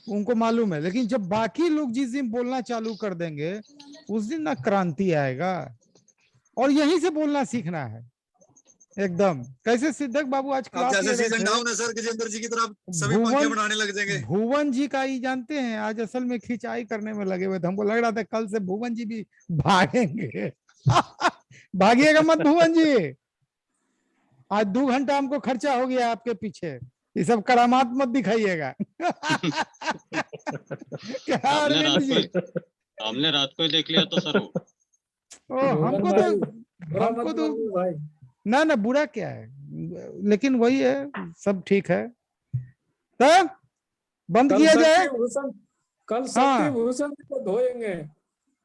उनको मालूम है, लेकिन जब बाकी लोग जिस दिन बोलना चालू कर देंगे उस दिन ना क्रांति आएगा। और यहीं से बोलना सीखना है एकदम। कैसे सिद्धक बाबू आज क्लास ले रहे थे, डाउन है सर, गजेंद्र जी की तरफ सभी पंखे बनाने लग जाएंगे। भुवन जी का ही जानते हैं, आज असल में खिंचाई करने में लगे हुए थे, हमको लग रहा था कल से भुवन जी भी भागेंगे। भागिएगा मत भुवन जी, आज 2 घंटा हमको खर्चा हो गया आपके पीछे, ये सब करामात मत दिखाइएगा। क्या अरविंद जी? हमने रात को ही देख लिया तो सर हमको तो ना बुरा क्या है, लेकिन वही है, सब ठीक है। तब बंद किया जाए। कल शक्ति भूषण को धोएंगे।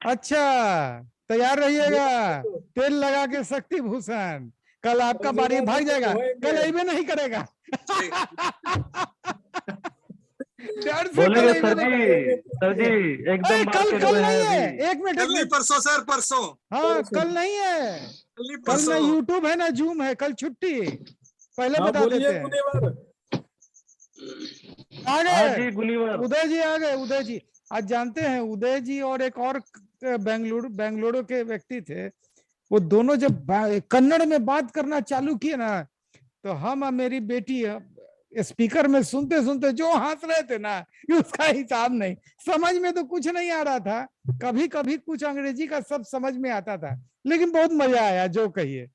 अच्छा तैयार रहिएगा, तेल लगा के शक्ति भूषण, कल आपका बारी भाग जाएगा, कल अइबे नहीं करेगा। बोलेंगे सर जी एकदम कल नहीं है, एक मिनट परसों सर, परसों। हाँ कल नहीं है, कल ना यूट्यूब है ना जूम है, कल छुट्टी, पहले बता देते हैं। आ गए उदय जी, आ गए उदय जी। आज जानते हैं उदय जी और एक और बेंगलुरु के व्यक्ति थे, वो दोनों जब कन्नड़ में बात करना चालू किए ना, तो हम और मेरी बेटी स्पीकर में सुनते सुनते जो हंस रहे थे ना, उसका हिसाब नहीं। समझ में तो कुछ नहीं आ रहा था, कभी कभी कुछ अंग्रेजी का सब समझ में आता था, लेकिन बहुत मजा आया। जो कहिए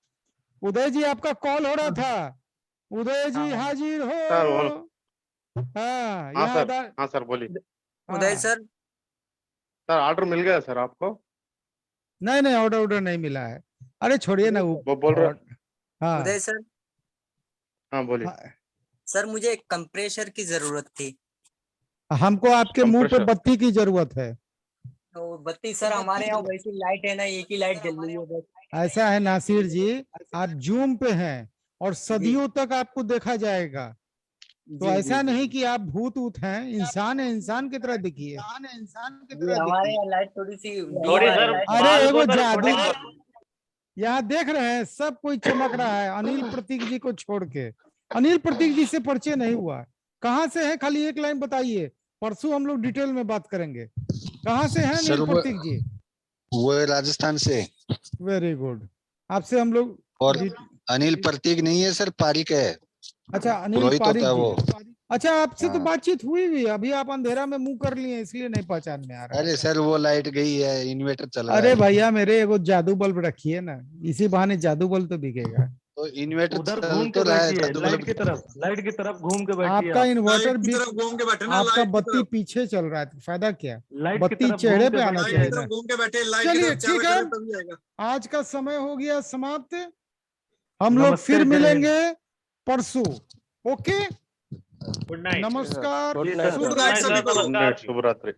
उदय जी, आपका कॉल हो रहा था। उदय जी हाजिर हो। हाँ सर बोलिए। उदय सर ऑर्डर मिल गया सर आपको? नहीं ऑर्डर नहीं मिला है। अरे छोड़िए ना, वो बोल रहा। उदय सर। हाँ बोलिए। सर मुझे एक कंप्रेसर की जरूरत थी। हमको आपके मुंह पे बत्ती की जरूरत है। तो बत्ती सर हमारे यहाँ वैसी लाइट है ना, एक ही लाइट जल रही है बस। ऐसा है नासिर जी, आप जूम पे हैं और सदियों तक आपको देखा जाएगा। तो ऐसा नहीं कि आप भूत ऊत हैं, इंसान है, इंसान की तरह दिखिए। हमारे यहाँ लाइट थोड़ी सी अरे एगो जादू, यहाँ देख रहे हैं सब कोई चमक रहा है अनिल प्रतीक जी को छोड़ के। अनिल प्रतीक जी से परिचय नहीं हुआ, कहाँ से है खाली एक लाइन बताइए, परसों हम लोग डिटेल में बात करेंगे। कहाँ से हैं अनिल प्रतीक जी? वो राजस्थान से। Very good. आपसे हम लोग और अनिल प्रतीक नहीं है सर, पारिक है। अच्छा अनिल पारिक जी। अच्छा आपसे तो बातचीत हुई भी, अभी आप अंधेरा में मुंह कर लिए इसलिए नहीं पहचान में आ रहा। अरे सर वो लाइट गई है, इन्वर्टर चल रहा है। अरे भैया मेरे एगो जादू बल्ब रखिए ना, इसी बहाने जादू बल्ब तो बिकेगा। तो इन्वर्टर उधर घूम के बैठिए, लाइट की तरफ घूम के बैठिए। आपका इन्वर्टर की तरफ घूम के बैठे ना, आपका लाइट की बत्ती तरफ। पीछे चल रहा है तो फायदा क्या? लाइट की बत्ती तरफ चेहरे घूम पे के आना लाइट चाहिए की ना। तरफ घूम के बैठे, लाइट की चलिए तरफ ठीक चारों है, तरफ तभी आएगा। आज का समय हो गया समाप्त। हम लोग नमस्ते, फिर जय हिंद। मिलेंगे परसों। Okay good night. नमस्कार, गुड नाइट, शुभ रात्रि। शुभ रात्रि।